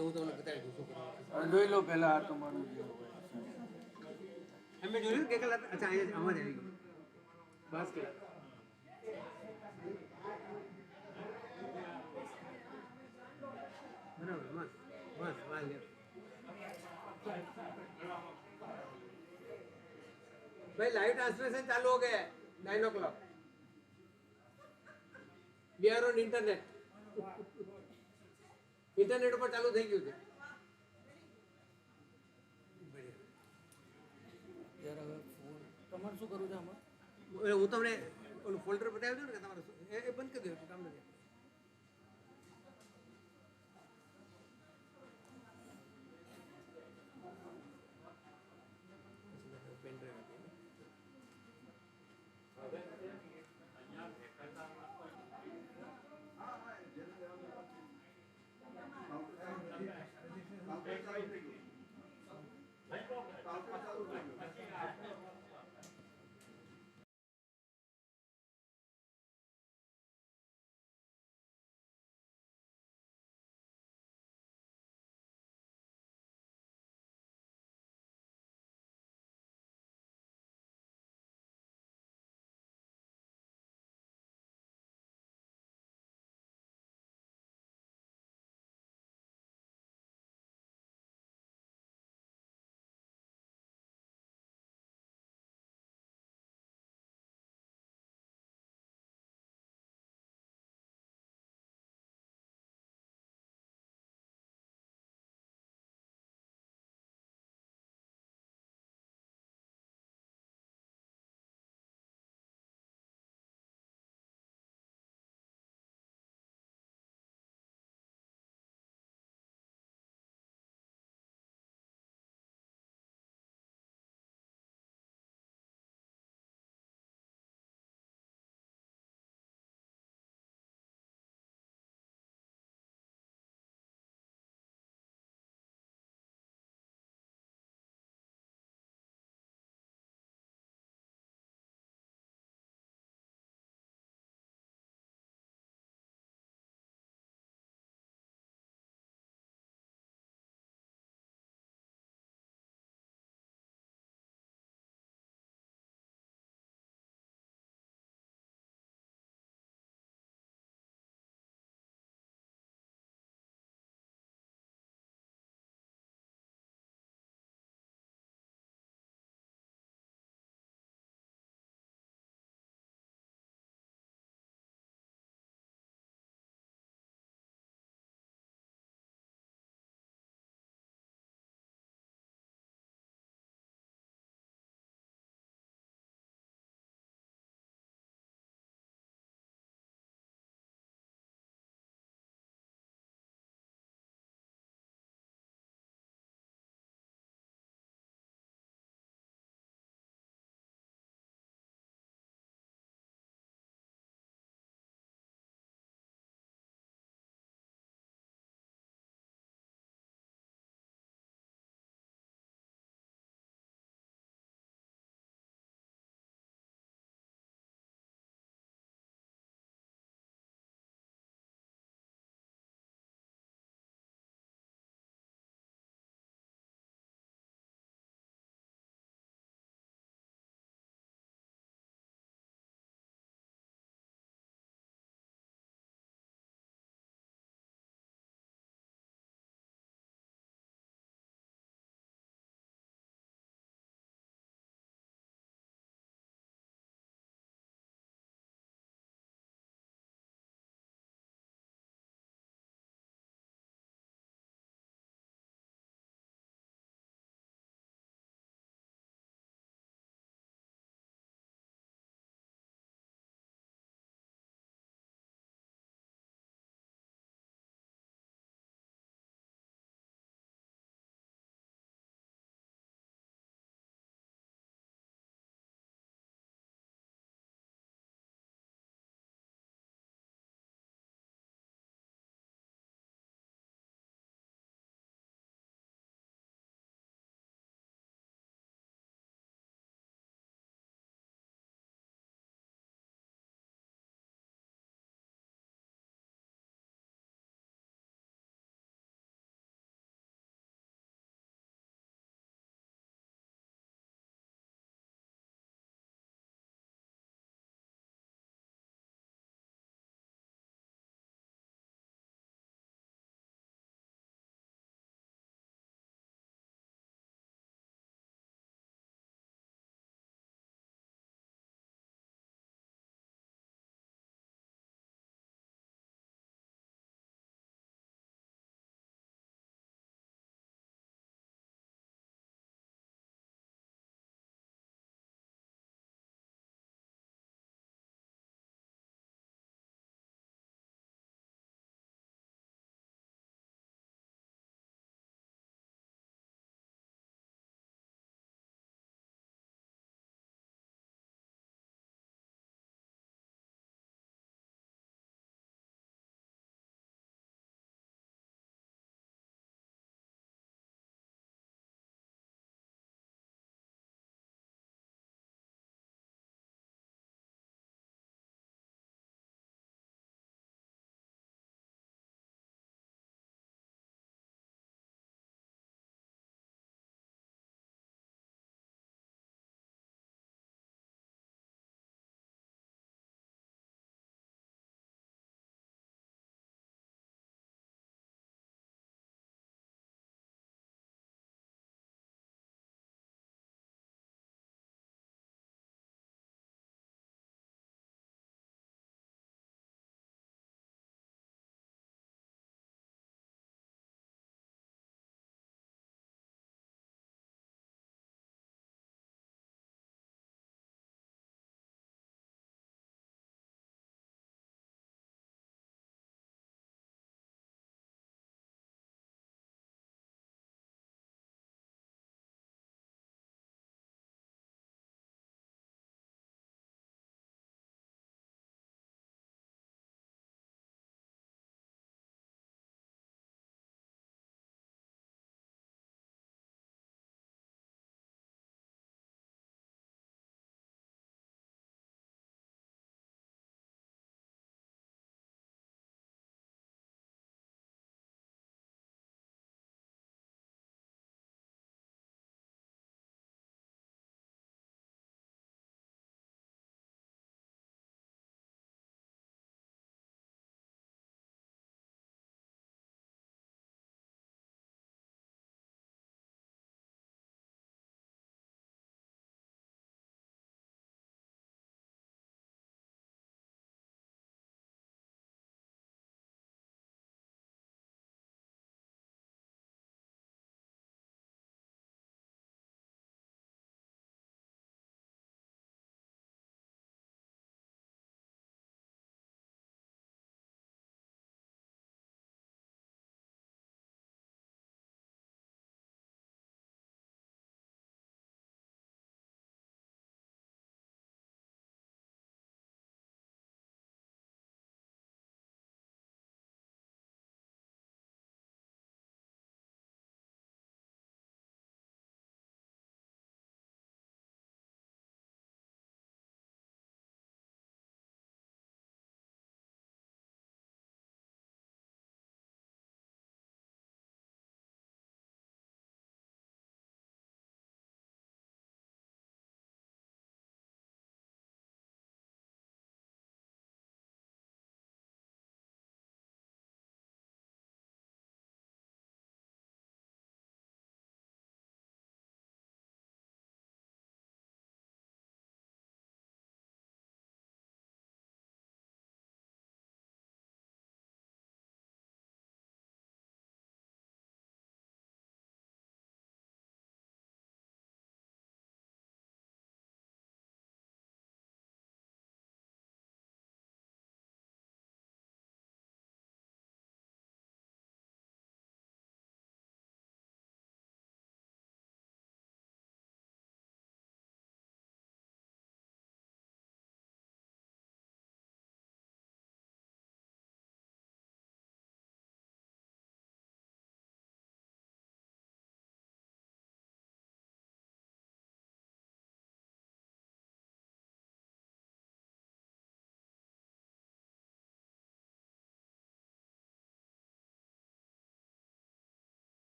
હું તમને બતાવી દઉં શું કરવાનું. જોઈ લો પહેલા આ તમારું જે હોય. એમ મેં જોયું કે કલાક અચ્છા અહીંયા આમાં જ આવી ગયું બસ કે बराबर बस बस वाल भाई लाइव ट्रांसलेशन चालू हो गया है 9 o'clock we are on internet internet पर चालू થઈ ગયું છે યાર હવે ફોન તમારે શું કરવું છે આમાં હું તમને ઓલું ફોલ્ડર બતાવી દઉં ને કે તમારે એ બંધ કરી દો કામ નથી પેન ડ્રાઈવ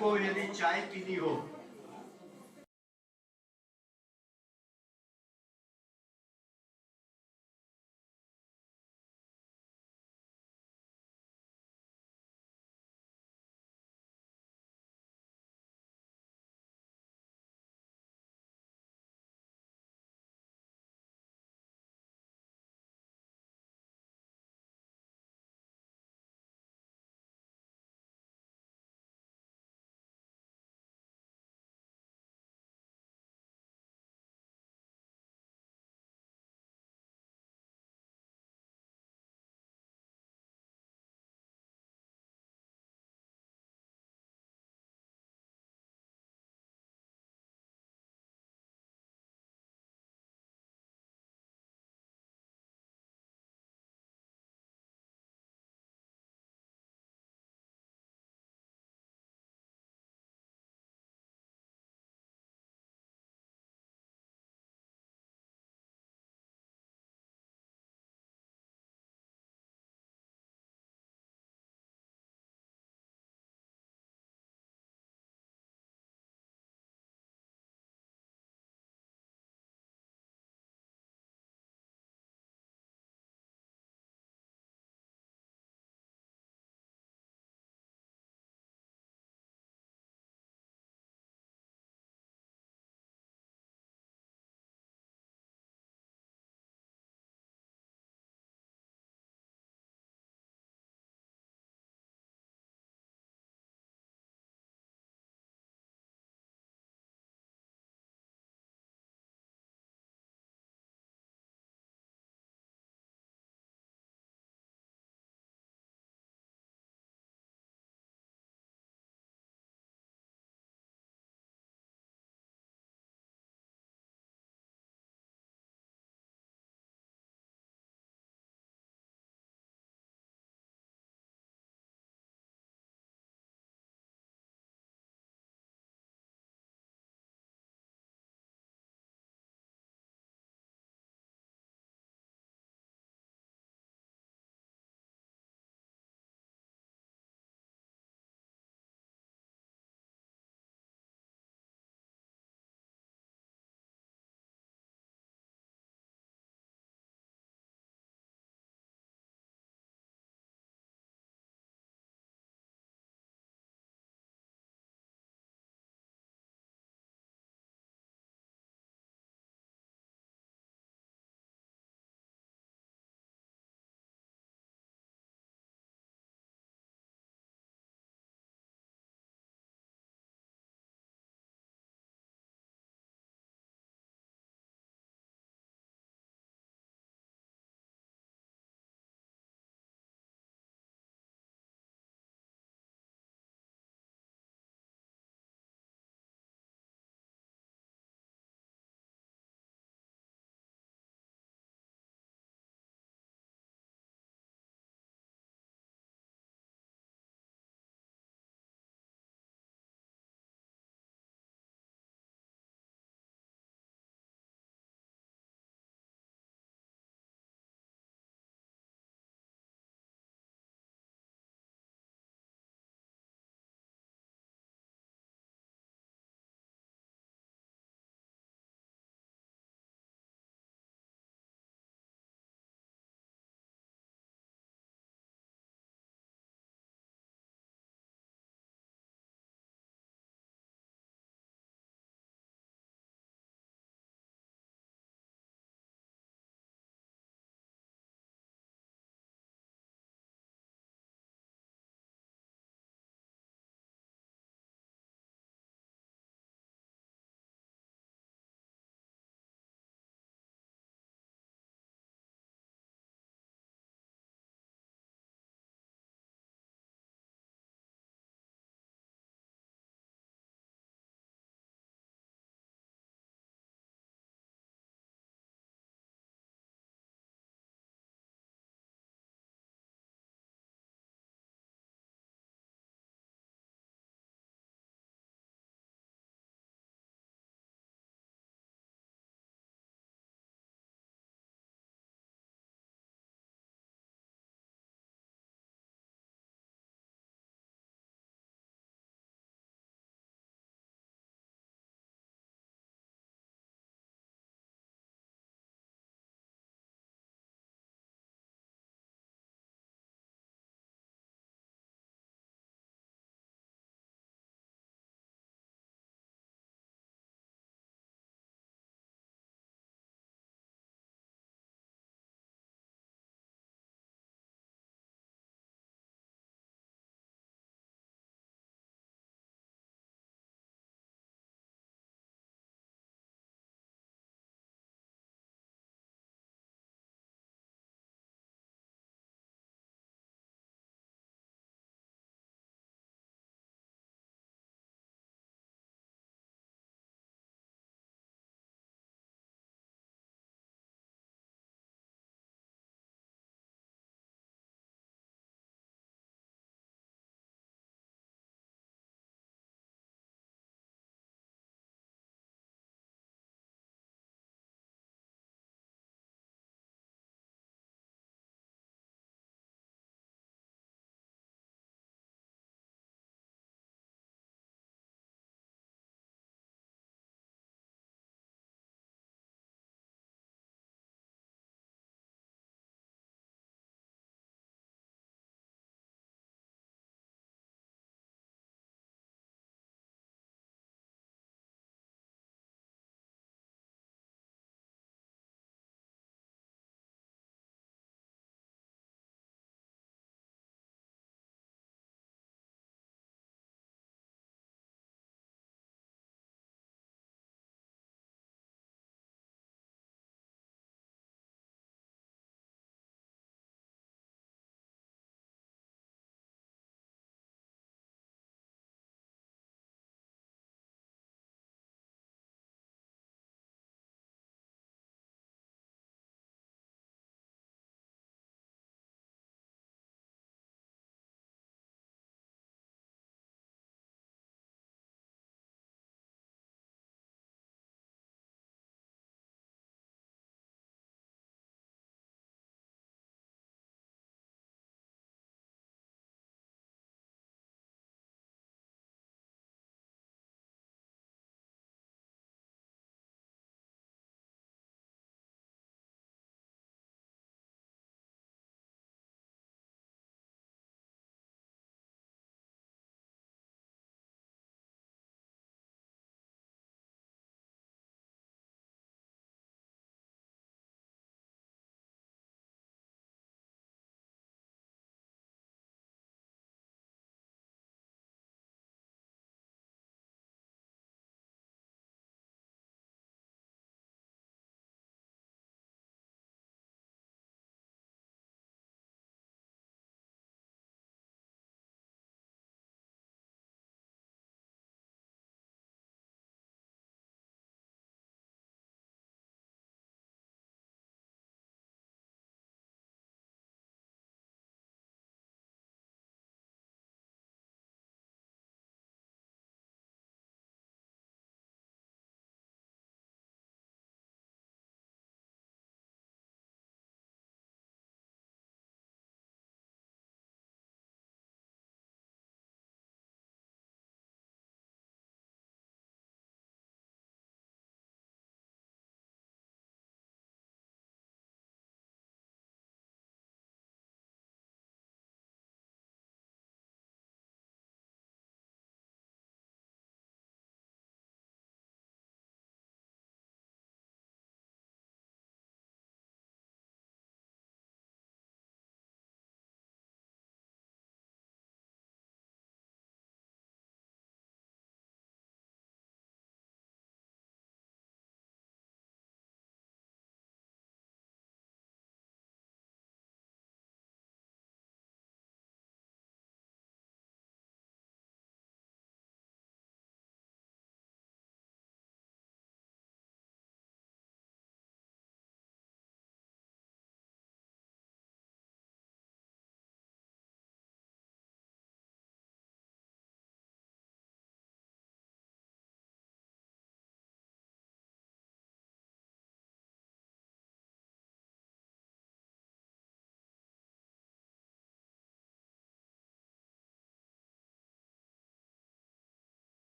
को यदि चाय पीनी हो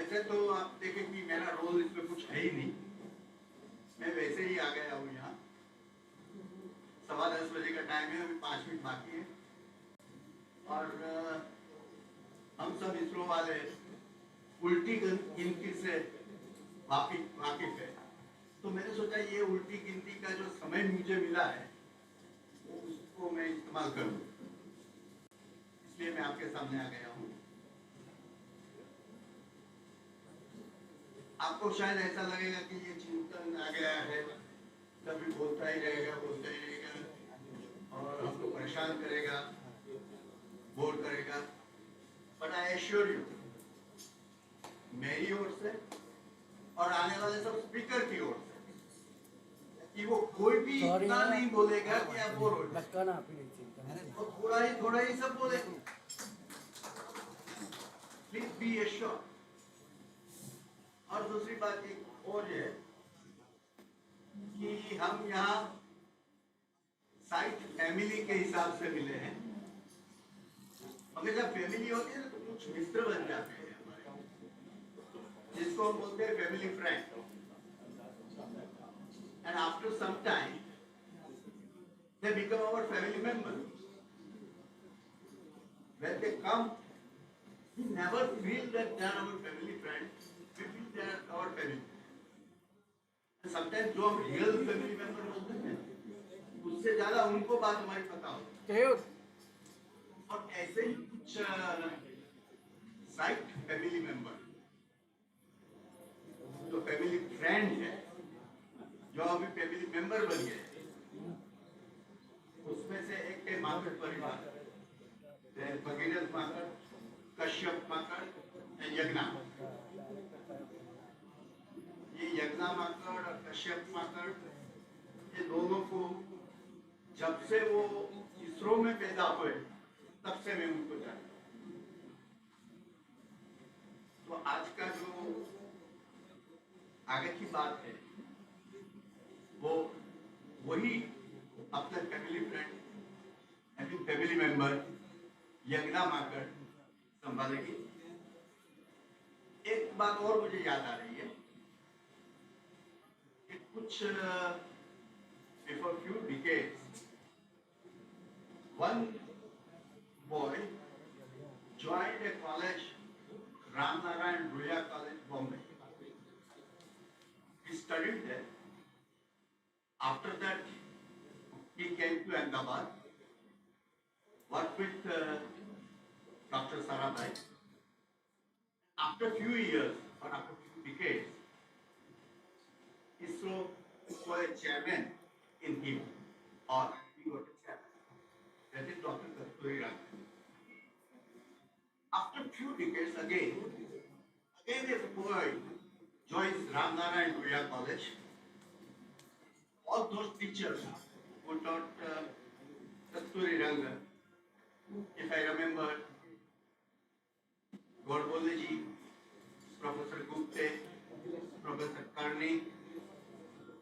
वैसे तो आप देखें कि मेरा रोल इसमें कुछ है ही नहीं, मैं वैसे ही आ गया हूँ यहाँ। 10:15 बजे का टाइम है, अभी 5 मिनट बाकी है और हम सब इसरो वाले उल्टी गिनती से वाकिफ है। तो मैंने सोचा ये उल्टी गिनती का जो समय मुझे मिला है उसको मैं इस्तेमाल करूं, इसलिए मैं आपके सामने आ गया हूं। आपको शायद ऐसा लगेगा कि ये चिंतन आ गया है, कभी बोलता ही रहेगा और हमको परेशान करेगा, बोर करेगा। बट आई एश्योर यू, मेरी ओर से और आने वाले सब स्पीकर की ओर से, कि वो कोई भी इतना नहीं बोलेगा कि आप बोर हो जाए, तो थोड़ा ही सब बोलेंगे। Please be assure. और दूसरी बात एक और है कि हम यहाँ साइट फैमिली के हिसाब से मिले हैं, मगर जब फैमिली होती है ना तो कुछ मित्र बन जाते हैं हमारे, जिसको हम बोलते हैं family friend. And after some time they become our family members. When they come, we never feel that they are our family friends. We feel they are our family. And sometimes जो हम real family member बोलते हैं, उससे ज़्यादा उनको बात हमारी पता होती है। और ऐसे ही कुछ साइट फैमिली मेंबर, जो फैमिली फ्रेंड है, जो अभी फैमिली मेंबर बन गए, उसमें से एक के माकड़ परिवार, भगीरथ माकड़, कश्यप माकड़, यज्ञा। ये यज्ञा माकड़ और कश्यप माकड़, ये दोनों को जब से वो इसरो में पैदा हुए तब से मैं उनको जानता हूँ। तो आज का जो आगे की बात है वो वही अपने फैमिली फ्रेंड, फैमिली मेंबर यज्ञा माकड़ संभालेगी। एक बात और मुझे याद आ रही है कि कुछ before few decades one boy joined a college, Ram Narayan Ruya College, Bombay. He studied there. After that he came to Ahmedabad, worked with Dr. Sarabhai. After few years or after few decades, ISRO got a chairman in him, or he got a chairman. That is Dr. Kasturi Rangan. After few decades again a boy joins Ram Narayan Ruya College. All those teachers who taught Kasturi Rangan, if I remember, Godbole ji, Professor Gupte, Professor Karni,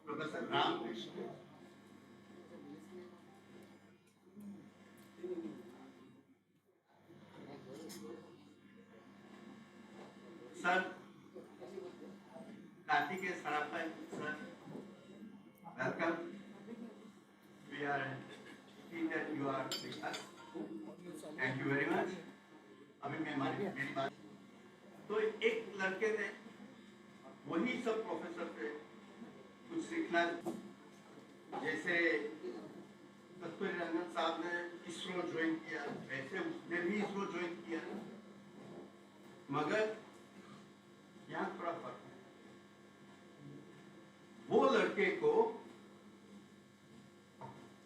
Professor Ramakrishna. Sir, Karthike Sarabhai, sir, welcome. We are happy that you are with us. Thank you very much. अभी मैं मेरी बात तो एक लड़के ने वही सब प्रोफेसर से कुछ सीखना, जैसे कस्तूरी रंगन साहब ने इसरो ज्वाइन किया वैसे उसने भी इसरो ज्वाइन किया, मगर यहाँ थोड़ा फर्क है। वो लड़के को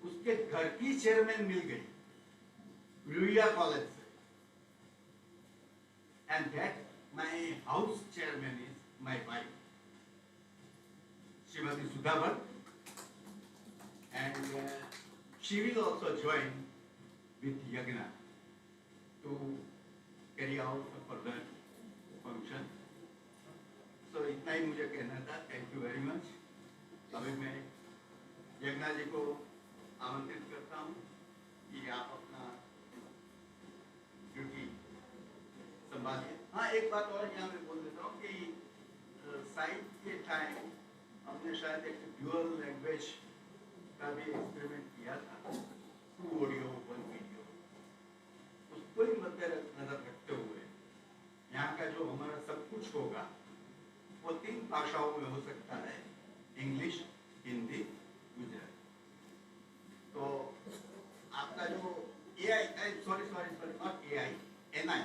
उसके घर की चेयरमैन मिल गई रुइया कॉलेज से, and that my house chairman is my wife, Srimati Sudha Bhatt, and she will also join with Yagna to carry out the further function. So इतना ही मुझे कहना था। Thank you very much. अभी मैं यज्ञा जी को आमंत्रित करता हूँ कि आप अपना ड्यूटी संभालिए। हाँ, एक बात और यहाँ मैं बोल देता हूँ कि साइंस के टाइम हमने शायद एक ड्यूअल लैंग्वेज का भी एक्सपेरिमेंट किया था, 2 ऑडियो 1 वीडियो। उसको ही मद्देनजर रखते हुए यहाँ का जो हमारा सब कुछ होगा वो 3 भाषाओं में हो सकता है, इंग्लिश, हिंदी, गुजराती। तो आपका जो AI, sorry not AI, NI,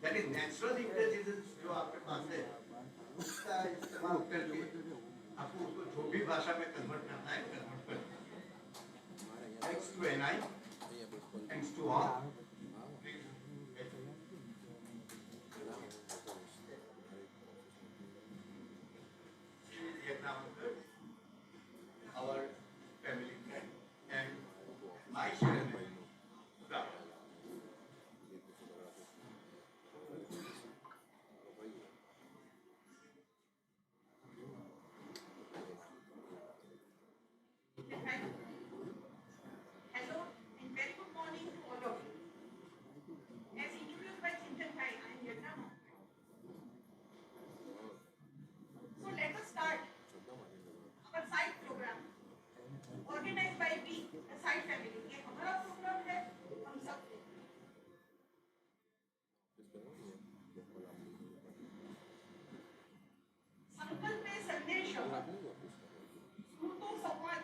that is natural intelligence जो आपके पास है, उसका इस्तेमाल करके आपको उसको जो भी भाषा में कन्वर्ट करना है कन्वर्ट करना है। Thanks to NI, thanks to all. Our family friend and my chairman. Hello and very good morning to all of you. As introduced by Chintan Bhai, I am Yagna. So let us start our side program organized by we, the side family. ये हमारा programme है हम सब संकल्प में संदेश स्मृतो संवाद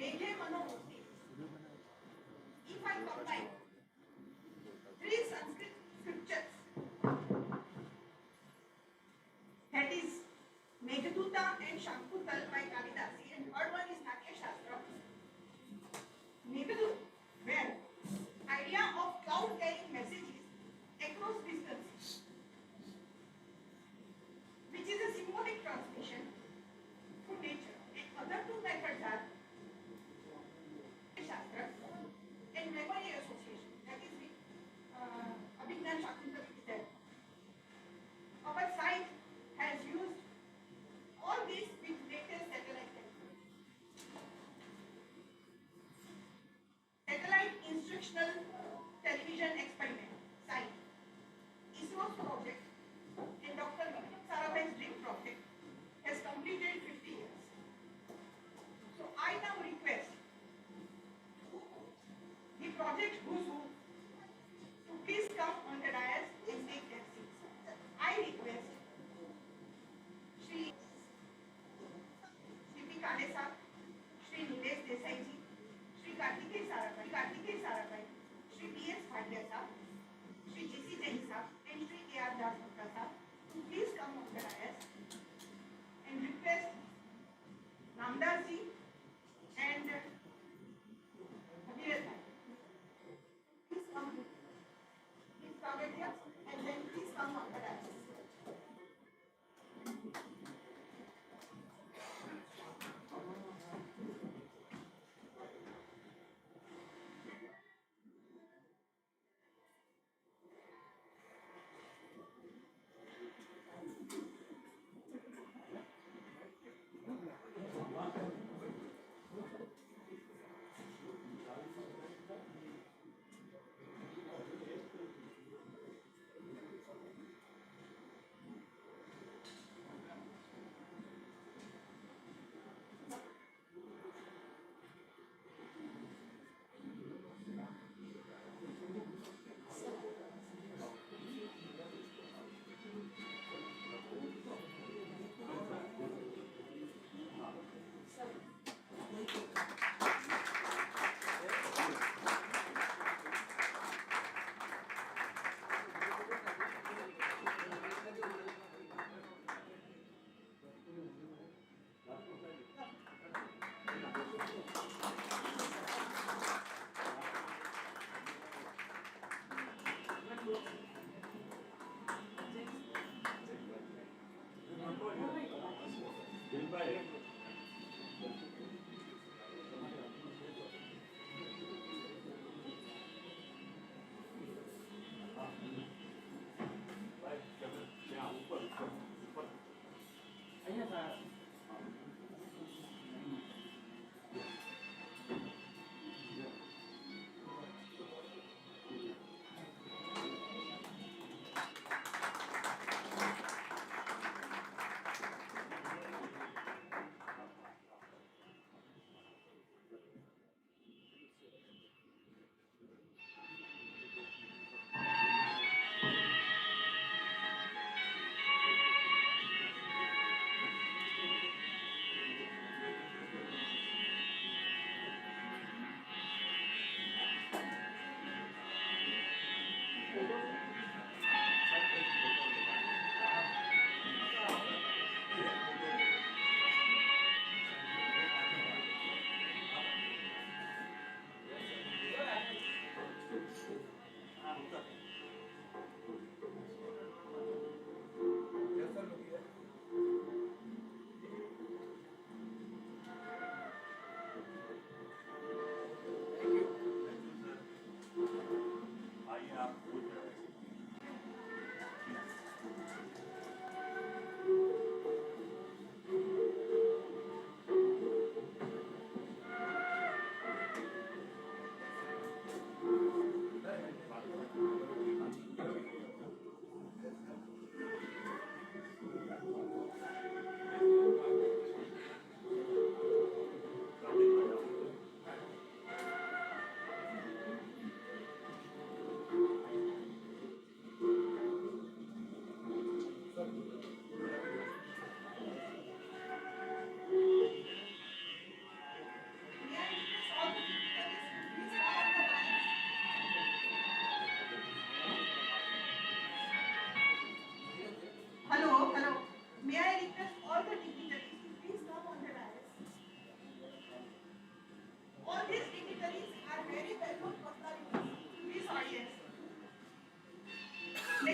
मेघे मनोमूर्ति. If I combine 3 Sanskrit scriptures, that is Meghaduta and Shankutal by Kalidasi, and third one is Natya Shastra. Meghaduta, where idea of cloud carrying messages across distances, which is a symbolic transmission through nature. And other 2 methods are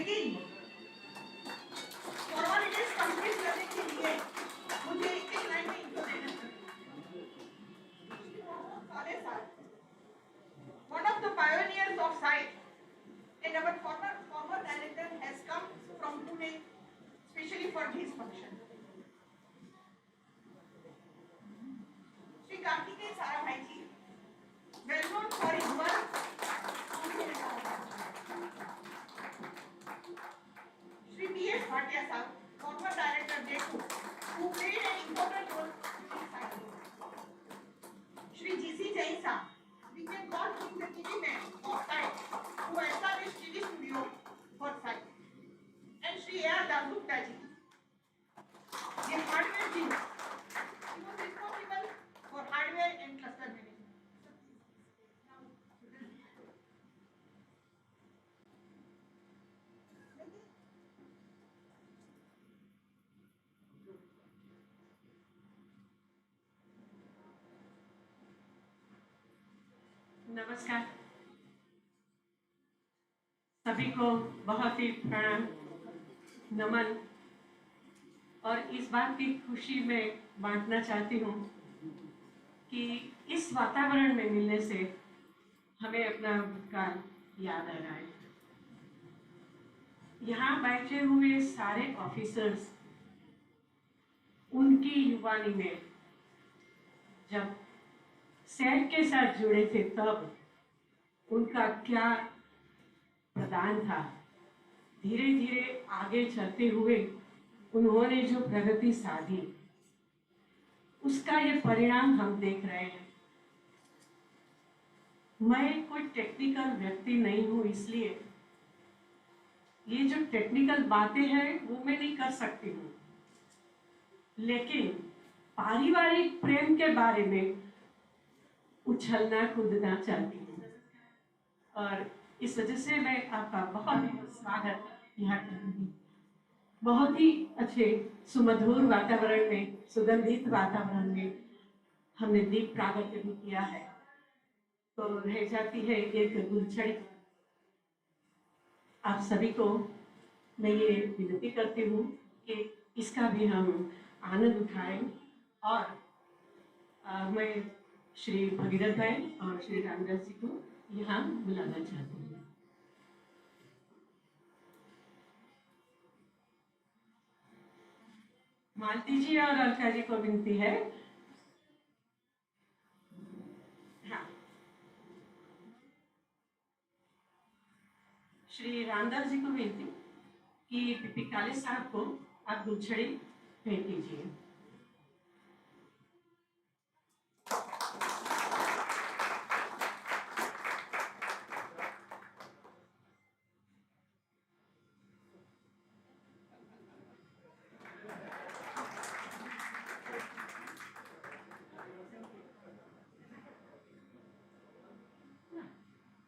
लेकिन formalities complete करने के लिए मुझे एक line में intro देना चाहिए। One of the pioneers of science, and our former director has come from Pune, especially for this function. Shri Kartikeya Sarabhai ji, well known for his work. Shri B.S. Bhatia sir, former director J2, who played an important role in science. Shri G.C. Jain sir, we can call him the TV man of science, who established TV studio for science. And Shri A.R. Dasgupta ji, the hardware genius. He was responsible for hardware and cluster management. नमस्कार सभी को बहुत ही प्रणाम नमन और इस बात की खुशी में बांटना चाहती हूँ कि इस वातावरण में मिलने से हमें अपना भूतकाल याद आ रहा है। यहाँ बैठे हुए सारे ऑफिसर्स उनकी युवानी में जब सैर के साथ जुड़े थे तब उनका क्या प्रदान था। धीरे धीरे आगे चलते हुए उन्होंने जो प्रगति साधी उसका ये परिणाम हम देख रहे हैं। मैं कोई टेक्निकल व्यक्ति नहीं हूँ, इसलिए ये जो टेक्निकल बातें हैं वो मैं नहीं कर सकती हूँ, लेकिन पारिवारिक प्रेम के बारे में उछलना कूदना चाहती हूँ और इस वजह से मैं आपका बहुत बहुत स्वागत यहाँ करूँगी। बहुत ही अच्छे सुमधुर वातावरण में, सुगंधित वातावरण में हमने दीप प्रागट्य भी किया है, तो रह जाती है एक गुलछड़ी। आप सभी को मैं ये विनती करती हूँ कि इसका भी हम आनंद उठाएं और मैं श्री भगीरथ भाई और श्री रामदास जी को यहाँ बुलाना चाहती हूँ। मालती जी और अलका जी को विनती है। हाँ, श्री रामदास जी को विनती कि पीपी काले साहब को आप गुलछड़ी भेंट कीजिए।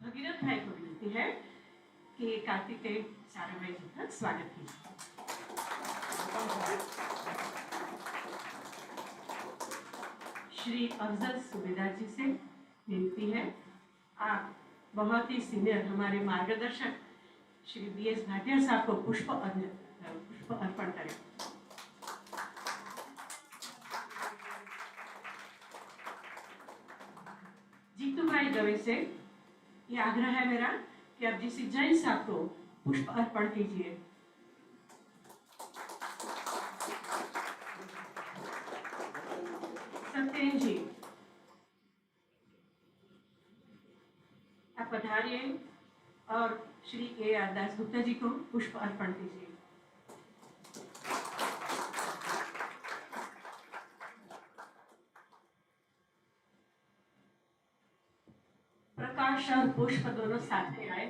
भगीरथ भाई को विनती है कि कार्तिकेय साराभाई जी का स्वागत कीजिए। श्री अफजल सूबेदार जी से विनती है, आप बहुत ही सीनियर हमारे मार्गदर्शक श्री B.S. भाटिया साहब को पुष्प अर्पण करें। जीतू भाई दवे से ये आग्रह है मेरा कि आप जी.सी. जैन साहब को पुष्प अर्पण कीजिए। सत्येन जी आप पधारिए और श्री A.R. दासगुप्ता जी को पुष्प अर्पण कीजिए। प्रकाश और पुष्प दोनों साथ में आए।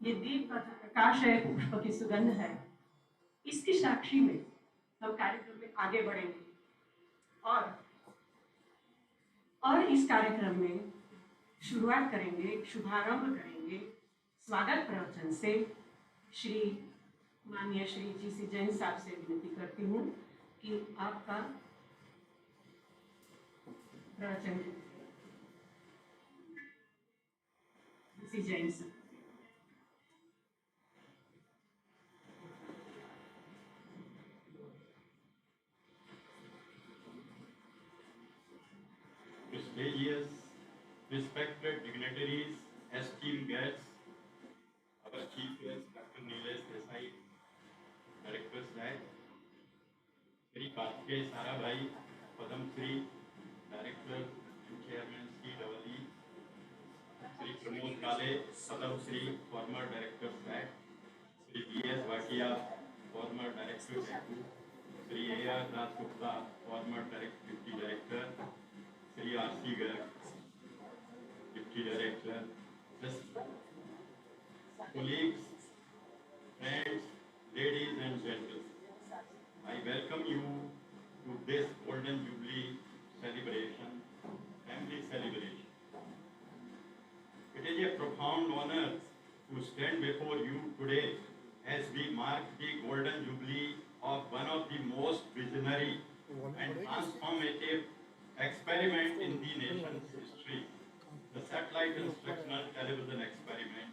ये दीप का जो प्रकाश है, पुष्प की सुगंध है, इसकी साक्षी में हम कार्यक्रम में आगे बढ़ेंगे और इस कार्यक्रम में शुरुआत करेंगे, शुभारंभ करेंगे स्वागत प्रवचन से। श्री माननीय श्री जी.सी. जैन साहब से विनती करती हूँ कि आपका प्रवचन जी.सी. जैन साहब। Kartikeya Sarabhai, Padmashri, director and chairman CEE, Shri Pramod Kale, Padmashri, former director SAT, Shri BS Bhatia, former director DECU, Shri AR Dasgupta, former deputy director, Shri RC Garg, deputy director, colleagues, friends, ladies and gentlemen, I welcome you to this Golden Jubilee celebration, family celebration. It is a profound honor to stand before you today as we mark the Golden Jubilee of one of the most visionary and transformative experiment in the nation's history, the satellite instructional television experiment,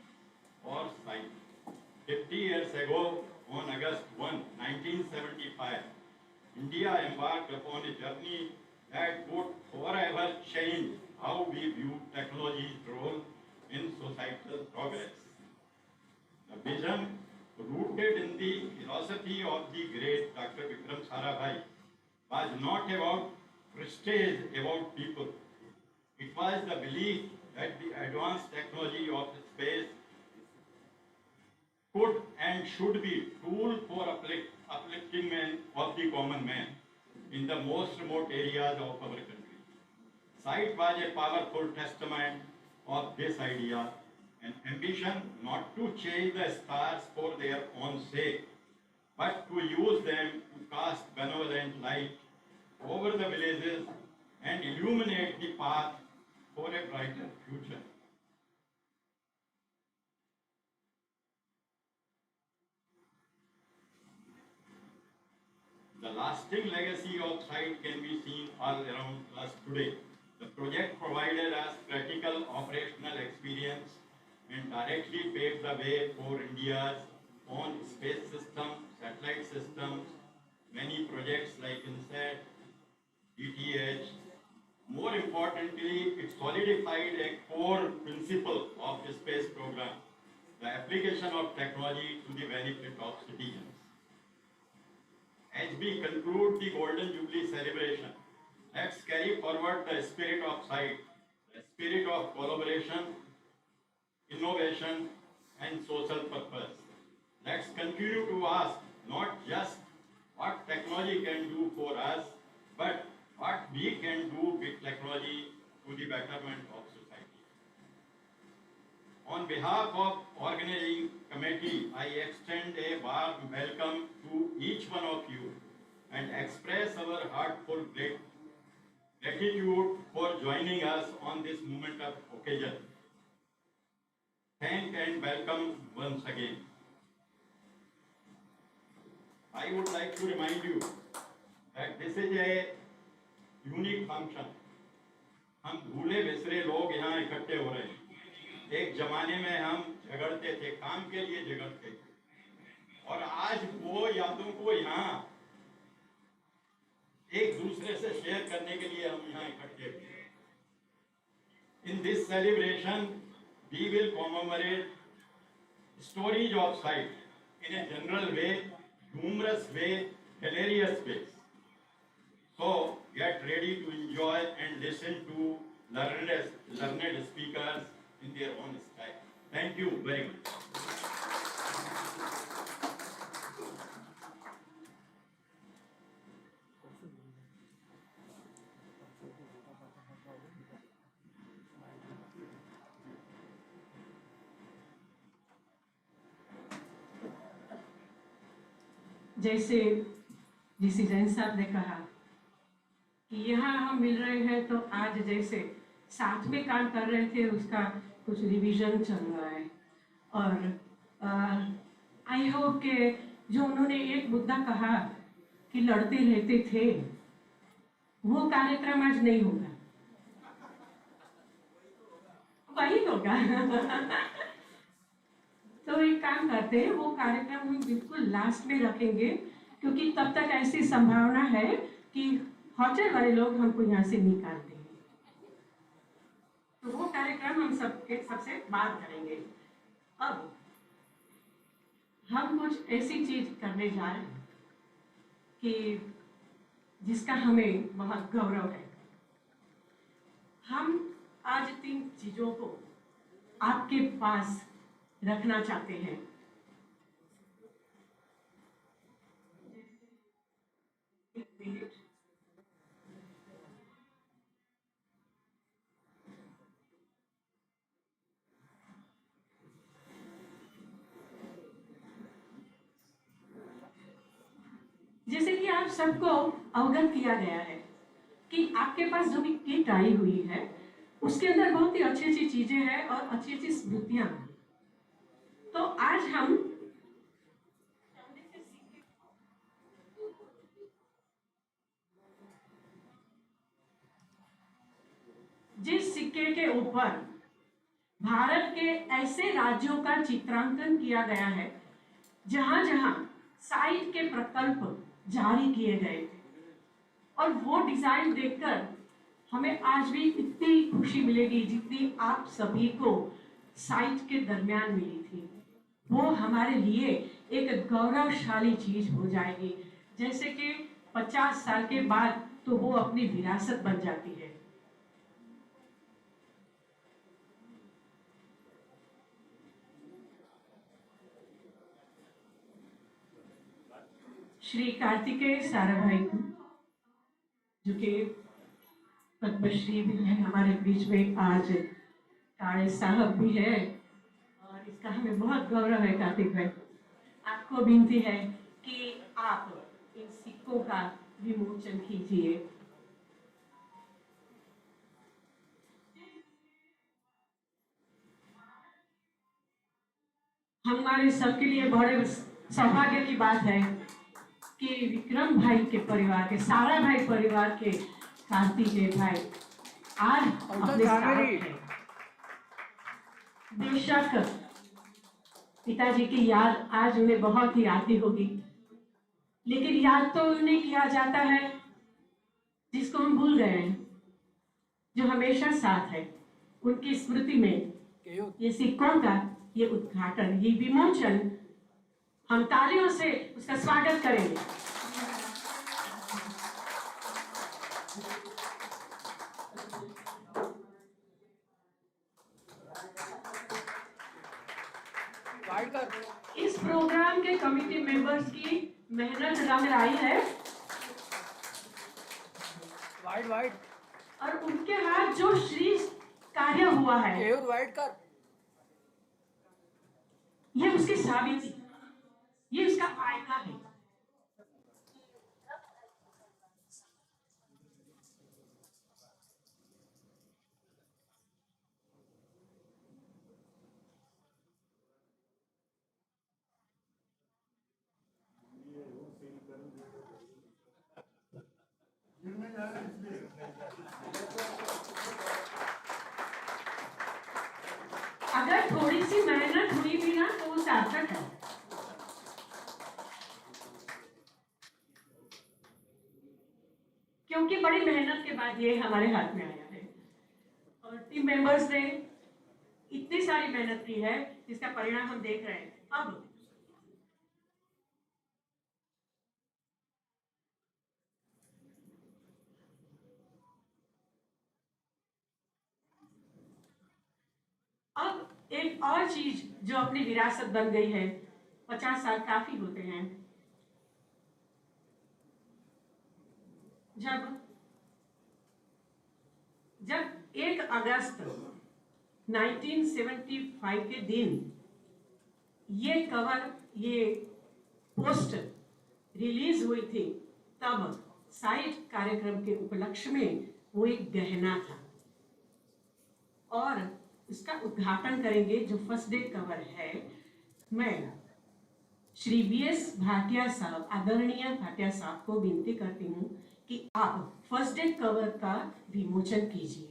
or SITE. 50 years ago, on August 1, 1975, India embarked upon a journey that would forever change how we view technology's role in societal progress. The vision, rooted in the philosophy of the great Dr. Vikram Sarabhai, was not about prestige about people. It was the belief that the advanced technology of space could and should be tool for uplifting of the common man in the most remote areas of our country. SITE was a powerful testament of this idea, an ambition not to change the stars for their own sake, but to use them to cast benevolent light over the villages and illuminate the path for a brighter future. The lasting legacy of SITE can be seen all around us today. The project provided us practical operational experience and directly paved the way for India's own space system, satellite systems, many projects like INSAT, DTH. More importantly, it solidified a core principle of the space program, the application of technology to the benefit of citizens. As we conclude the Golden Jubilee celebration, let's carry forward the spirit of SITE, the spirit of collaboration, innovation, and social purpose. Let's continue to ask not just what technology can do for us, but what we can do with technology to the betterment of society. On behalf of organizing committee, I extend a warm welcome to each one of you and express our heartfelt gratitude for joining us on this moment of occasion. Thank and welcome once again. I would like to remind you that this is a unique function. हम भूले बिसरे लोग यहाँ इकट्ठे हो रहे हैं। एक जमाने में हम झगड़ते थे, काम के लिए झगड़ते थे, और आज वो यादों को यहाँ एक दूसरे से शेयर करने के लिए हम यहाँ इकट्ठे हुए। In this celebration, we will commemorate stories of SITE in a general way, humorous way, hilarious ways. So get ready to enjoy and listen to learned speakers in their own style. Thank you very much. जैसे GC Jain साहब ने कहा कि यहाँ हम मिल रहे हैं तो आज जैसे साथ में काम कर रहे थे उसका कुछ रिवीजन चल रहा है, और आई होप के जो उन्होंने एक मुद्दा कहा कि लड़ते रहते थे, वो कार्यक्रम आज नहीं होगा, वही होगा। तो एक काम करते हैं, वो कार्यक्रम हम बिल्कुल लास्ट में रखेंगे, क्योंकि तब तक ऐसी संभावना है कि होटल वाले लोग हमको यहाँ से निकाल देंगे। तो वो कार्यक्रम हम सबसे बात करेंगे। अब हम कुछ ऐसी चीज करने जा रहे हैं कि जिसका हमें बहुत गौरव है। हम आज 3 चीजों को आपके पास रखना चाहते हैं। एक मिनट। जैसे कि आप सबको अवगत किया गया है कि आपके पास जो भी किट आई हुई है उसके अंदर बहुत ही अच्छी अच्छी चीजें हैं और अच्छी अच्छी स्मृतियां हैं। तो आज हम जिस सिक्के के ऊपर भारत के ऐसे राज्यों का चित्रांकन किया गया है जहां जहां साइट के प्रकल्प जारी किए गए थे, और वो डिजाइन देखकर हमें आज भी इतनी खुशी मिलेगी जितनी आप सभी को साइट के दरमियान मिली थी। वो हमारे लिए एक गौरवशाली चीज हो जाएगी, जैसे कि 50 साल के बाद तो वो अपनी विरासत बन जाती है। श्री कार्तिकेय साराभाई को, जो कि पद्मश्री भी है, हमारे बीच में आज काले साहब भी है, और इसका हमें बहुत गौरव है। कार्तिक भाई, आपको विनती है कि आप इन सिक्कों का विमोचन कीजिए। हमारे सबके लिए बड़े सौभाग्य की बात है कि विक्रम भाई के परिवार के, सारा भाई परिवार के कार्तिकेय भाई आज अपने साथ हैं। बेशक पिताजी की याद आज उन्हें बहुत ही आती होगी, लेकिन याद तो उन्हें किया जाता है जिसको हम भूल गए हैं, जो हमेशा साथ है। उनकी स्मृति में ये सिक्कों का ये उद्घाटन, ये विमोचन, हम तालियों से उसका स्वागत करेंगे। इस प्रोग्राम के कमिटी मेंबर्स की मेहनत नजर आई है, वाइड और उनके हाथ जो श्री कार्य हुआ है, वाइड कर, ये उसकी साबिती, ये उसका आईना है। अगर थोड़ी सी मेहनत हुई भी ना तो वो सार्थक है। क्योंकि बड़ी मेहनत के बाद ये हमारे हाथ में आया है, और टीम मेंबर्स ने इतनी सारी मेहनत की है जिसका परिणाम हम देख रहे हैं। अब एक और चीज जो अपनी विरासत बन गई है, 50 साल काफी होते हैं। जब 1 अगस्त 1975 के दिन ये कवर, ये पोस्ट रिलीज हुई थी, तब साइट कार्यक्रम के उपलक्ष्य में वो एक गहना था, और इसका उद्घाटन करेंगे। जो फर्स्ट डे कवर है, मैं श्री वीएस भाटिया साहब, आदरणीय भाटिया साहब को विनती करती हूँ कि आप फर्स्ट डे कवर का विमोचन कीजिए।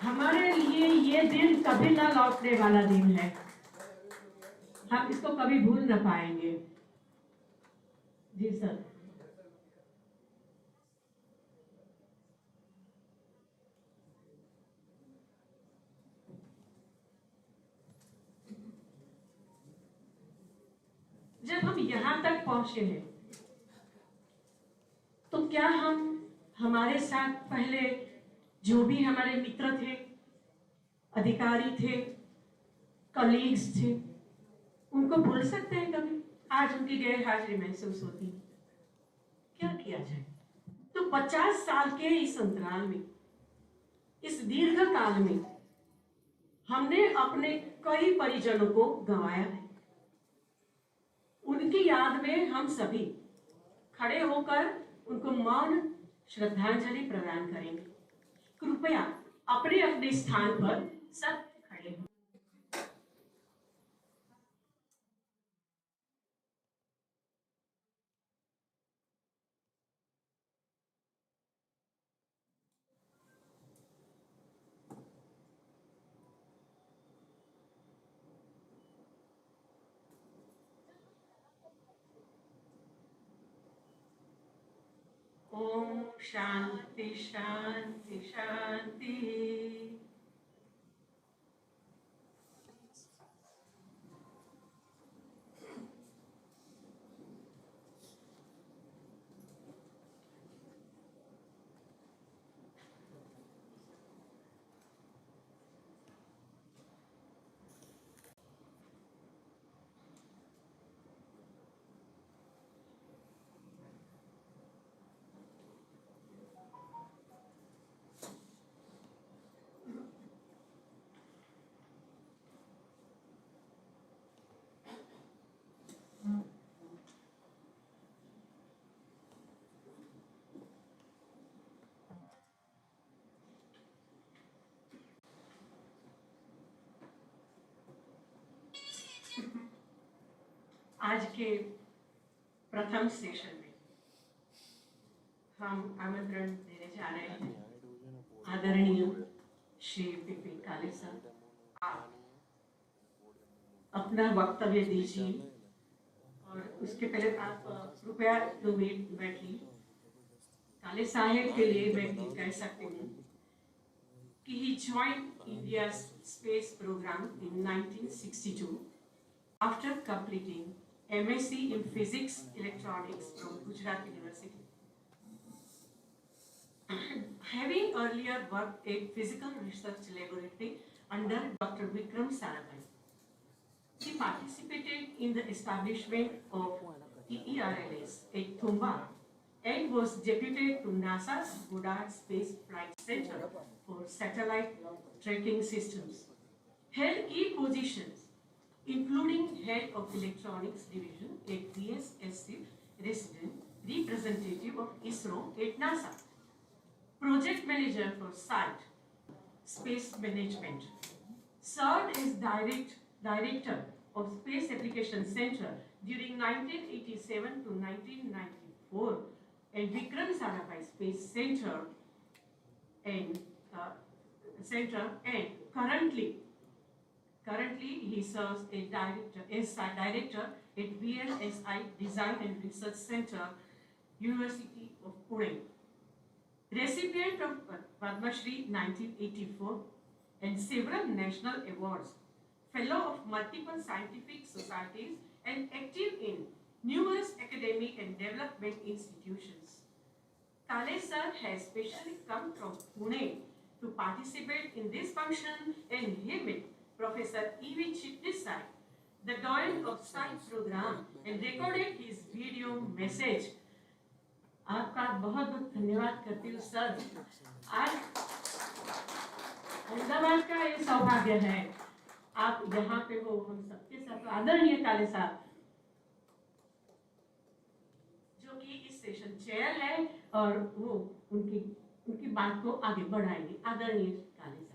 हमारे लिए ये दिन कभी ना लौटने वाला दिन है, हम इसको कभी भूल ना पाएंगे। जी सर। जब हम यहाँ तक पहुंचे हैं तो क्या हम हमारे साथ पहले जो भी हमारे मित्र थे, अधिकारी थे, कलीग्स थे, उनको भूल सकते हैं कभी? आज उनकी गैर हाजिरी महसूस होती है। क्या किया जाए? तो 50 साल के इस अंतराल में, इस दीर्घ काल में हमने अपने कई परिजनों को गंवाया है। उनकी याद में हम सभी खड़े होकर उनको मौन श्रद्धांजलि प्रदान करेंगे। कृपया अपने अपने स्थान पर सब खड़े हों। ओम शांति शांति शांति। आज के प्रथम सेशन में हम आमंत्रण देने जा रहे हैं आदरणीय श्री पीपी काले सर, आप अपना वक्तव्य दीजिए। और उसके पहले आप कृपया 2 मिनट बैठिए। काले साहेब के लिए मैं कह सकती हूँ कि he joined India's space program in 1962 after completing MSc in Physics Electronics from Gujarat University. Having earlier worked at Physical Research Laboratory under Dr. Vikram Sarabhai, he participated in the establishment of EERLS at Thumba and was deputed to NASA's Goddard Space Flight Center for satellite tracking systems. Held key positions including head of electronics division at DSSC, resident representative of ISRO at NASA, project manager for site space management, served as director of Space Application Center during 1987 to 1994 and Vikram Sarabhai Space Center and currently he serves as director at VLSI Design and Research Center, University of Pune. Recipient of Padma Shri 1984 and several national awards, fellow of multiple scientific societies and active in numerous academic and development institutions. Kale sir has specially come from Pune to participate in this function, and he met Professor E.V. Chittisai, the doyen of science program, and recorded his video message. आपका बहुत बहुत धन्यवाद करती हूँ sir. आज अहमदाबाद का ये सौभाग्य है, आप यहाँ पे हो हम सबके साथ। आदरणीय काले साहब जो कि इस सेशन चेयर है और वो उनकी बात को आगे बढ़ाएंगे। आदरणीय काले साहब।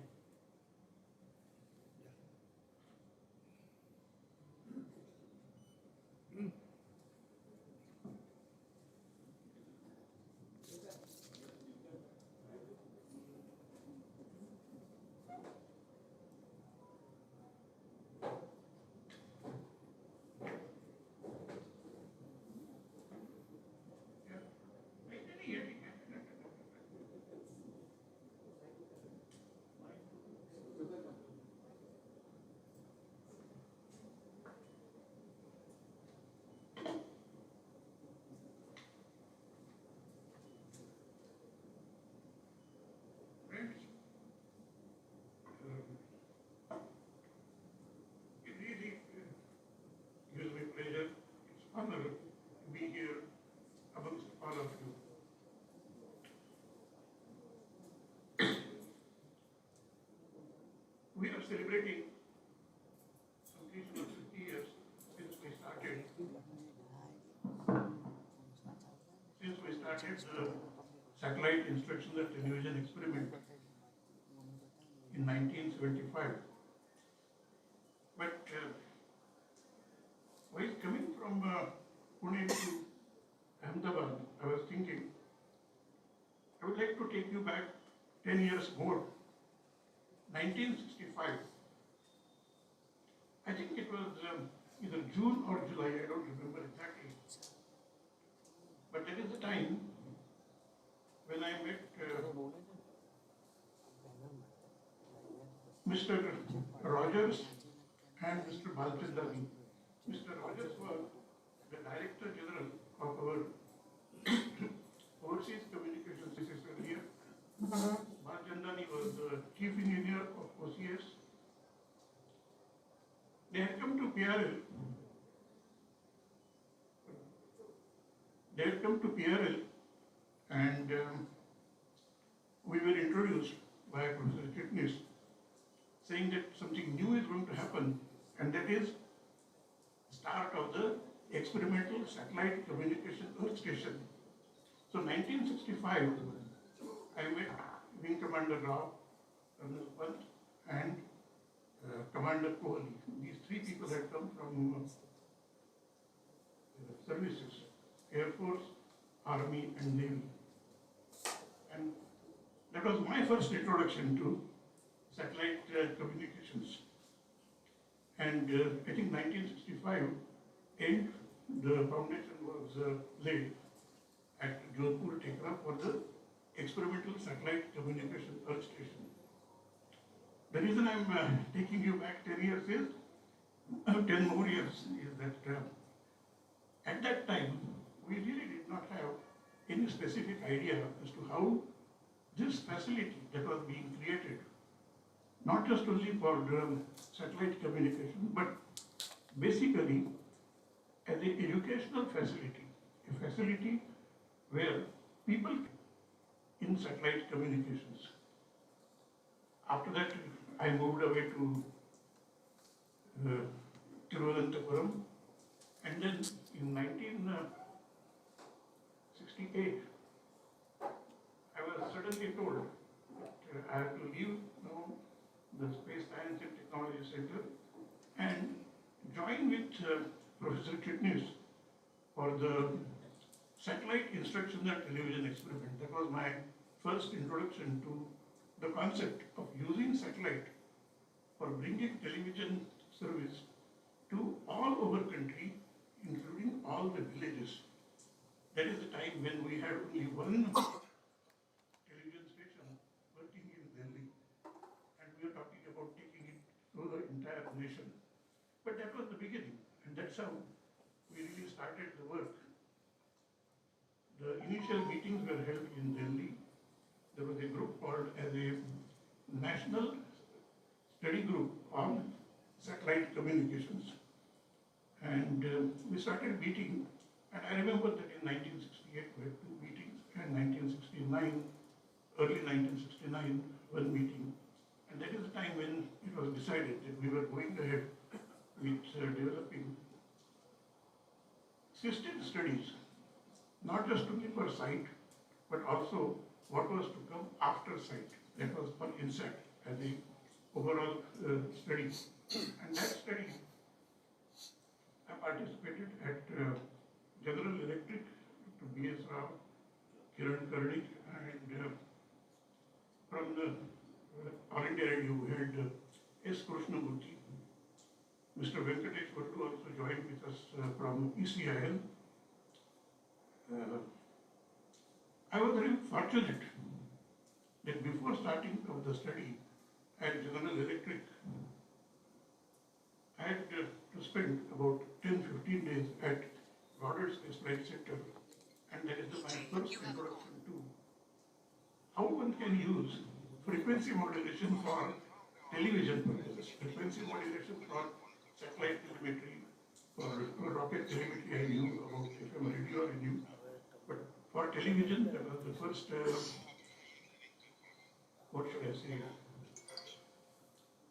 all of you. We are celebrating completion of 50 years since we started the satellite instructional television experiment in 1975. But while coming from Pune to Ahmedabad, I was thinking I would like to take you back 10 years more. 1965. I think it was either June or July, I don't remember exactly. But that is the time when I met Mr. Rogers and Mr. Balchandani. Mr. Rogers was the Director General of our Overseas Communications System here. Balchandani was the Chief Engineer of OCS. They had come to PRL. And we were introduced by Professor Chitnis saying that something new is going to happen, and that is start of the experimental satellite communication Earth station. So 1965, I met Wing Commander Rao, Colonel Pant, and Commander Kohli. These three people had come from services, Air Force, Army, and Navy. And that was my first introduction to satellite communications. And I think 1965 end, the foundation was laid at Jodhpur, Tekra for the experimental satellite communication Earth station. The reason I'm taking you back 10 years is, 10 more years, is that at that time, we really did not have any specific idea as to how this facility that was being created, not just only for satellite communication, but basically as an educational facility, a facility where people in satellite communications. After that, I moved away to Thiruvananthapuram, and then in 1968, I was suddenly told that I had to leave the Space Science and Technology Center and join with Professor Chitnis for the satellite instructional television experiment. That was my first introduction to the concept of using satellite for bringing television service to all over country, including all the villages. That is the time when we had only one television station working in Delhi, and we are talking about taking it to the entire nation. But that was the beginning, and that's how we really started the work. The initial meetings were held in Delhi. There was a group called as a National Study Group on Satellite Communications. And we started meeting, and I remember that in 1968 we had 2 meetings, and 1969, early 1969, 1 meeting. And that is the time when it was decided that we were going ahead with developing system studies, not just only for sight, but also what was to come after sight. That was for INSAT as a overall study. And that study, I participated at General Electric, to B.S. Rao, Kiran Karnik, and from the All India Radio we had S. Krishnamurthy. Mr. Venkatesh Vattu also joined with us from ECIL. I was very fortunate that before starting of the study at General Electric, I had to spend about 10-15 days at Goddard Space Flight Center, and that is my first introduction to how one can use frequency modulation for television purposes, frequency modulation for satellite telemetry, for rocket telemetry I knew, about FM radio I knew, but for for television, that was the first, what should I say,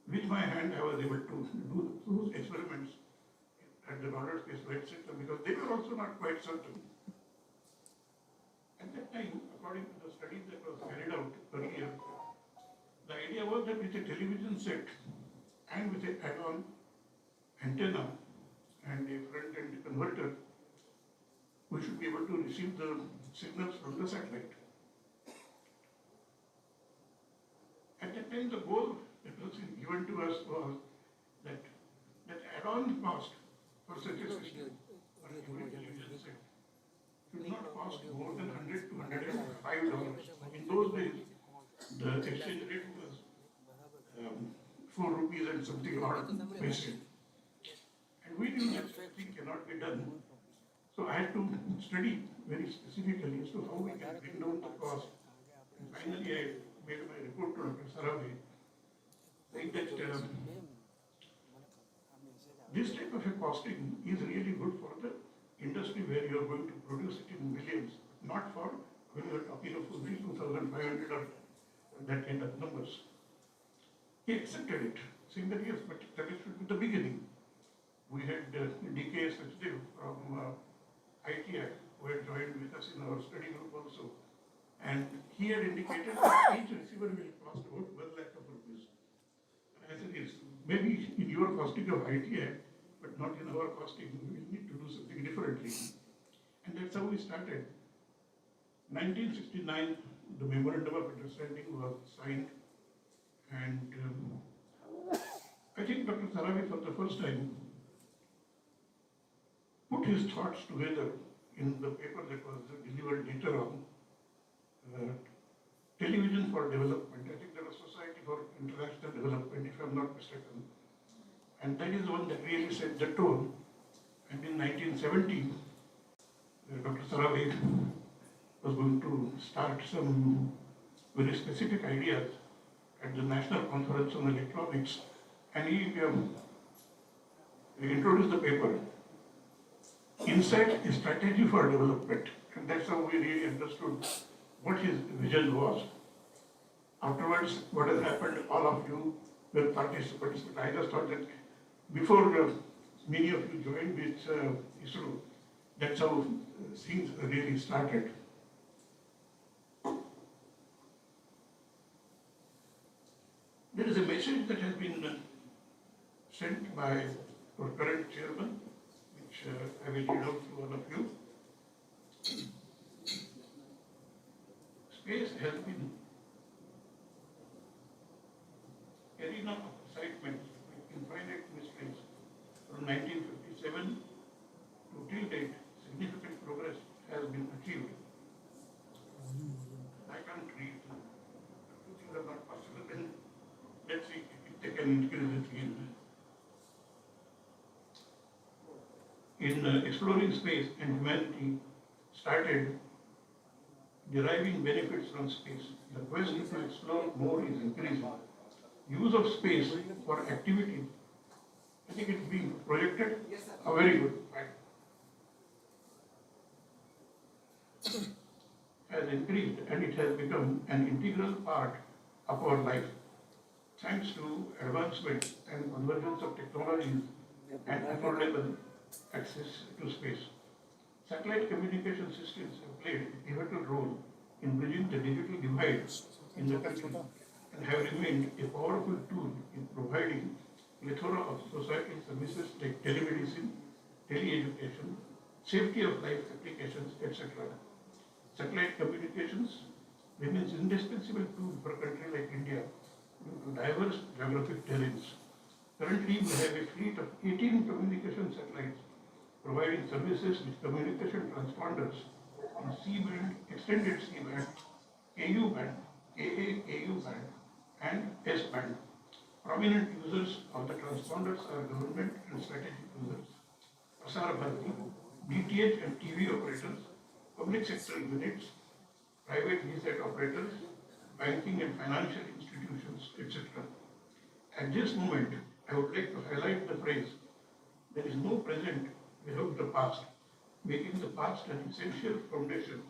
with my hand I was able to do those experiments at the Goddard Space Flight Center because they were also not quite certain. At that time, according to the studies that was carried out earlier, the idea was that with a television set and with an add-on antenna and a front-end converter, we should be able to receive the signals from the satellite. At that time, the goal that was given to us was that add-on cost for such a system, for a television set, should not cost more than $100 to $105. In those days, the exchange rate was 4 rupees and something odd paise. And we knew that such thing cannot be done. So I had to study very specifically as to how we can bring down the cost. And finally, I made my report to Dr. Saraway, saying that this type of a costing is really good for the industry where you are going to produce it in millions, not for when you are talking of 2,500 or that kind of numbers. He accepted it, saying that yes, but that should be the beginning. We had DK Sachdev from ITI who had joined with us in our study group also. And he had indicated that each receiver will cost about 1 lakh of rupees. And I said, yes, maybe in your costing of ITI, but not in our costing. We will need to do something differently. And that's how we started. 1969, the Memorandum of Understanding was signed. And I think Dr. Saraway for the first time put his thoughts together in the paper that was delivered later on, Television for Development. I think there was Society for International Development, if I'm not mistaken. And that is the one that really set the tone. And in 1970, Dr. Saraway was going to start some very specific ideas at the National Conference on Electronics, and he introduced the paper, Insight, a Strategy for Development, and that's how we really understood what his vision was. Afterwards, what has happened, all of you were participants, but I just thought that before many of you joined with ISRO, that's how things really started. There is a message that has been sent by our current chairman, which I will read out to all of you. Space has been arena of excitement with infinite mysteries from 1957 to till date. Significant progress has been achieved. I can't read. Two things are not possible. Then let's see if they can increase it again. In exploring space and humanity started deriving benefits from space. The quest to explore more is increasing. Use of space for activity, I think it's being projected. Very good. Has increased and it has become an integral part of our life. Thanks to advancement and convergence of technologies and affordable access to space. Satellite communication systems have played a pivotal role in bridging the digital divide in the country and have remained a powerful tool in providing a plethora of societal services like telemedicine, tele-education, safety of life applications, etc. Satellite communications remains indispensable tool for a country like India due to diverse geographic terrains. Currently, we have a fleet of 18 communication satellites providing services with communication transponders in C-band, extended C-band, KU band, AA-KU band, and S-band. Prominent users of the transponders are government and strategic users, Prasar Bharati, DTH and TV operators, public sector units, private VSAT operators, banking and financial institutions, etc. At this moment, I would like to highlight the phrase, there is no present without the past, making the past an essential foundation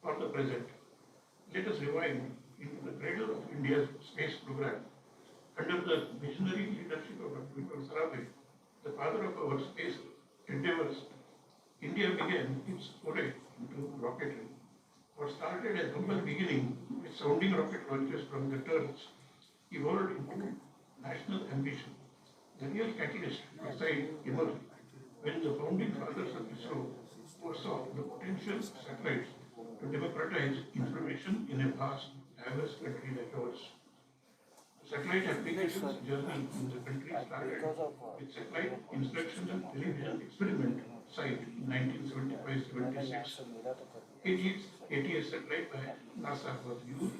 for the present. Let us rewind into the cradle of India's space program. Under the visionary leadership of Dr. Sarabhai, the father of our space endeavors, India began its foray into rocketry. What started as humble beginning with sounding rocket launches from the turrets evolved into national ambition. The real catalyst for science emerged when the founding fathers of ISRO foresaw the potential of satellites to democratize information in a vast, diverse country like ours. Satellite applications journey in the country started with satellite instructional television experiment site in 1975-76. ATS satellite by NASA was used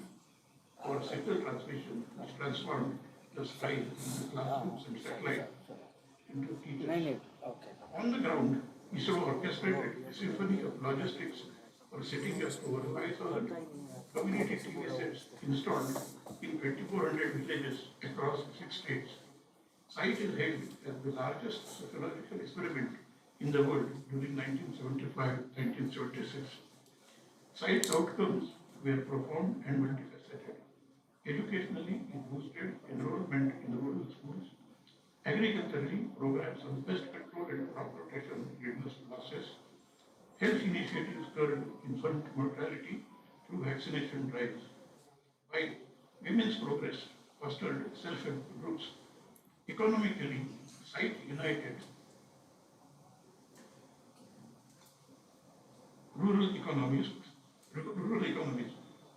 for signal transmission, which transformed the skies into classrooms and satellite into teachers. On the ground, ISRO orchestrated a symphony of logistics for setting up over 5,000 community TV sets installed in 2,400 villages across 6 states. Site is hailed as the largest sociological experiment in the world during 1975-1976. Site's outcomes were profound and multifaceted. Educationally, it boosted enrollment in the rural schools. Agriculturally, programs on pest control and crop rotation reduced losses. Health initiatives curbed infant mortality through vaccination drives. While women's progress fostered self-help groups. Economically, site united rural economies.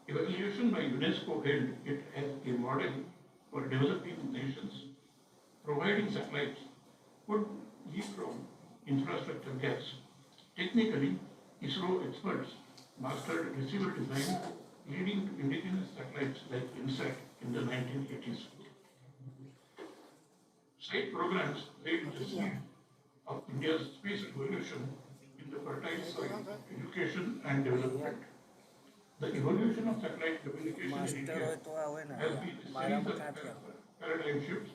Evaluation by UNESCO held it as a model for developing nations. Providing satellites would leapfrog infrastructure gaps. Technically, ISRO experts mastered receiver design, leading to indigenous satellites like INSAT in the 1980s. Site programs laid the seed of India's space revolution in the fertile soil, education and development. The evolution of satellite communication in India has been a series of paradigm shifts,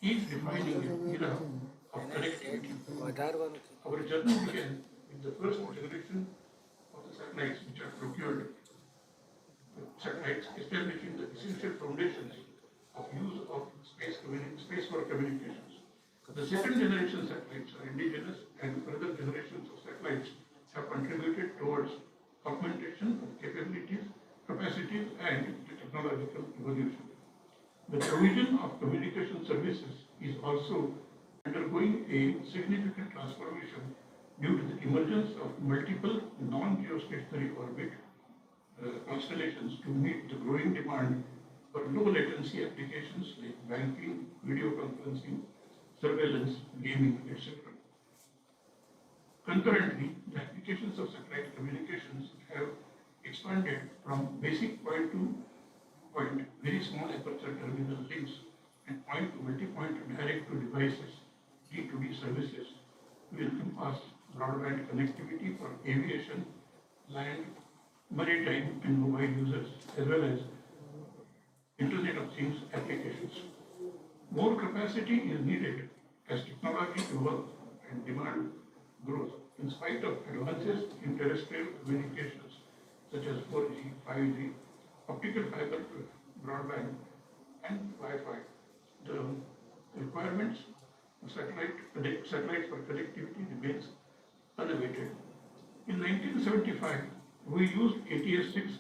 each defining an era of connectivity. Our journey began with the first generation of the satellites which are procured, satellites establishing the essential foundations of use of space for communications. The second generation satellites are indigenous, and further generations of satellites have contributed towards augmentation of capabilities, capacities, and technological evolution. The provision of communication services is also undergoing a significant transformation due to the emergence of multiple non-geostationary orbit constellations to meet the growing demand for low latency applications like banking, video conferencing, surveillance, gaming, etc. Concurrently, the applications of satellite communications have expanded from basic point to point, very small aperture terminal links, and point to multi-point direct to devices, D2D services, to encompass broadband connectivity for aviation, land, maritime, and mobile users, as well as Internet of Things applications. More capacity is needed as technology evolves and demand grows. In spite of advances in terrestrial communications such as 4G, 5G, optical fiber broadband, and Wi-Fi, the requirements of satellites for connectivity remains unabated. In 1975, we used ATS-6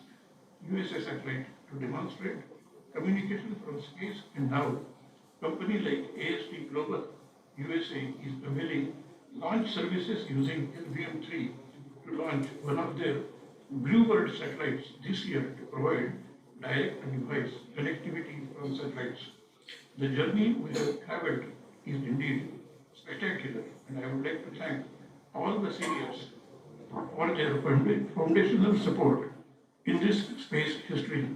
USA satellite to demonstrate communication from space, and now company like AST Global USA is availing launch services using LVM-3 to launch one of their Bluebird satellites this year to provide direct-to-device connectivity from satellites. The journey we have traveled is indeed spectacular, and I would like to thank all the seniors for their foundational support in this space history.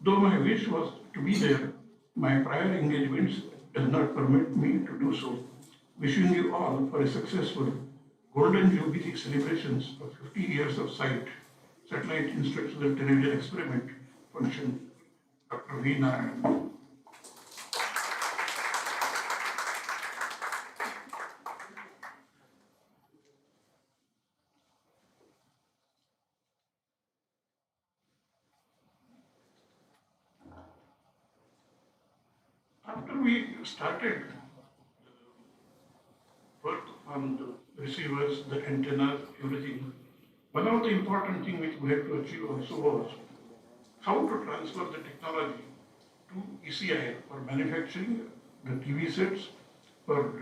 Though my wish was to be there, my prior engagements does not permit me to do so. Wishing you all for a successful Golden Jubilee celebrations of 50 years of satellite instructional television experiment function. Dr. V. Narayan. after we started work on the receivers, the antennas, everything, one of the important things which we had to achieve also was how to transfer the technology to ECIL for manufacturing the TV sets, for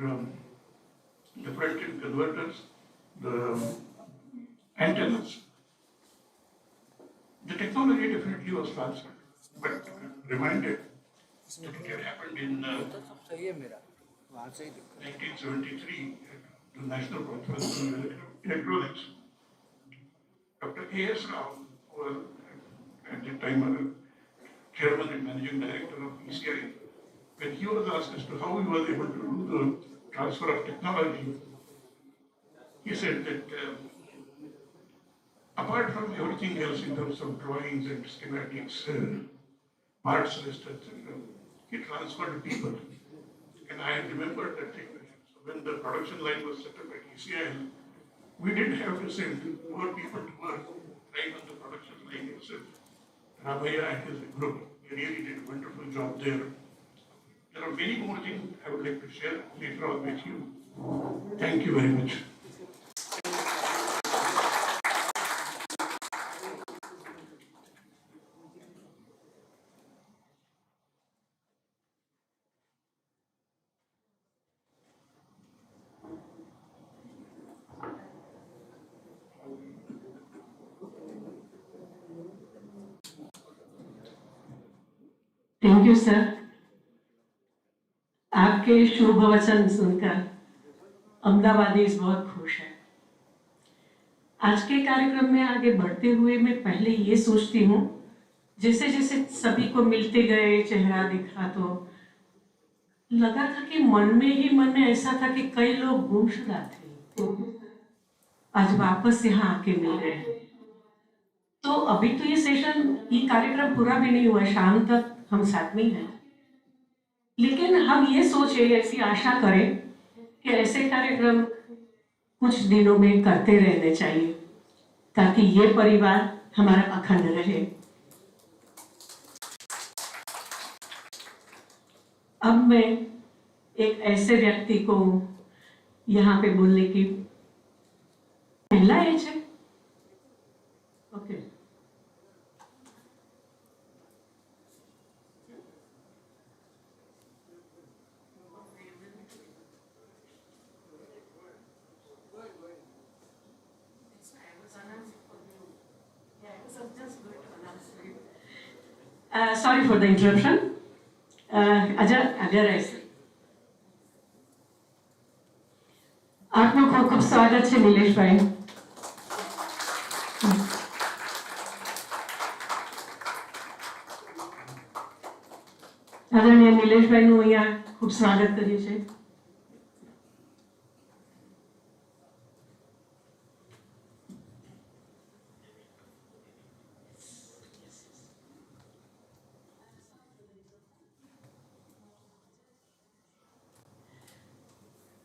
the front-end converters, the antennas. The technology definitely was transferred, but reminded that it had happened in तो सब सही है मेरा, वहाँ से ही दिक्कत। 1973, the National Conference on Electronics. Dr. A.S. Rao was at the time chairman and managing director of ECI. When he was asked as to how he was able to do the transfer of technology, he said that apart from everything else in terms of drawings and schematics, parts list, etc., he transferred people. And I remember that thing. So when the production line was set up at ECIL, we did have to send more people to work right on the production line itself. Ramaya and his group, they really did a wonderful job there. There are many more things I would like to share later on with you. Thank you very much. Thank you sir. आपके शुभ वचन सुनकर अहमदाबादीज बहुत खुश है। आज के कार्यक्रम में आगे बढ़ते हुए मैं पहले ये सोचती हूँ, जैसे जैसे सभी को मिलते गए चेहरा दिखा तो लगा था कि मन में ऐसा था कि कई लोग गुमशुदा थे, आज वापस यहाँ आके मिल रहे हैं। तो अभी तो ये कार्यक्रम पूरा भी नहीं हुआ, शाम तक हम साथ में हैं, लेकिन हम ये सोचे, ऐसी आशा करें कि ऐसे कार्यक्रम कुछ दिनों में करते रहने चाहिए ताकि ये परिवार हमारा अखंड रहे। अब मैं एक ऐसे व्यक्ति को यहाँ पे बोलने की पहला एज है, okay. Sorry for the interruption. अगर ऐसे आपको खूब खूब स्वागत है नीलेश भाई। आदरणीय नीलेश भाई નું અહીંયા ખૂબ સ્વાગત કર્યું છે।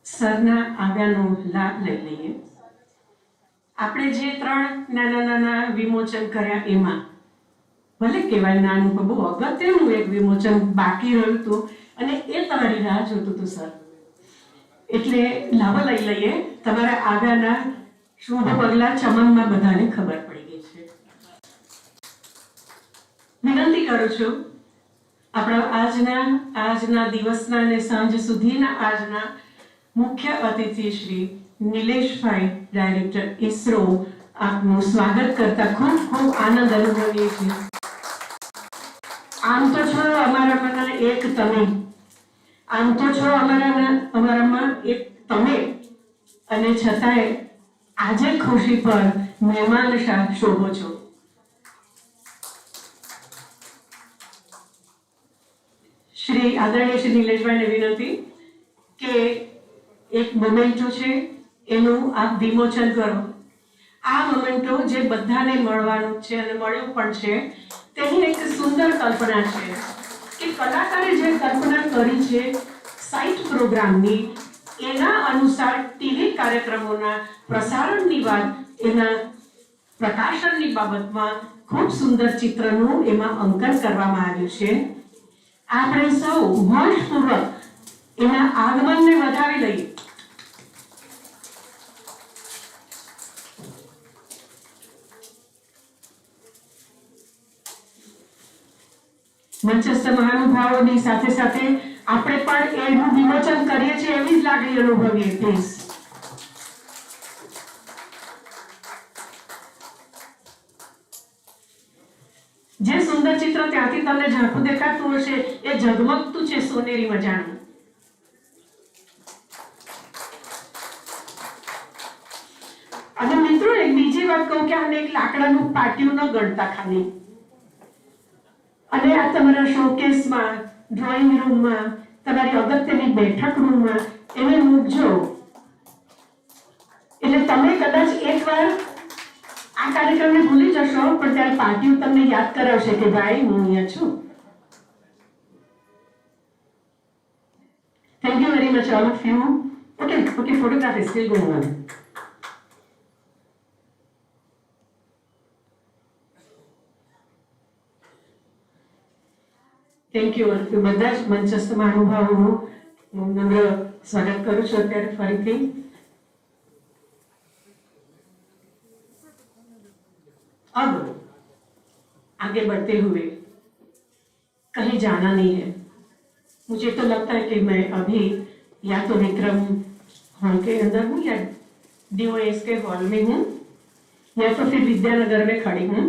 સરના આવ્યાનો લાભ લઈ લઈએ। આપણે જે 3 નાના વિમોચન કર્યા એમાં ભલે કહેવાય નાનું પણ બહુ અગત્યનું એક વિમોચન બાકી રહ્યું હતું અને એ તમારી રાહ જોતું હતું સર, એટલે લાભ લઈ લઈએ। તમારા આવ્યાના શુભ પગલા ચમનમાં બધાને ખબર પડી ગઈ છે। વિનંતી કરું છું આપણા આજના દિવસના અને સાંજ સુધીના આજના मुख्य अतिथि श्री नीलेश भाई डायरेक्टर इसरो आपનું સ્વાગત કરતા ખૂબ ખૂબ આનંદ અનુભવીએ છીએ। આમ તો છો અમારામાં એક તમે, આમ તો છો અમારામાં એક તમે, અને છતાંય આજે ખુશી પર મહેમાન શાહ શોભો છો। શ્રી આદરણીય શ્રી નીલેશભાઈને વિનંતી કે एक मोमेंटो छे एनु आप विमोचन करो। आ मोमेंटो जे बधाने मळवानो छे अने मळ्यो पण छे तेनी एक सुंदर कल्पना छे कि कलाकारे जे कल्पना करी छे साइट प्रोग्रामनी एना अनुसार टीवी कार्यक्रमोना प्रसारणनी वात एना प्रकाशननी बाबतमां खूब सुंदर चित्रनुं एमां अंकन करवामां आव्युं छे। આપણે સૌ હોશપૂર્વક એના આગમનને વધાવી લઈએ. મંચસ્થ મહાનુભાવોની સાથે સાથે આપણે પણ એનું વિમોચન કરીએ છીએ એવી જ લાગણી અનુભવીએ. પ્લીઝ. જે સુંદર ચિત્ર ત્યાંથી તમને ઝાંખું દેખાતું હશે એ ઝગમગતું છે સોનેરી મજાનું. અને મિત્રો એક બીજી વાત કહું કે આને એક લાકડાનું પાટિયું ન ગણતા ખાલી. અને આ તમારા શોકેસમાં, ડ્રોઈંગ રૂમમાં, તમારી અગત્યની બેઠક રૂમમાં એને મૂકજો. એટલે તમે કદાચ એકવાર આ કાર્યક્રમને ભૂલી જશો પણ ત્યારે પાર્ટીઓ તમને યાદ કરાવશે કે ભાઈ હું અહીંયા છું. Thank you very much all of you. Okay, photograph is still going on. Thank you all of you. બધા જ મંચસ્થ મહાનુભાવોનું હું નમ્ર સ્વાગત કરું છું અત્યારે ફરીથી. अब आगे बढ़ते हुए कहीं जाना नहीं है. मुझे तो लगता है कि मैं अभी या तो विक्रम हॉल के अंदर हूँ या DOS के हॉल में हूँ या तो फिर विद्यानगर में खड़ी हूँ.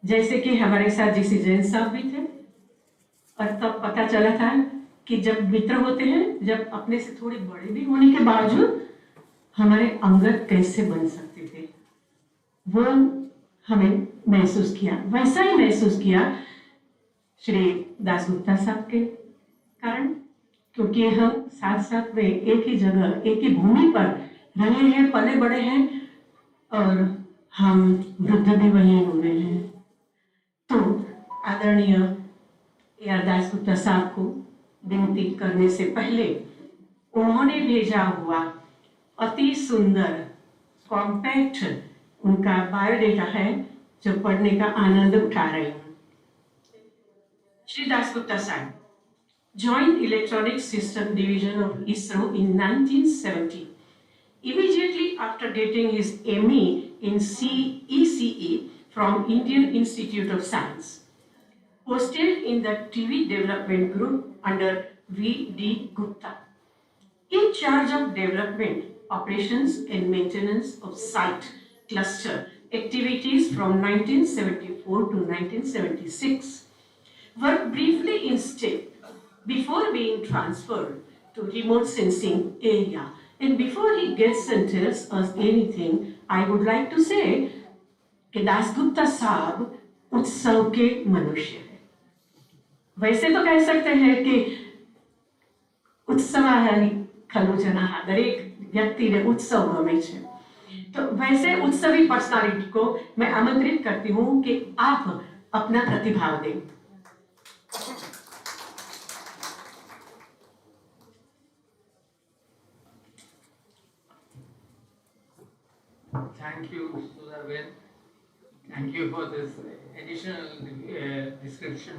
जैसे कि हमारे साथ जीसी जैन साहब भी थे और तब पता चला था कि जब मित्र होते हैं, जब अपने से थोड़े बड़े भी होने के बावजूद हमारे अंगत कैसे बन सकते थे, वो हमें महसूस किया. वैसा ही महसूस किया श्री दासगुप्ता साहब के कारण, क्योंकि हम साथ साथ में एक ही जगह, एक ही भूमि पर रहे हैं, पले बड़े हैं और हम वृद्ध भी वहीं हुए हैं. तो आदरणीय AR दासगुप्ता साहब को विनती करने से पहले उन्होंने भेजा हुआ अति सुंदर कॉम्पैक्ट उनका बायोडेटा है जो पढ़ने का आनंद उठा रहे हैं. श्री दासगुप्ता साहब joined Electronic System Division of ISRO in 1970. Immediately after getting his ME in ECE from Indian Institute of Science, posted in the TV development group under V.D. Gupta, in charge of development, operations and maintenance of site cluster activities from 1974 to 1976. Worked briefly in state before being transferred to remote sensing area. And before he gets and tells us anything, I would like to say कि दासगुप्ता साहब उत्सव के मनुष्य हैं. वैसे तो कह सकते हैं कि उत्सवाहारी खलुजना दरेक व्यक्ति ने उत्सव गमे छे. तो वैसे उत्सवी पर्सनालिटी को मैं आमंत्रित करती हूँ कि आप अपना प्रतिभाव दें. Thank you, Sudharben. Thank you for this additional description.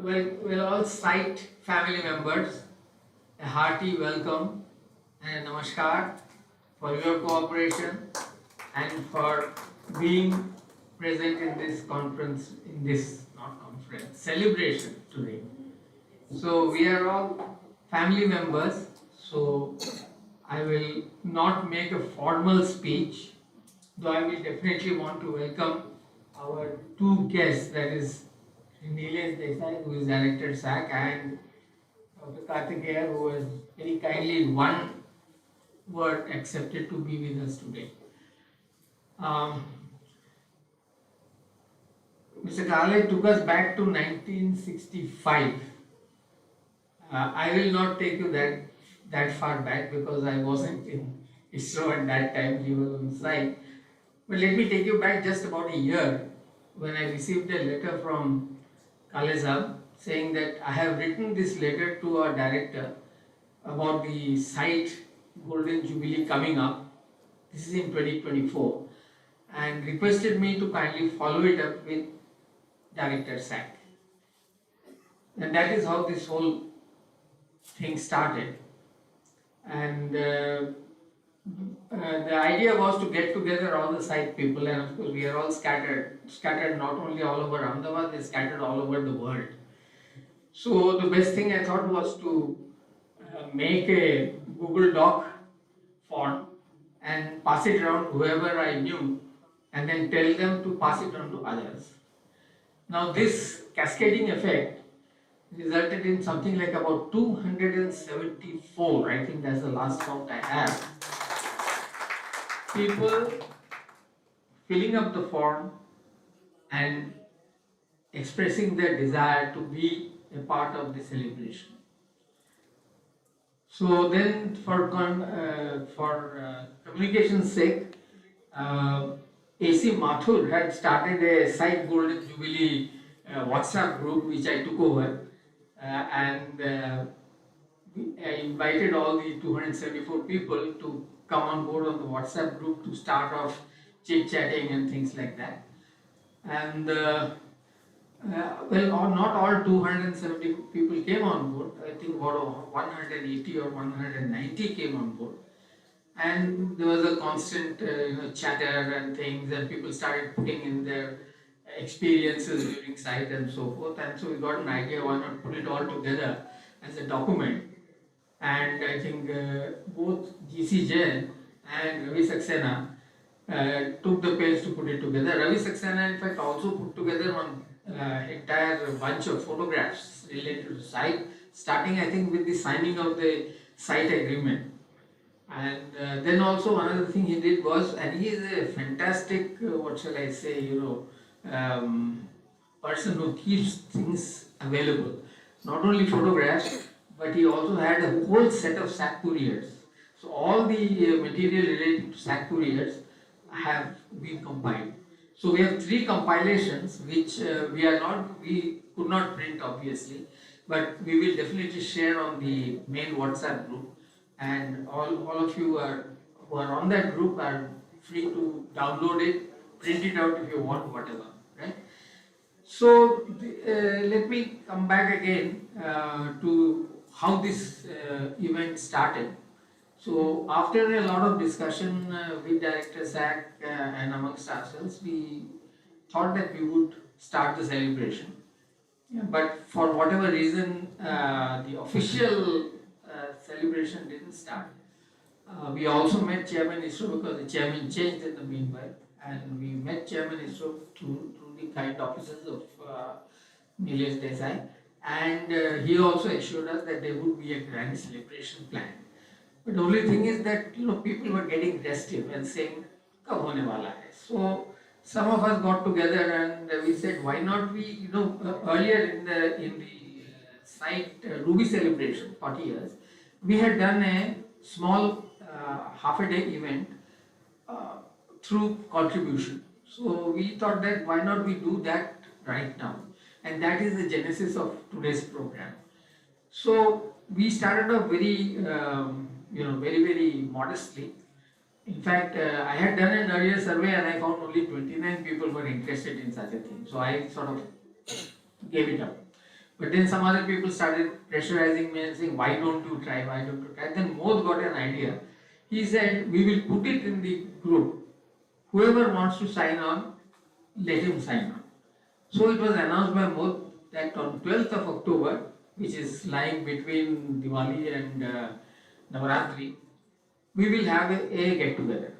Well, all site family members, a hearty welcome and a namaskar for your cooperation and for being present in this conference, in this, not conference, celebration today. So we are all family members, so I will not make a formal speech, though I will definitely want to welcome our two guests, that is Nilesh Desai, who is Director SAC, and Dr. Karthikeya, who has very kindly one word accepted to be with us today. Mr. Kale took us back to 1965. I will not take you that far back because I wasn't in ISRO at that time, he was on site. But let me take you back just about a year when I received a letter from Kale Sahab saying that I have written this letter to our director about the site Golden Jubilee coming up. This is in 2024, and requested me to kindly follow it up with Director SAC. And that is how this whole thing started. And the idea was to get together all the site people, and of course we are all scattered not only all over Ahmedabad, they're scattered all over the world. So the best thing I thought was to make a Google Doc form and pass it around whoever I knew, and then tell them to pass it on to others. Now this cascading effect resulted in something like about 274, I think that's the last count I have, people filling up the form and expressing their desire to be a part of the celebration. So then, for communication's sake, AC Mathur had started a Site Golden Jubilee WhatsApp group which I took over, and I invited all the 274 people to come on board on the WhatsApp group to start off chit-chatting and things like that. And not all 270 people came on board. I think about 180 or 190 came on board. And there was a constant chatter and things, and people started putting in their experiences during site and so forth. And so we got an idea, why not put it all together as a document. And I think both GC Jain and Ravi Saxena took the pains to put it together. Ravi Saxena, in fact, also put together one entire bunch of photographs related to site, starting I think with the signing of the site agreement. And then also another thing he did was, and he is a fantastic, what shall I say, person who keeps things available. Not only photographs, but he also had a whole set of sack couriers. So all the material related to sack couriers have been compiled. So we have 3 compilations which we could not print obviously, but we will definitely share on the main WhatsApp group, and all of you who are on that group are free to download it, print it out if you want, whatever, right? So let me come back again to how this event started. So after a lot of discussion with Director SAC and amongst ourselves, we thought that we would start the celebration. Yeah, but for whatever reason, the official celebration didn't start. We also met Chairman ISRO because the chairman changed in the meanwhile, and we met Chairman ISRO through the kind offices of Nilesh Desai, and he also assured us that there would be a grand celebration plan. But the only thing is that people were getting restive and saying, "Kab hone wala hai?" So some of us got together and we said, why not we, earlier in the site Ruby celebration, 40 years, we had done a small half a day event through contribution. So we thought that why not we do that right now, and that is the genesis of today's program. So we started off very, very modestly. In fact, I had done an earlier survey and I found only 29 people were interested in such a thing. So I sort of gave it up. But then some other people started pressurizing me and saying, why don't you try, why don't you try? Then Mod got an idea. He said, we will put it in the group. Whoever wants to sign on, let him sign on. So it was announced by Mod that on 12th of October, which is lying between Diwali and Navaratri, we will have a get together.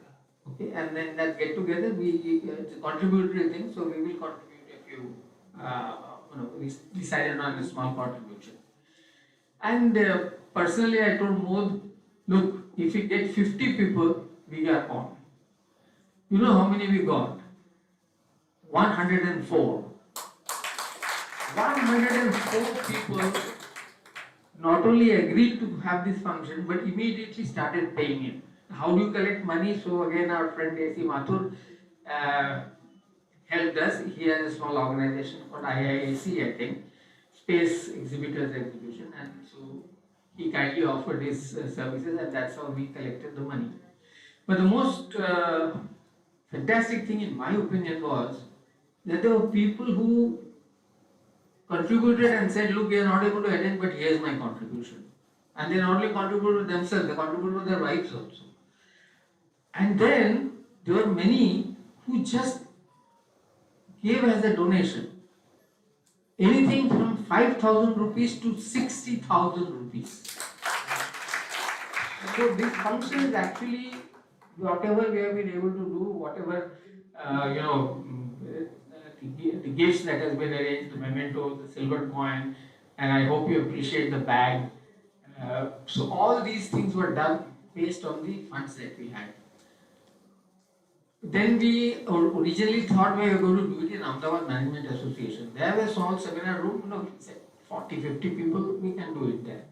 Okay, and then that get together, it's a contributory thing, so we will contribute a few, we decided on a small contribution. And personally, I told Mod, look, if we get 50 people, we are on. You know how many we got? 104. 104 people not only agreed to have this function, but immediately started paying in. How do you collect money? So again, our friend AC Mathur helped us. He has a small organization called IIAC, I think, Space Exhibitors Exhibition, and so he kindly offered his services, and that's how we collected the money. But the most fantastic thing, in my opinion, was that there were people who contributed and said, look, we are not able to attend, but here's my contribution. And they not only contributed themselves, they contributed their wives also. And then there were many who just gave as a donation anything from 5,000 rupees to 60,000 rupees. So this function is actually whatever we have been able to do, whatever the gifts that has been arranged, the mementos, the silver coin, and I hope you appreciate the bag. So all these things were done based on the funds that we had. Then we originally thought we were going to do it in Ahmedabad Management Association. There was a small seminar room, we said 40, 50 people, we can do it there.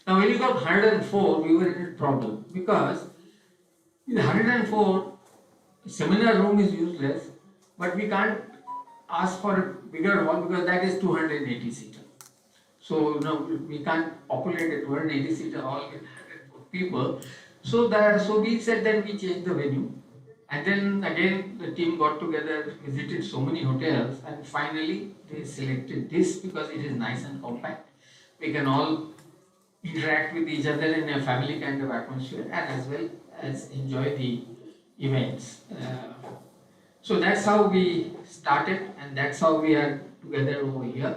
Now when we got 104, we were in a problem because in 104, seminar room is useless, but we can't ask for a bigger hall because that is 280 seater. So we can't populate a 280 seater hall with 104 people. So we said that we change the venue. And then again the team got together, visited so many hotels, and finally they selected this because it is nice and compact. We can all interact with each other in a family kind of atmosphere and as well as enjoy the events. So that's how we started and that's how we are together over here.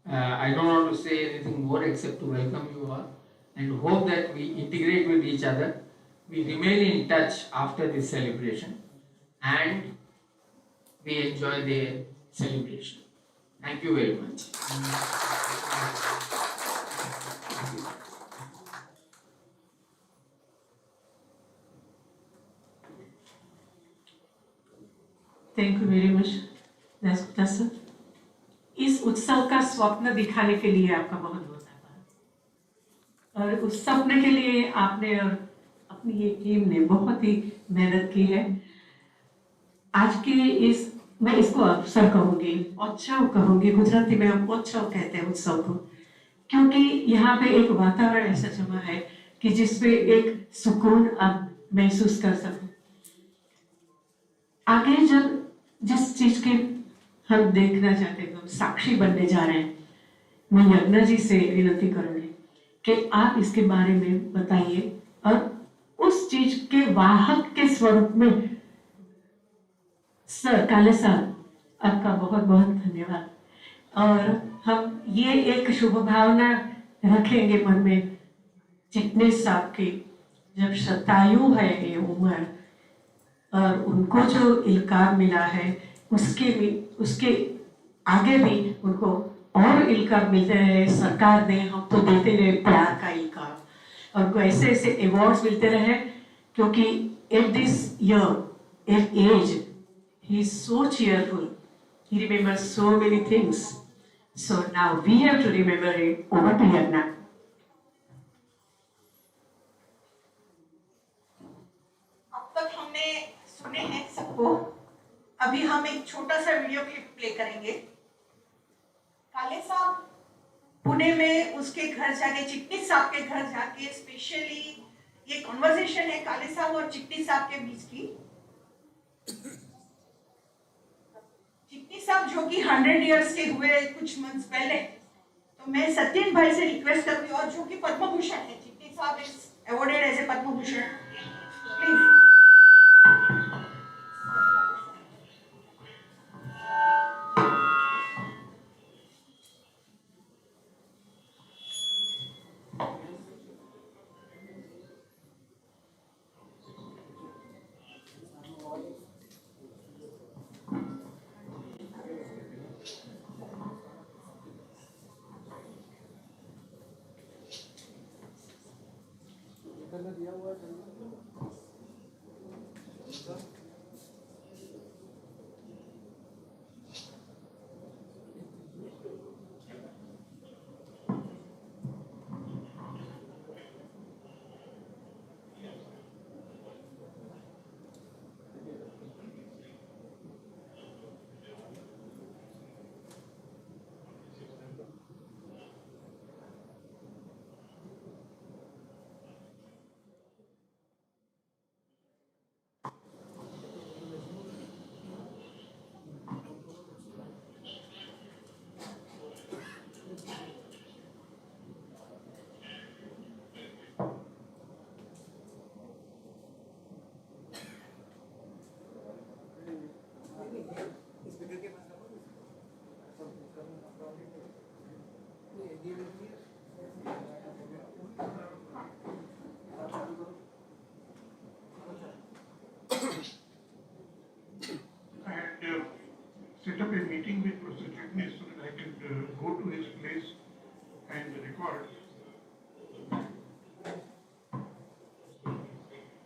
I don't want to say anything more except to welcome you all and hope that we integrate with each other. We remain in touch after this celebration and we enjoy the celebration. Thank you very much. Thank you very much Dasgupta sir. इस उत्सव का स्वप्न दिखाने के लिए आपका बहुत बहुत आभार और उस सपने के लिए आपने और अपनी ये टीम ने बहुत ही मेहनत की है। आज के मैं इसको अवसर कहूंगी, उत्सव कहूंगी, गुजराती में हम उत्सव कहते हैं उत्सव को, क्योंकि यहाँ पे एक वातावरण ऐसा जमा है कि जिसमें एक सुकून आप महसूस कर सकते। आगे जब जिस चीज के हम देखना चाहते हैं, हम साक्षी बनने जा रहे हैं, मैं यज्ञा जी से विनती करूंगी कि आप इसके बारे में बताइए और उस चीज के वाहक के स्वरूप में सर काले साहब आपका बहुत बहुत धन्यवाद। और हम ये एक शुभ भावना रखेंगे मन में, जितने साहब की जब शतायु है ये उम्र और उनको जो इल्काब मिला है उसके आगे भी उनको और इल्काब मिलते रहे, सरकार दे, हम तो देते रहे प्यार का इल्काब और उनको ऐसे ऐसे अवार्ड्स मिलते रहे, क्योंकि at this year at age he is so cheerful, he remembers so many things, so now we have to remember it. Over to Yagna. अब तक हमने सुने हैं सबको, अभी हम एक छोटा सा वीडियो क्लिप प्ले करेंगे। काले साहब पुणे में उसके घर जाके, चिटनी साहब के घर जाके स्पेशली ये कॉन्वर्सेशन है काले साहब और चिटनी साहब के बीच की। चिटनी साहब जो कि 100 इयर्स के हुए कुछ मंथ्स पहले, तो मैं सत्येन भाई से रिक्वेस्ट करूंगी, और जो कि पद्म भूषण है, Chitni Sahab is awarded as a Padma Bhushan, please. set up a meeting with Professor Chitnis so that I could go to his place and record.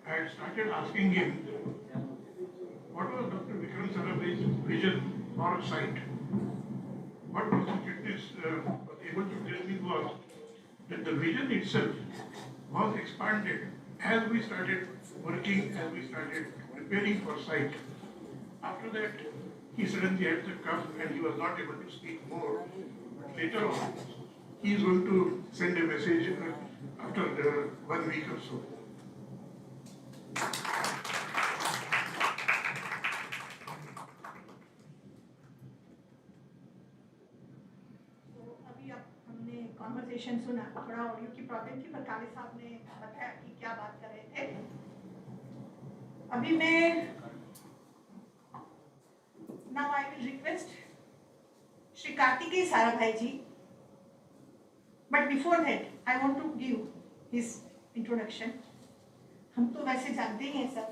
I had started asking him what was Dr. Vikram Sarabhai's vision for a site. What Professor Chitnis was able to tell me was that the vision itself was expanded as we started working, as we started preparing for site. After that, he suddenly had the cough and he was not able to speak more. But later on, he is going to send a message after 1 week or so. अभी अब हमने conversation सुना, थोड़ा audio की problem थी पर काले साहब ने बताया कि क्या बात कर रहे थे। अभी मैं now I will request Shri Kartikeya Sarabhai ji, but before that I want to give his introduction. हम तो वैसे जानते ही हैं सब।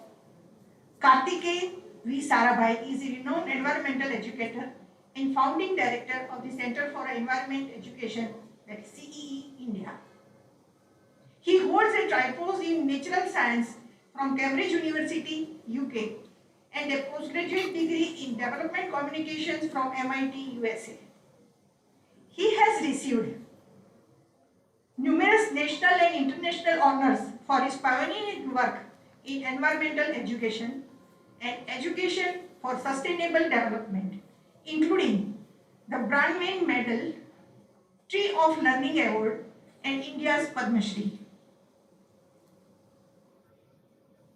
Kartikeya V. Sarabhai is a renowned environmental educator and founding director of the Center for Environment Education, that is CEE, India. He holds a tripos in natural science from Cambridge University, UK, and a postgraduate degree in development communications from MIT, USA. He has received numerous national and international honors for his pioneering work in environmental education and education for sustainable development, including the Brandman Medal, Tree of Learning Award, and India's Padma Shri.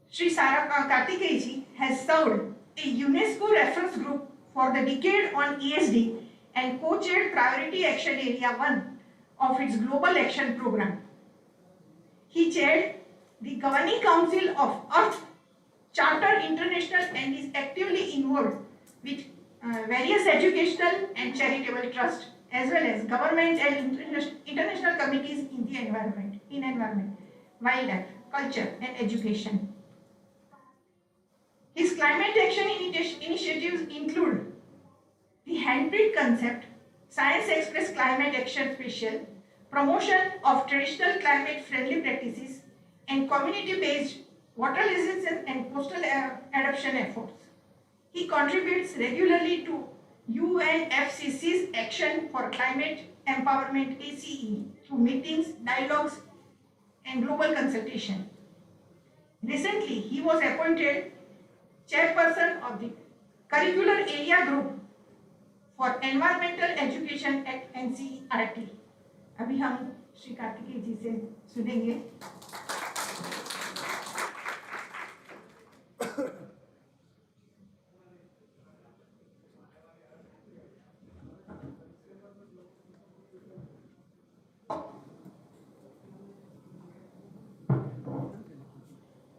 Shri Kartikeya ji has served a UNESCO reference group for the decade on ESD and co-chaired Priority Action Area 1 of its Global Action Program. He chaired the Governing Council of Earth Charter International and is actively involved with various educational and charitable trusts as well as government and international committees in the environment, wildlife, culture and education. His climate action initiatives include the handprint concept, Science Express Climate Action Special, promotion of traditional climate friendly practices, and community-based water resilience and coastal adaptation efforts. He contributes regularly to UNFCCC's Action for Climate Empowerment ACE through meetings, dialogues, and global consultation. Recently, he was appointed chairperson of the Curricular Area Group for Environmental Education at NCERT. अभी हम श्री कार्तिकेय जी से सुनेंगे।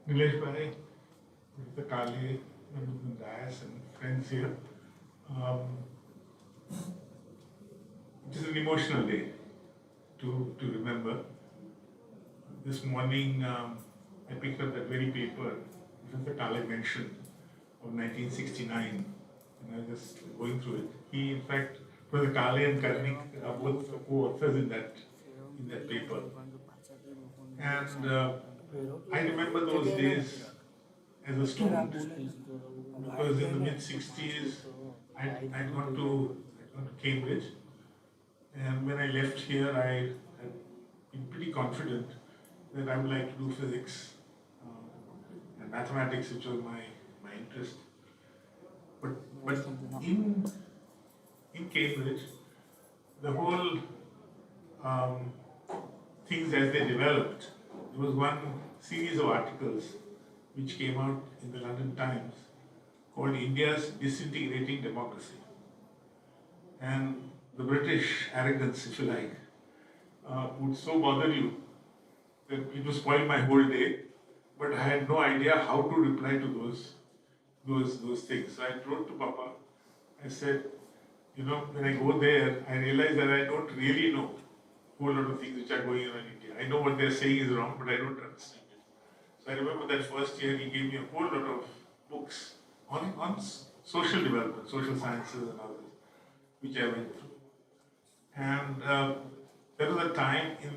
Nilesh Bhai, the Kali, and Dayas and friends here. It is an emotional day to remember. This morning, I picked up that very paper Professor Kale mentioned of 1969, and I was just going through it. He, in fact, Professor Kale and Karnik are both co-authors in that paper. And I remember those days as a student, because in the mid-60s, I'd gone to Cambridge, and when I left here, I had been pretty confident that I would like to do physics and mathematics, which was my interest. But in Cambridge, the whole things as they developed, there was one series of articles which came out in the London Times called India's Disintegrating Democracy. And the British arrogance, if you like, would so bother you that it would spoil my whole day, but I had no idea how to reply to those things. So I wrote to Papa. I said, when I go there, I realize that I don't really know a whole lot of things which are going on in India. I know what they're saying is wrong, but I don't understand it. So I remember that first year he gave me a whole lot of books on social development, social sciences and others, which I went through. And there was a time in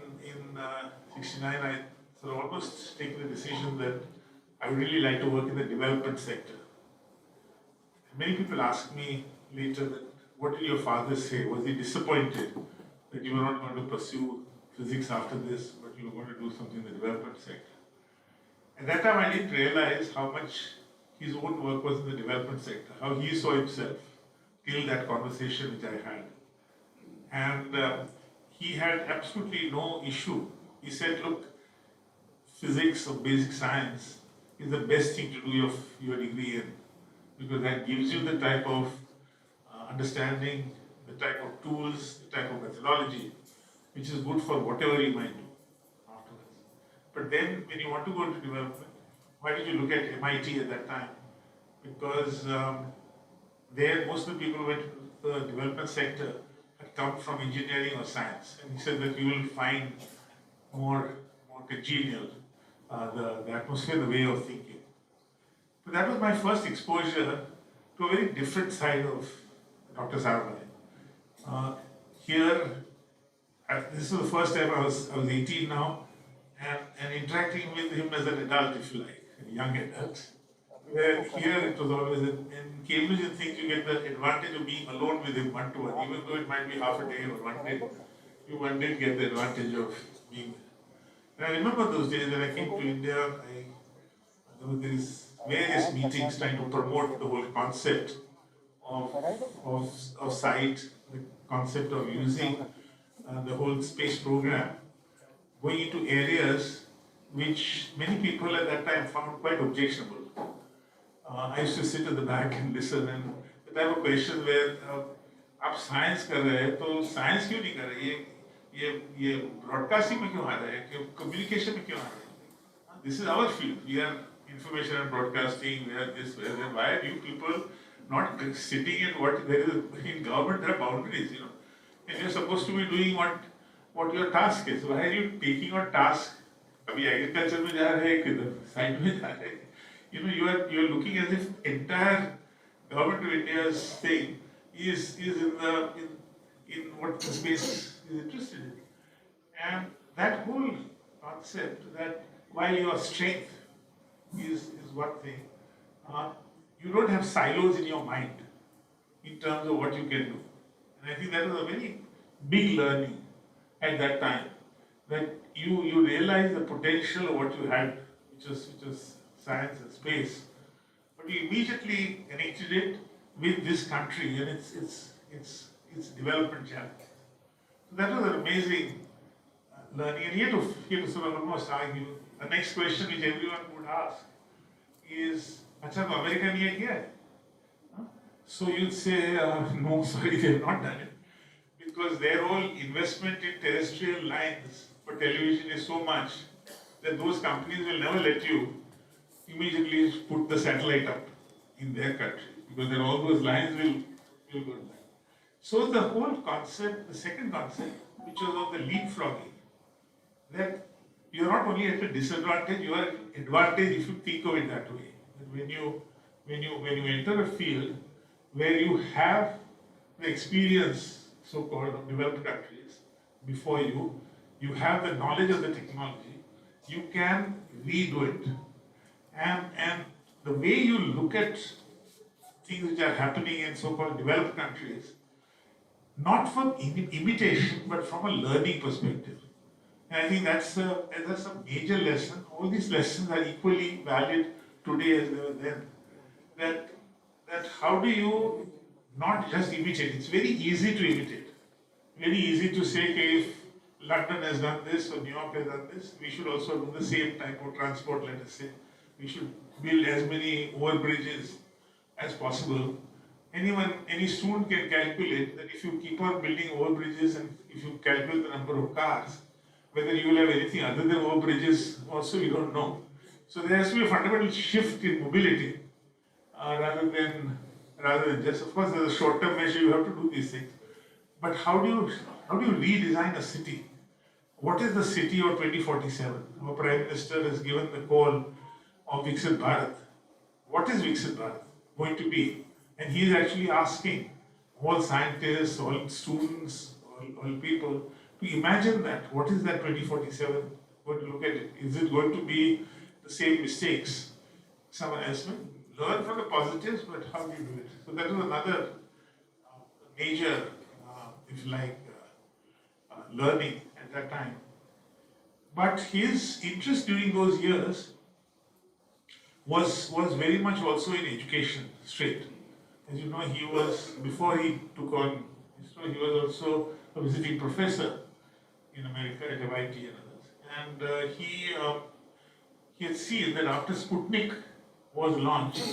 69, I sort of almost taken the decision that I would really like to work in the development sector. Many people ask me later that, what did your father say? Was he disappointed that you were not going to pursue physics after this, but you were going to do something in the development sector? At that time, I didn't realize how much his own work was in the development sector, how he saw himself till that conversation which I had. And he had absolutely no issue. He said, look, physics or basic science is the best thing to do your degree in, because that gives you the type of understanding, the type of tools, the type of methodology, which is good for whatever you might do afterwards. But then when you want to go into development, why did you look at MIT at that time? Because there most of the people who went to the development sector had come from engineering or science. And he said that you will find more congenial the atmosphere, the way of thinking. So that was my first exposure to a very different side of Dr. Sarabhai. Here, this was the first time I was 18 now, and interacting with him as an adult, if you like, a young adult. Where here it was always in Cambridge and things, you get the advantage of being alone with him one-to-one, even though it might be half a day or one day, you one did get the advantage of being there. And I remember those days when I came to India, there were these various meetings trying to promote the whole concept of SITE, the concept of using the whole space program, going into areas which many people at that time found quite objectionable. I used to sit at the back and listen, and the type of question where आप science कर रहे हैं तो science क्यों नहीं कर रहे, ये ब्रॉडकास्टिंग में क्यों आ रहा है, कि कम्युनिकेशन में क्यों आ रहा है? This is our field. We are information and broadcasting. We are this. We are that. Why are you people not sitting in what there is in government? There are boundaries, you know, and you're supposed to be doing what your task is. Why are you taking on task? अभी agriculture में जा रहे हैं, किधर side में जा रहे हैं? You know, you are looking as if entire government of India's thing is in what the space is interested in. And that whole concept that while your strength is one thing, you don't have silos in your mind in terms of what you can do. And I think that was a very big learning at that time, that you realize the potential of what you had, which was science and space, but you immediately connected it with this country and its development challenge. So that was an amazing learning. And here to sort of almost argue, the next question which everyone would ask is, "Acha, to America ne kiya hai?" So you'd say, "No, sorry, they have not done it," because their whole investment in terrestrial lines for television is so much that those companies will never let you immediately put the satellite up in their country, because then all those lines will go down. So the whole concept, the second concept, which was of the leapfrogging, that you're not only at a disadvantage, you are at an advantage if you think of it that way. That when you enter a field where you have the experience, so-called, of developed countries before you, you have the knowledge of the technology, you can redo it. And the way you look at things which are happening in so-called developed countries, not from imitation, but from a learning perspective. And I think that's a major lesson. All these lessons are equally valid today as they were then. That how do you not just imitate? It's very easy to imitate. Very easy to say, okay, if London has done this or New York has done this, we should also do the same type of transport, let us say. We should build as many overbridges as possible. Any student can calculate that if you keep on building overbridges and if you calculate the number of cars, whether you will have anything other than overbridges also you don't know. So there has to be a fundamental shift in mobility rather than just, of course, as a short-term measure you have to do these things. But how do you redesign a city? What is the city of 2047? Our Prime Minister has given the call of Viksit Bharat. What is Viksit Bharat going to be? And he is actually asking all scientists, all students, all people to imagine that. What is that 2047 going to look at it? Is it going to be the same mistakes someone else made? Learn from the positives, but how do you do it? So that was another major, if you like, learning at that time. But his interest during those years was very much also in education straight. As you know, he was, before he took on, he was also a visiting professor in America at MIT and others. And he had seen that after Sputnik was launched,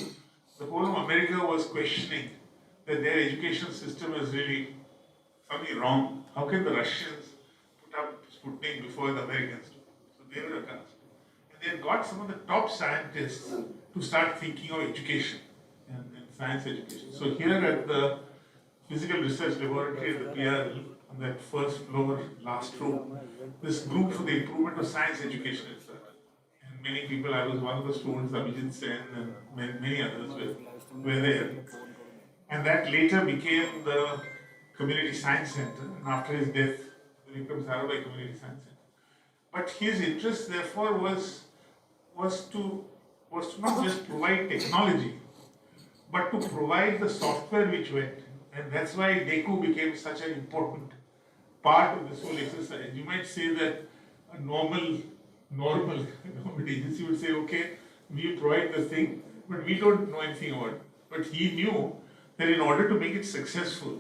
the whole of America was questioning that their education system is really something wrong. How can the Russians put up Sputnik before the Americans do? So they were aghast. And they had got some of the top scientists to start thinking of education and science education. So here at the Physical Research Laboratory at the PRL, on that first floor, last room, this group for the improvement of science education is started. And many people, I was one of the students, Abhijit Sen and many others were there. And that later became the Community Science Center, and after his death, the Vikram Sarabhai Community Science Center. But his interest, therefore, was to not just provide technology, but to provide the software which went. And that's why DECO became such an important part of this whole exercise. You might say that a normal government agency would say, okay, we provide the thing, but we don't know anything about it. But he knew that in order to make it successful,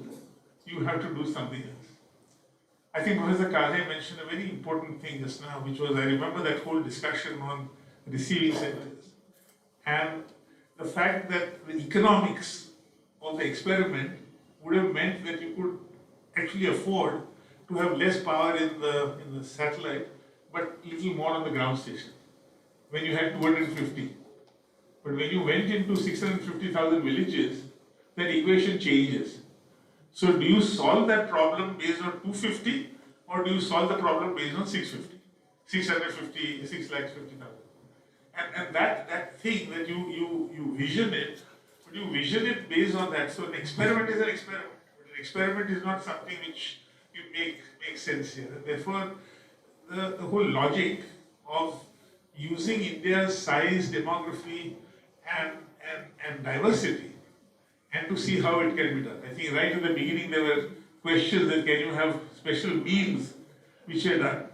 you have to do something else. I think Professor Kale mentioned a very important thing just now, which was, I remember that whole discussion on receiving centers. And the fact that the economics of the experiment would have meant that you could actually afford to have less power in the satellite, but little more on the ground station, when you had 250. But when you went into 650,000 villages, that equation changes. So do you solve that problem based on 250, or do you solve the problem based on 650? 650,000. And that thing that you vision it, but you vision it based on that. So an experiment is an experiment. But an experiment is not something which you make sense here. And therefore, the whole logic of using India's size, demography, and diversity, and to see how it can be done. I think right in the beginning there were questions that can you have special meals which are done.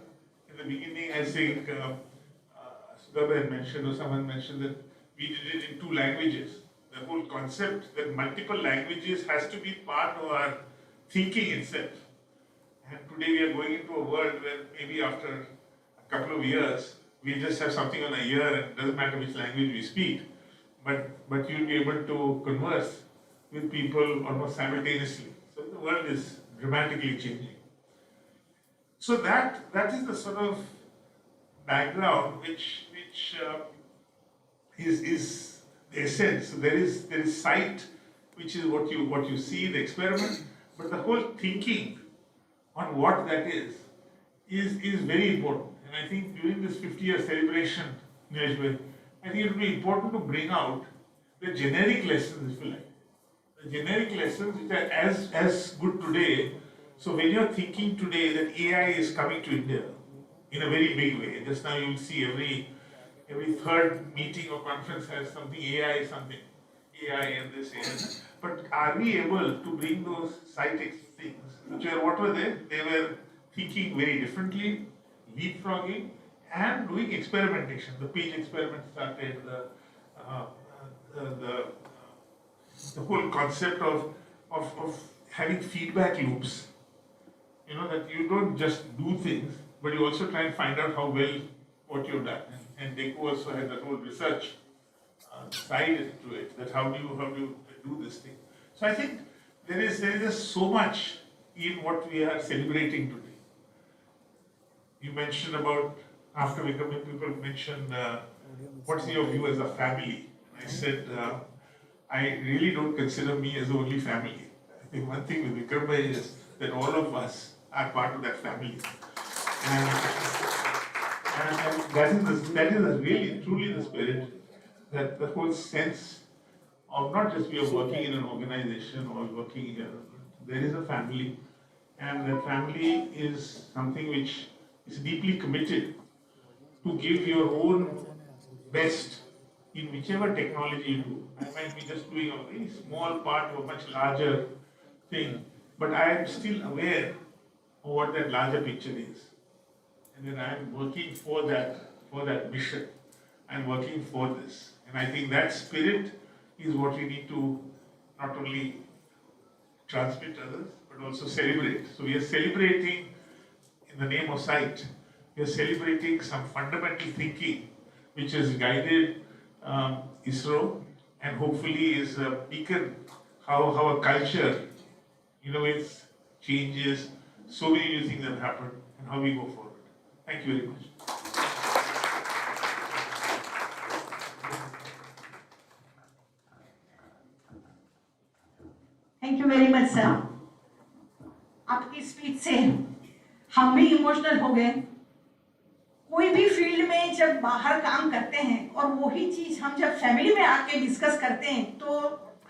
In the beginning, I think Sudhaba had mentioned, or someone mentioned, that we did it in 2 languages. The whole concept that multiple languages has to be part of our thinking itself. And today we are going into a world where maybe after a couple of years, we just have something on a ear and it doesn't matter which language we speak. But you'll be able to converse with people almost simultaneously. So the world is dramatically changing. So that is the sort of background which is the essence. So there is sight, which is what you see, the experiment, but the whole thinking on what that is very important. And I think during this 50-year celebration, Neeraj, I think it will be important to bring out the generic lessons, if you like. The generic lessons which are as good today. So when you're thinking today that AI is coming to India in a very big way, just now you'll see every third meeting or conference has something AI and this AI. But are we able to bring those scientific things, which were, what were they? They were thinking very differently, leapfrogging, and doing experimentation. The page experiment started, the whole concept of having feedback loops. You know, that you don't just do things, but you also try and find out how well what you've done. And DECO also had that whole research side to it, that how do you do this thing. So I think there is just so much in what we are celebrating today. You mentioned about, after we come in, people mentioned, what's your view as a family? I said, I really don't consider me as the only family. I think one thing with Vikram is that all of us are part of that family. And that is really, truly the spirit, that the whole sense of not just we are working in an organization or working here. There is a family, and that family is something which is deeply committed to give your own best in whichever technology you do. I might be just doing a very small part of a much larger thing, but I am still aware of what that larger picture is. And then I am working for that mission. I'm working for this. And I think that spirit is what we need to not only transmit others, but also celebrate. So we are celebrating in the name of sight. We are celebrating some fundamental thinking which has guided ISRO and hopefully is a beacon how a culture innovates, changes, so many new things have happened, and how we go forward. Thank you very much. Thank you very much sir. आपकी speech से हम भी emotional हो गए। कोई भी field में जब बाहर काम करते हैं और वही चीज हम जब फैमिली में आके डिस्कस करते हैं तो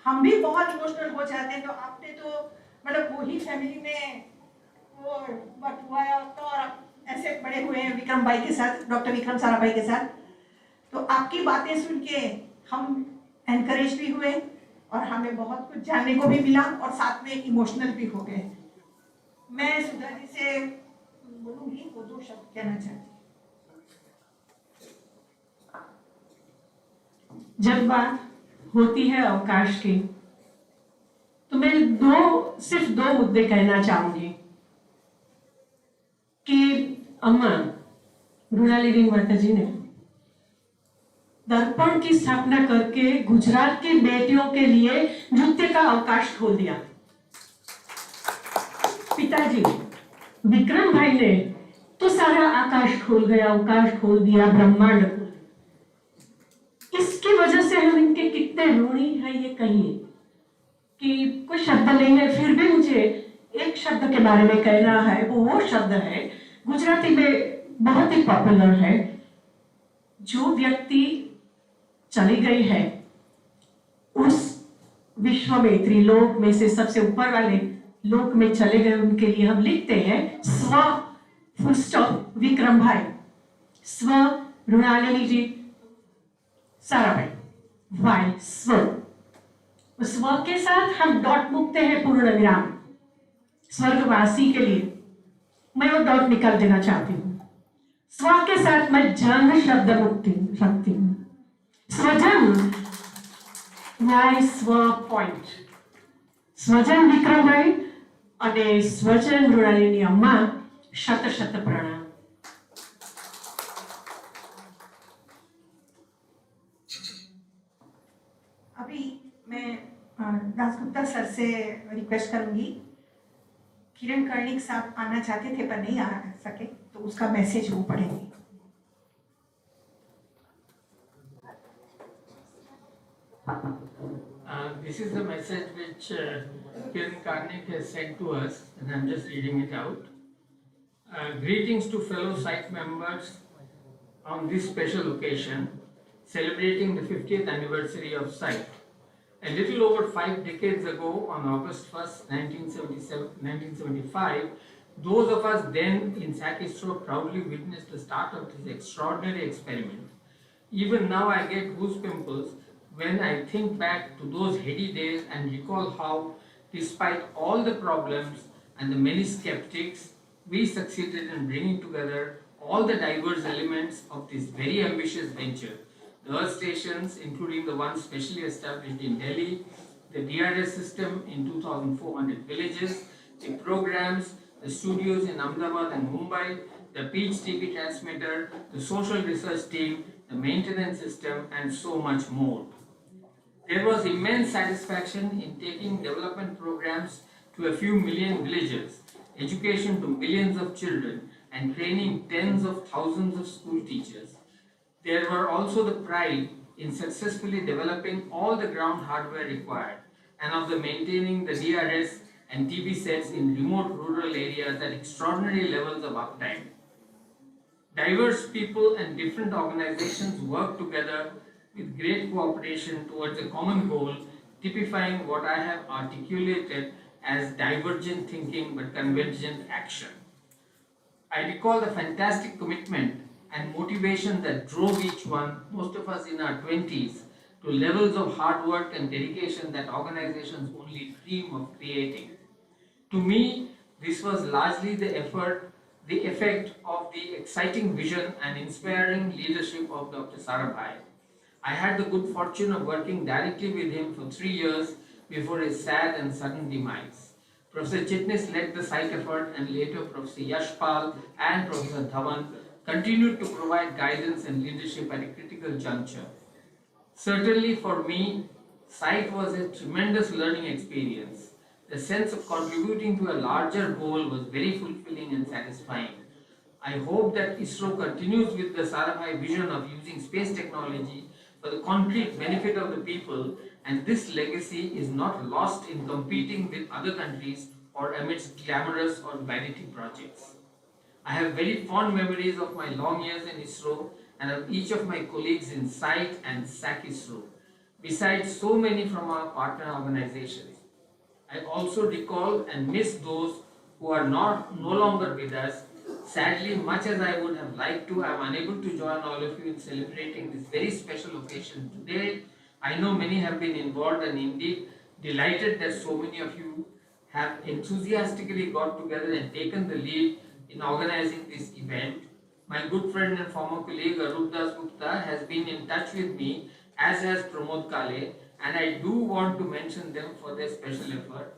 हम भी बहुत इमोशनल हो जाते हैं। तो आपने तो मतलब वही फैमिली में वो वक्त हुआ है आपका और ऐसे बड़े हुए हैं विक्रम भाई के साथ, डॉक्टर विक्रम साराभाई के साथ। तो आपकी बातें सुन के हम एनकरेज भी हुए और हमें बहुत कुछ जानने को भी मिला और साथ में इमोशनल भी हो गए। मैं सुधा जी से बोलूंगी, वो 2 शब्द कहना चाहती हूँ। जब बात होती है अवकाश की तो मैं सिर्फ दो मुद्दे कहना चाहूंगी कि अम्मा मृणालिनी माता जी ने दर्पण की स्थापना करके गुजरात की बेटियों के लिए नृत्य का अवकाश खोल दिया। पिताजी विक्रम भाई ने तो सारा आकाश खोल गया, अवकाश खोल दिया, ब्रह्मांड खोल दिया। इसकी वजह से हम इनके कितने ऋणी हैं ये कहिए कि कोई शब्द नहीं है, फिर भी मुझे एक शब्द के बारे में कहना है। वो शब्द है गुजराती में बहुत ही पॉपुलर है। जो व्यक्ति चली गई है उस विश्व में त्रिलोक में से सबसे ऊपर वाले लोक में चले गए, उनके लिए हम लिखते हैं स्व फुल स्टॉप विक्रम भाई, स्व मृणालिनी जी साराभाई, वाई स्व। स्व के साथ हम डॉट मुकते हैं पूर्ण विराम। स्वर्गवासी के लिए मैं वो डॉट निकाल देना चाहती हूँ। स्व के साथ मैं जन शब्द रखती हूँ। स्वजन वाई स्व पॉइंट, स्वजन विक्रम भाई અને સ્વજન મૃણાલિની અમ્મા શત શત પ્રણામ। अभी मैं दासगुप्ता सर से रिक्वेस्ट करूंगी। किरण कर्णिक साहब आना चाहते थे पर नहीं आ सके, तो उसका मैसेज वो पढ़ेंगे। This is the message which Kiran Karnik has sent to us, and I'm just reading it out. Greetings to fellow site members on this special occasion, celebrating the 50th anniversary of site. A little over 5 decades ago, on August 1st, 1975, those of us then in SAC-ISRO proudly witnessed the start of this extraordinary experiment. Even now I get goosebumps when I think back to those heady days and recall how, despite all the problems and the many skeptics, we succeeded in bringing together all the diverse elements of this very ambitious venture. The Earth stations, including the one specially established in Delhi, the DRS system in 2,400 villages, the programs, the studios in Ahmedabad and Mumbai, the Peach TV transmitter, the social research team, the maintenance system, and so much more. There was immense satisfaction in taking development programs to a few million villages, education to millions of children, and training tens of thousands of school teachers. There were also the pride in successfully developing all the ground hardware required, and of the maintaining the DRS and TV sets in remote rural areas at extraordinary levels of uptime. Diverse people and different organizations worked together with great cooperation towards a common goal typifying what I have articulated as divergent thinking but convergent action. I recall the fantastic commitment and motivation that drove each one, most of us in our 20s, to levels of hard work and dedication that organizations only dream of creating. To me, this was largely the effect of the exciting vision and inspiring leadership of Dr. Sarabhai. I had the good fortune of working directly with him for 3 years before his sad and sudden demise. Professor Chitnis led the site effort, and later Professor Yashpal and Professor Dhawan continued to provide guidance and leadership at a critical juncture. Certainly for me, site was a tremendous learning experience. The sense of contributing to a larger goal was very fulfilling and satisfying. I hope that ISRO continues with the Sarabhai vision of using space technology for the concrete benefit of the people, and this legacy is not lost in competing with other countries or amidst glamorous or vanity projects. I have very fond memories of my long years in ISRO and of each of my colleagues in SITE and SAC ISRO, besides so many from our partner organizations. I also recall and miss those who are no longer with us. Sadly, much as I would have liked to, I am unable to join all of you in celebrating this very special occasion today. I know many have been involved, and indeed delighted that so many of you have enthusiastically got together and taken the lead in organizing this event. My good friend and former colleague Arup Das Gupta has been in touch with me, as has Pramod Kale, and I do want to mention them for their special effort.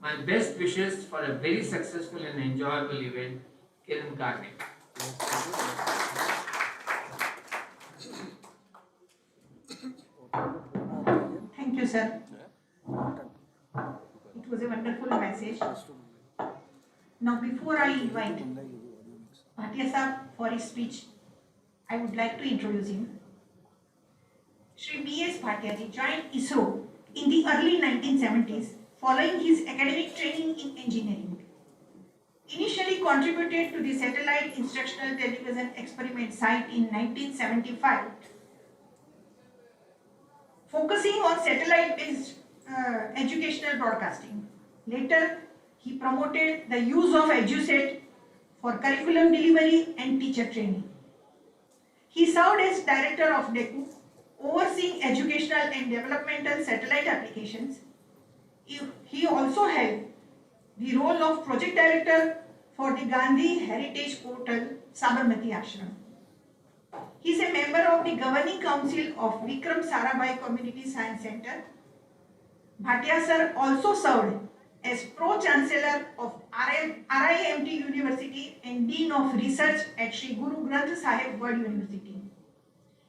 My best wishes for a very successful and enjoyable event. Kiran Karnik. Thank you, sir. It was a wonderful message. Now, before I invite Bhatia Saab for his speech, I would like to introduce him. Shri B.S. Bhatia ji joined ISRO in the early 1970s following his academic training in engineering. Initially contributed to the satellite instructional television experiment site in 1975, focusing on satellite-based educational broadcasting. Later, he promoted the use of EduSat for curriculum delivery and teacher training. He served as director of DECU, overseeing educational and developmental satellite applications. He also held the role of project director for the Gandhi Heritage Portal, Sabarmati Ashram. He is a member of the governing council of Vikram Sarabhai Community Science Center. Bhatia sir also served as pro-chancellor of RIMT University and dean of research at Sri Guru Granth Sahib World University.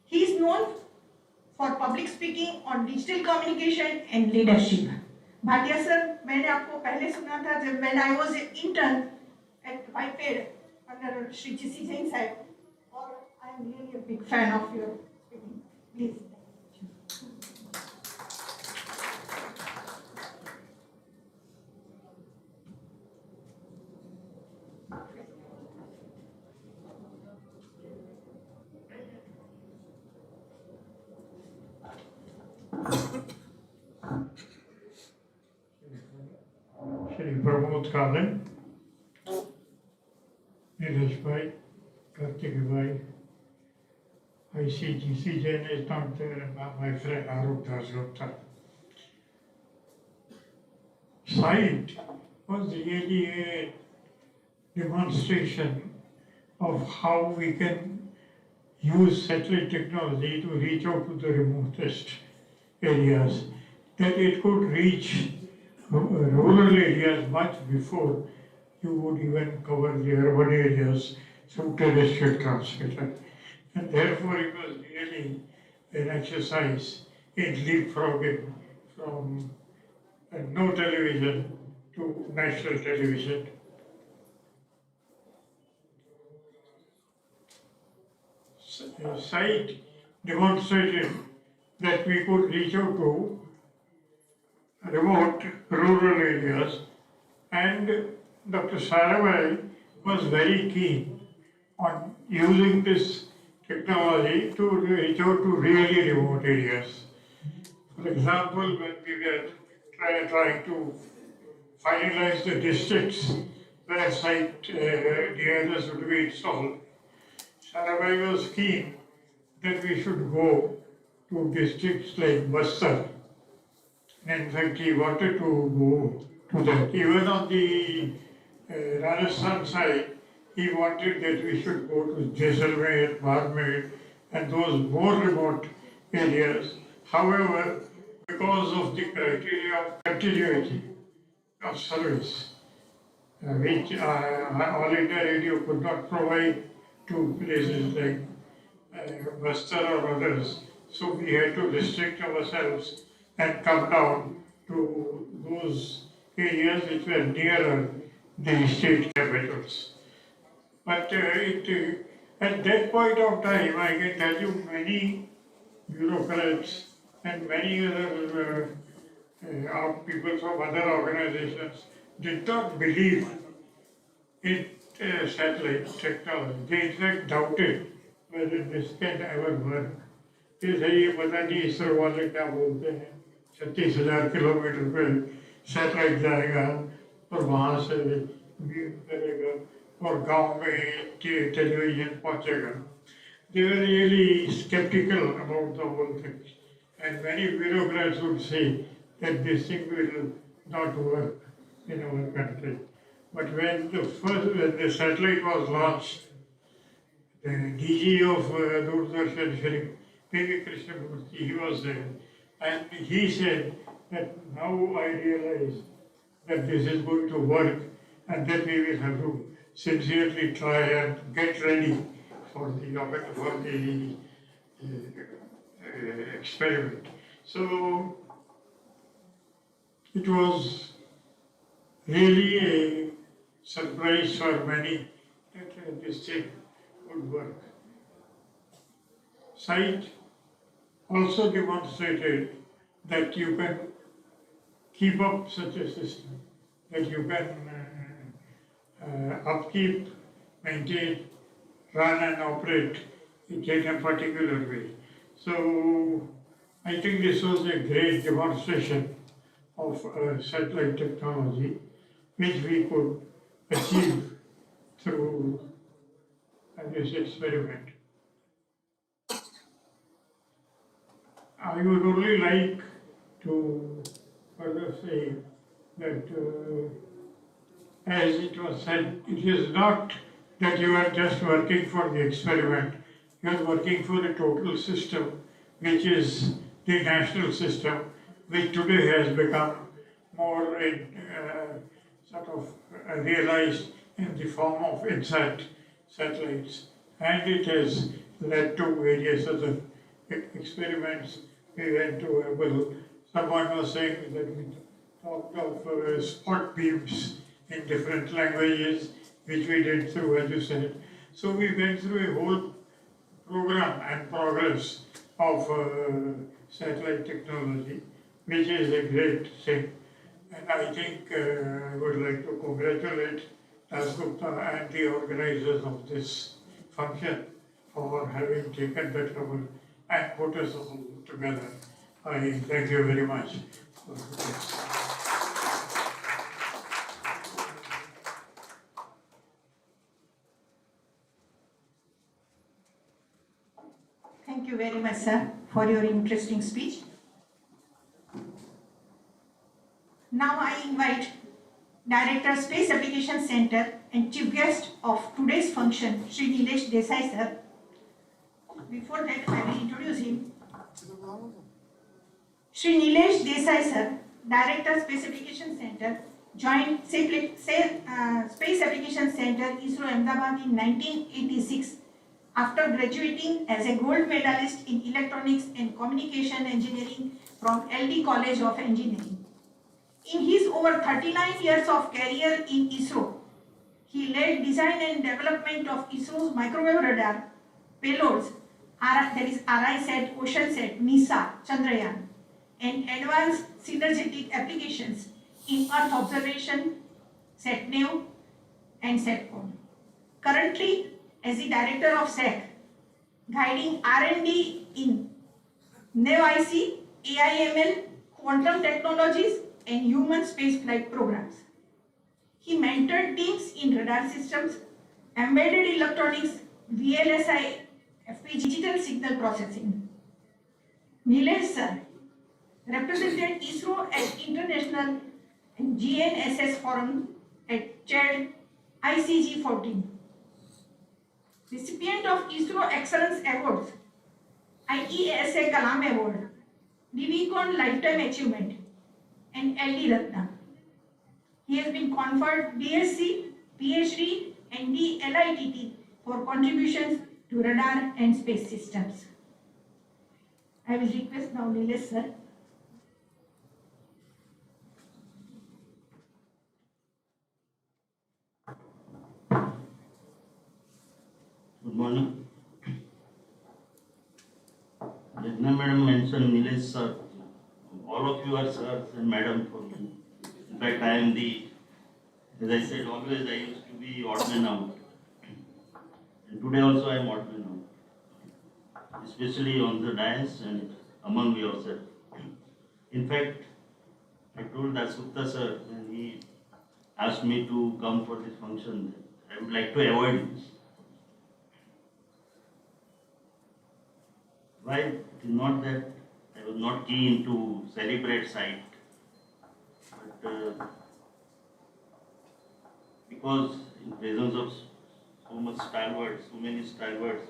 He is known for public speaking on digital communication and leadership. Bhatia sir, मैंने आपको पहले सुना था जब when I was an intern at Whitehead under Shri G.C. Jain sahib, और I am really a big fan of your speaking. Please. Shri Pramod Kale, Neeraj Bhai, Kartik Bhai. I see G.C. Jain is not there, and my friend Arup Das Gupta. Site was really a demonstration of how we can use satellite technology to reach out to the remotest areas, that it could reach rural areas much before you would even cover the urban areas through terrestrial transmitter. And therefore it was really an exercise in leapfrogging from no television to national television. Site demonstrated that we could reach out to remote rural areas, and Dr. Sarabhai was very keen on using this technology to reach out to really remote areas. For example, when we were trying to finalize the districts where site DLS would be installed, Sarabhai was keen that we should go to districts like Bastar. In fact, he wanted to go to that. Even on the Rajasthan side, he wanted that we should go to Jaisalmer, Barmer, and those more remote areas. However, because of the criteria of continuity of service, which All India Radio could not provide to places like Bastar or others, so we had to restrict ourselves and come down to those areas which were nearer the state capitals. But at that point of time, I can tell you many bureaucrats and many other people from other organizations did not believe in satellite technology. They in fact doubted whether this can ever work. ये सही है पता नहीं इसरो वाले क्या बोलते हैं 36,000 kilometre पे सैटेलाइट जाएगा और वहाँ से व्यू करेगा और गांव में टेलीविजन पहुँचेगा. They were really skeptical about the whole thing, and many bureaucrats would say that this thing will not work in our country. But when the satellite was launched, the DG of Doordarshan, Shri P.V. Krishnamurthy, he was there, and he said that now I realize that this is going to work and that we will have to sincerely try and get ready for the experiment. So it was really a surprise for many that this thing would work. Site also demonstrated that you can keep up such a system, that you can upkeep, maintain, run and operate it in a particular way. So I think this was a great demonstration of satellite technology which we could achieve through this experiment. I would only like to further say that as it was said, it is not that you are just working for the experiment, you are working for a total system which is the national system, which today has become more realized in the form of INSAT satellites, and it has led to various other experiments. We went to someone was saying that we talked of spot beams in different languages, which we did through, as you said. So we went through a whole program and progress of satellite technology, which is a great thing. And I think I would like to congratulate Das Gupta and the organizers of this function for having taken the trouble and put us all together. I thank you very much for this. Thank you very much, sir, for your interesting speech. Now I invite Director Space Application Center and Chief Guest of today's function, Shri Nilesh Desai, sir. Before that, I will introduce him. Shri Nilesh Desai, sir, Director Space Application Center, joined Space Application Center, ISRO Ahmedabad in 1986 after graduating as a gold medalist in Electronics and Communication Engineering from LD College of Engineering. In his over 39 years of career in ISRO, he led design and development of ISRO's microwave radar, payloads, that is RISAT, OceanSat, NISA, Chandrayaan, and advanced synergetic applications in Earth observation, SatNav, and SatCom. Currently, as the Director of SAC, guiding R&D in NavIC AIML, quantum technologies, and human spaceflight programs. He mentored teams in radar systems, embedded electronics, VLSI, FPGA, digital signal processing. Nilesh sir represented ISRO at International and GNSS Forum at CHED ICG 14. Recipient of ISRO Excellence Awards, IESA Kalam Award, DVCon Lifetime Achievement, and LD Ratna. He has been conferred BSc, PhD, and DLITT for contributions to radar and space systems. I will request now Nilesh sir. Good morning. Yagna madam mentioned Nilesh sir. All of you are sirs and madam for me. In fact, I am as I said, always I used to be odd man out. And today also I am odd man out. Especially on the dais and among yourself. In fact, I told Dasgupta sir when he asked me to come for this function, I would like to avoid this. Why? It is not that I was not keen to celebrate site, but because in presence of so much stalwarts, so many stalwarts,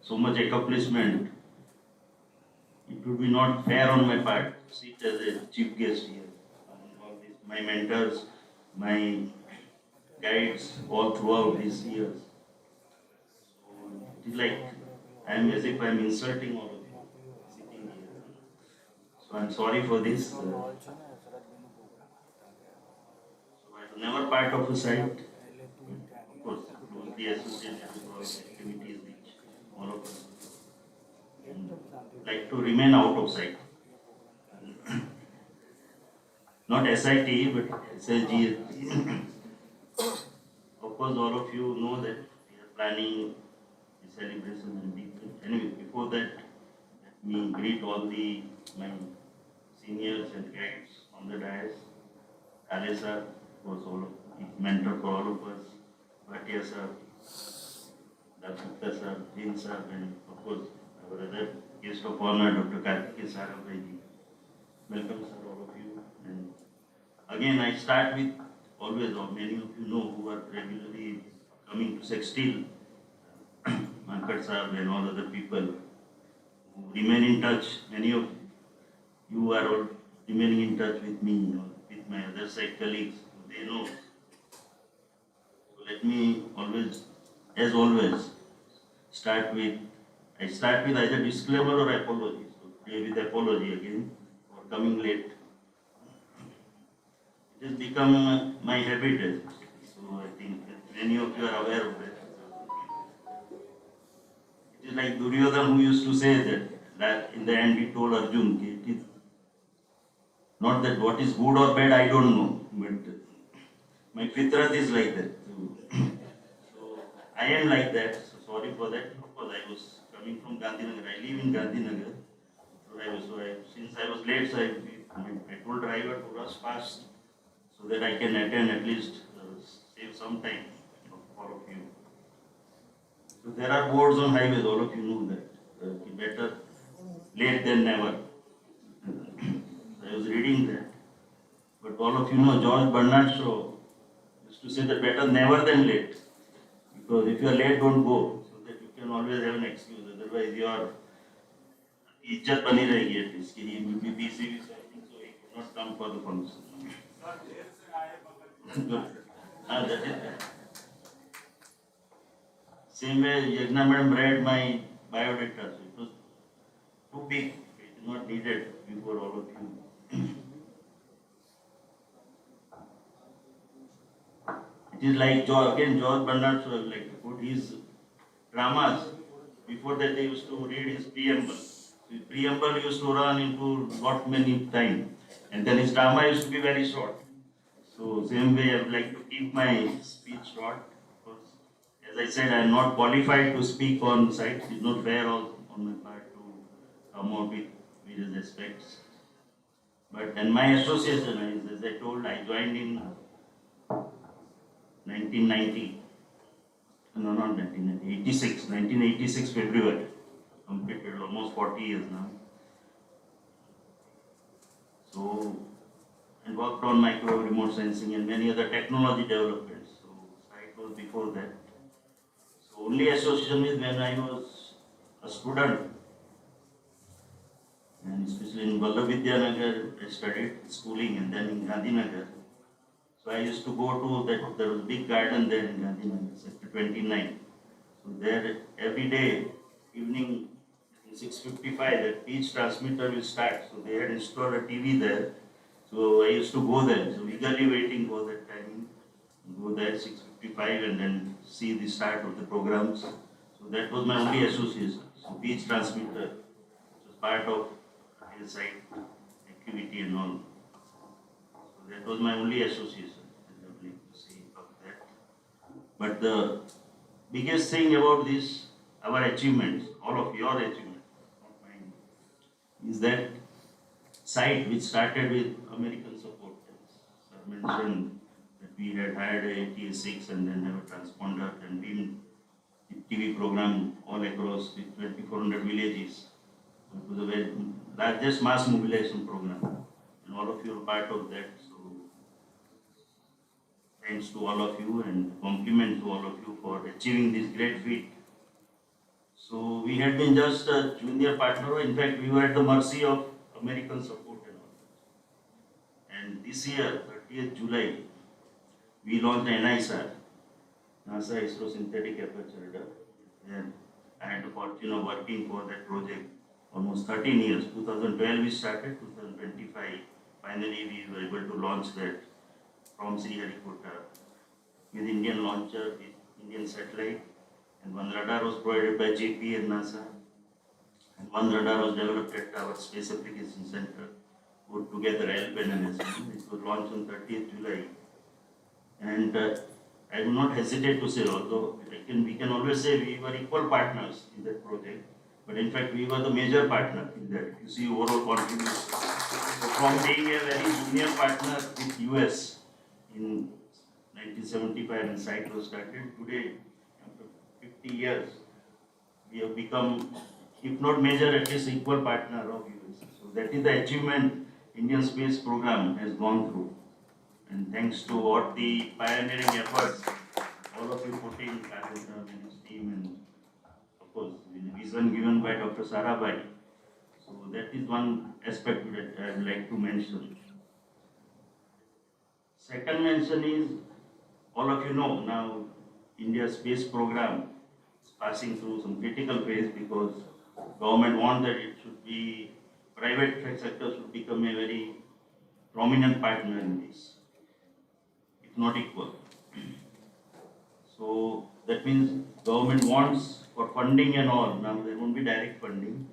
so much accomplishment, it would be not fair on my part to sit as a chief guest here. All these, my mentors, my guides all throughout these years. So it is like I am as if I am insulting all of you sitting here. So I am sorry for this. So I was never part of a site. Of course, closely associated with all the activities which all of us and like to remain out of sight. Not SIT, but SLG. Of course, all of you know that we are planning the celebration and big thing. Anyway, before that, let me greet all my seniors and guides on the dais. Ale sir was mentor for all of us. Bhatia sir, Dasgupta sir, Jin sir, and of course our other guest of honor, Dr. Karthikeya Sarabhaiji. Welcome sir, all of you. And again, I start with always, or many of you know who are regularly coming to Sextil, Mankad sir and all other people who remain in touch. Many of you are all remaining in touch with me or with my other site colleagues. They know. So let me always, as always, I start with either disclaimer or apology. So today with apology again for coming late. It has become my habit. So I think that many of you are aware of that. It is like Duryodhana who used to say that in the end he told Arjun, it is not that what is good or bad I don't know, but my fitrat is like that. So I am like that. So sorry for that. Of course, I was coming from Gandhinagar. I live in Gandhinagar. Since I was late, so I told driver to rush fast so that I can attend at least save some time for all of you. So there are boards on highways, all of you know that. Better late than never. I was reading that. But all of you know George Bernard Shaw used to say that better never than late. Because if you are late, don't go. So that you can always have an excuse. Otherwise, your इज्जत बनी रहेगी at least. He will be busy with something, so he could not come for the function. That is. Same way, Yagna madam read my biodata. So it was too big. It is not needed before all of you. It is like George Bernard Shaw like to put his dramas. Before that, they used to read his preamble. So his preamble used to run into lot many time, and then his drama used to be very short. So same way, I would like to keep my speech short. Because, as I said, I am not qualified to speak on site. It is not fair on my part to come out with various aspects. But then my association, as I told, I joined in 1990. No, not 1990, 86, 1986 February. Completed almost 40 years now. So, and worked on micro remote sensing and many other technology developments. So, site was before that. So, only association is when I was a student, and especially in Vallabh I studied schooling, and then in Gandhinagar. So, I used to go to that, there was a big garden there in Gandhinagar, sector 29. So, there every day, evening 6:55, that each transmitter will start. So, they had installed a TV there. So I used to go there, so eagerly waiting for that timing. Go there 6:55 and then see the start of the programs. So that was my only association. So beach transmitter was part of hillside activity and all. So that was my only association. I would like to say about that. But the biggest thing about this, our achievements, all of your achievements, not mine, is that site which started with American support. Sir mentioned that we had hired a ATA6 and then have a transponder and beamed TV program all across with 2,400 villages. So it was a very largest mass mobilization program, and all of you are part of that. So thanks to all of you and compliment to all of you for achieving this great feat. So we had been just a junior partner. In fact, we were at the mercy of American support and all. And this year, 30th July, we launched NISR, NASA ISRO Synthetic Aperture Radar. And I had the fortune of working for that project almost 13 years. 2012 we started, 2025 finally we were able to launch that from Sriharikota with Indian launcher, with Indian satellite, and one radar was provided by JP and NASA, and one radar was developed at our Space Application Center, put together LPN and SPN. It was launched on 30th July. And I will not hesitate to say, although we can always say we were equal partners in that project, but in fact we were the major partner in that. You see overall contribution. So from being a very junior partner with US in 1975 when site was started, today after 50 years we have become, if not major, at least equal partner of US. So that is the achievement Indian space program has gone through. And thanks to what the pioneering efforts all of you put in, Kajendra and his team, and of course the vision given by Dr. Sarabhai. So that is one aspect that I would like to mention. Second mention is, all of you know now India's space program is passing through some critical phase because government wants that it should be, private sector should become a very prominent partner in this, if not equal. So that means government wants for funding and all, now there won't be direct funding,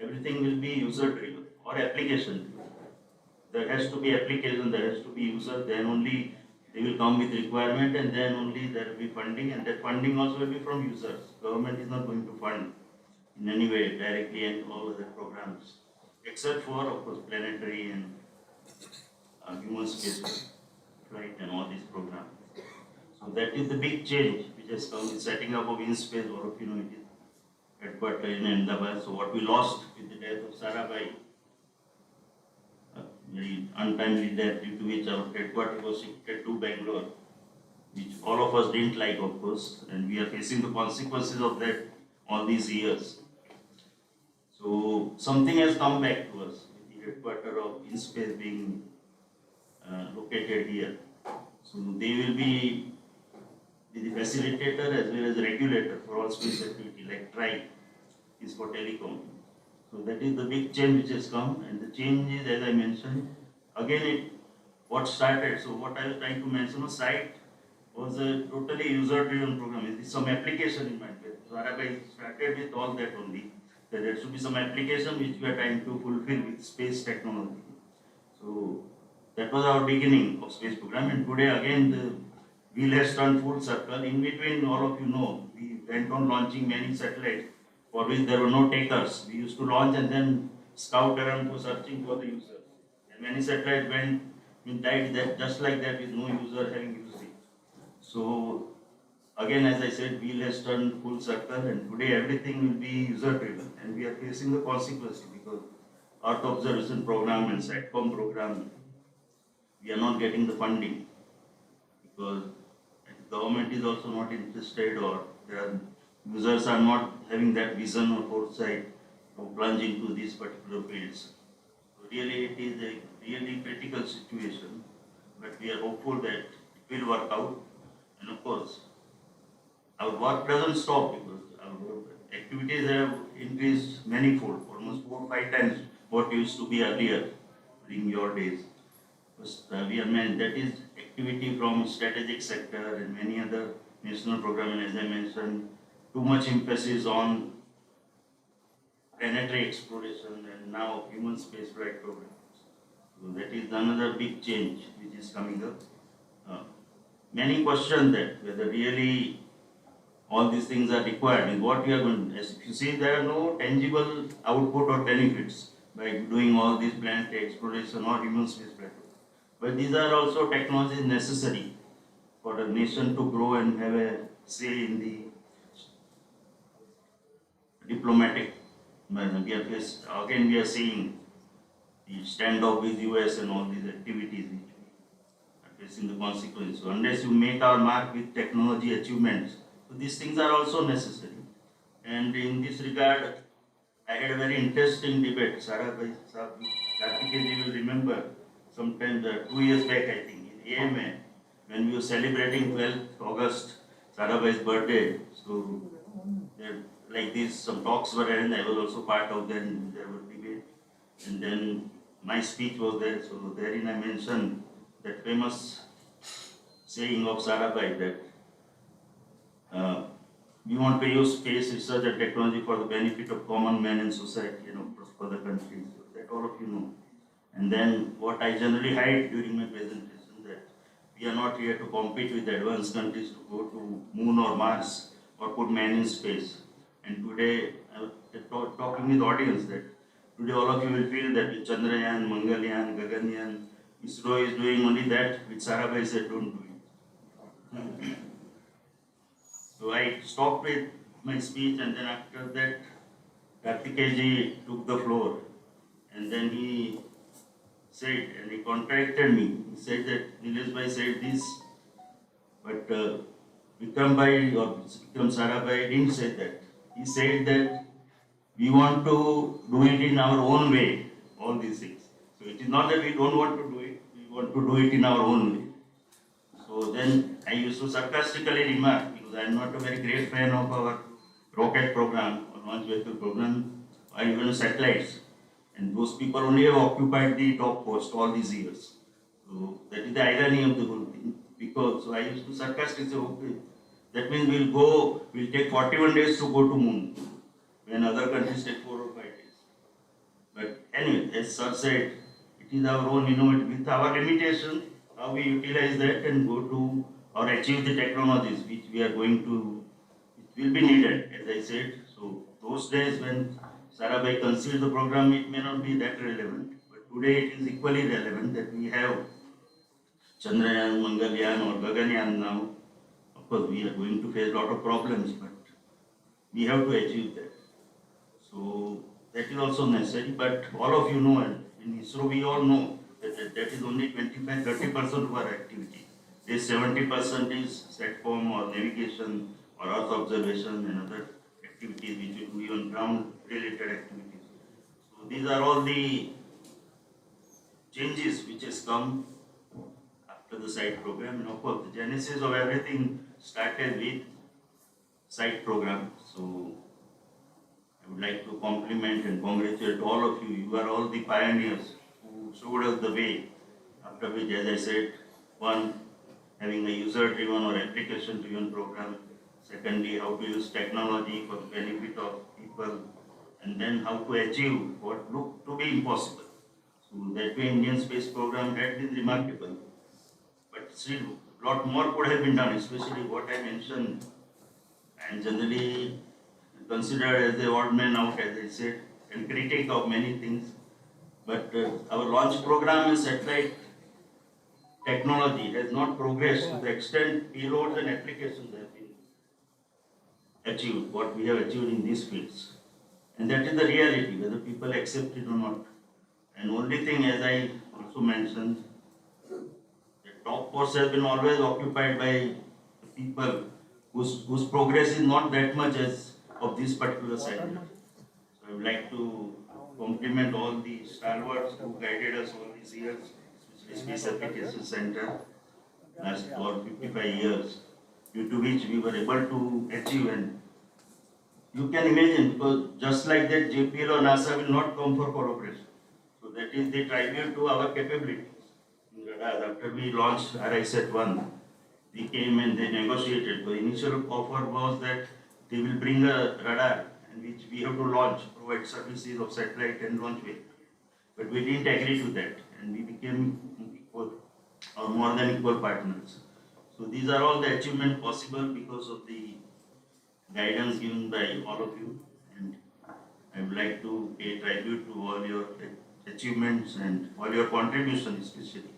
everything will be user driven or application driven. There has to be application, there has to be user, then only they will come with requirement and then only there will be funding, and that funding also will be from users. Government is not going to fund in any way directly and all other programs, except for of course planetary and human space flight and all these programs. So that is the big change which has come in setting up of in-space. All of you know it is headquarters in Ahmedabad. So what we lost with the death of Sarabhai, very untimely death due to which our headquarters was shifted to Bangalore, which all of us didn't like of course, and we are facing the consequences of that all these years. So something has come back to us with the headquarters of in-space being located here. So they will be the facilitator as well as regulator for all space activity, like TRI is for telecom. So that is the big change which has come, and the change is, as I mentioned, again what started. So what I was trying to mention, a site was a totally user-driven program. There is some application in mind. So Arabai started with all that only. That there should be some application which we are trying to fulfill with space technology. So that was our beginning of space program, and today again the wheel has turned full circle. In between, all of you know, we went on launching many satellites for which there were no takers. We used to launch and then scout around for searching for the users. And many satellites went, died that just like that with no user having used it. So again, as I said, wheel has turned full circle, and today everything will be user driven, and we are facing the consequences because Earth observation program and SATCOM program, we are not getting the funding because the government is also not interested, or users are not having that vision or foresight to plunge into these particular fields. So really, it is a really critical situation, but we are hopeful that it will work out. And of course, our work doesn't stop because our activities have increased manifold, almost 4 or 5 times what used to be earlier during your days. We are meant that is activity from strategic sector and many other national programs. And as I mentioned, too much emphasis on planetary exploration and now human spaceflight programs. So that is another big change which is coming up. Many question that whether really all these things are required is what we are going to, as you see, there are no tangible output or benefits by doing all this planetary exploration or human spaceflight. But these are also technologies necessary for a nation to grow and have a say in the diplomatic manner. Again, we are seeing the standoff with US and all these activities which we are facing the consequences. So unless you make our mark with technology achievements, so these things are also necessary. And in this regard, I had a very interesting debate. Sarabhai Sahab, Kartikeji will remember, sometime 2 years back, I think, in AMA, when we were celebrating 12th August, Sarabhai's birthday. So, there, like this, some talks were held, I was also part of them, there was debate. And then my speech was there, so therein I mentioned that famous saying of Sarabhai that we want to use space research and technology for the benefit of common man and society, for the country. So that all of you know. And then what I generally hide during my presentation that we are not here to compete with advanced countries to go to moon or Mars or put man in space. And today I was talking with audience that today all of you will feel that with Chandrayaan, Mangalyaan, Gaganyaan, ISRO is doing only that which Sarabhai said don't do it. So I stopped with my speech, and then after that Kartikeji took the floor, and then he said, and he contradicted me. He said that Nilesh Bhai said this, but Vikram Bhai or Vikram Sarabhai didn't say that. He said that we want to do it in our own way, all these things. So it is not that we don't want to do it, we want to do it in our own way. So then I used to sarcastically remark, because I am not a very great fan of our rocket program or launch vehicle program or even satellites. And those people only have occupied the top post all these years. So that is the irony of the whole thing. Because so I used to sarcastically say, okay, that means we'll take 41 days to go to moon, when other countries take 4 or 5 days. But anyway, as Sir said, it is our own, with our limitation, how we utilize that and go to or achieve the technologies which we are going to, it will be needed, as I said. So those days when Sarabhai conceived the program, it may not be that relevant, but today it is equally relevant that we have Chandrayaan, Mangalyaan or Gaganyaan now. Of course, we are going to face a lot of problems, but we have to achieve that. So that is also necessary, but all of you know, and in ISRO we all know that is only 25-30% of our activity. This 70% is SATCOM or navigation or Earth observation and other activities which will be on ground related activities. So these are all the changes which has come after the site program, and of course the genesis of everything started with site program. So I would like to compliment and congratulate all of you. You are all the pioneers who showed us the way, after which, as I said, one, having a user-driven or application-driven program. Secondly, how to use technology for the benefit of people. And then how to achieve what looked to be impossible. So that way Indian space program had been remarkable. But still, a lot more could have been done, especially what I mentioned. And generally considered as the odd man out, as I said, and critic of many things. But our launch program is satellite technology has not progressed to the extent payloads and applications have been achieved, what we have achieved in these fields. And that is the reality, whether people accept it or not. And only thing, as I also mentioned, the top posts have been always occupied by people whose progress is not that much as of this particular segment. So I would like to compliment all the stalwarts who guided us all these years, especially Space Application Center, last for 55 years, due to which we were able to achieve. And you can imagine, because just like that, JPL or NASA will not come for collaboration. So that is the tribute to our capabilities. In radar, after we launched RISAT-1, we came and they negotiated. The initial offer was that they will bring a radar and which we have to launch, provide services of satellite and launch vehicle. But we didn't agree to that and we became equal or more than equal partners. So these are all the achievements possible because of the guidance given by all of you, and I would like to pay tribute to all your achievements and all your contributions especially.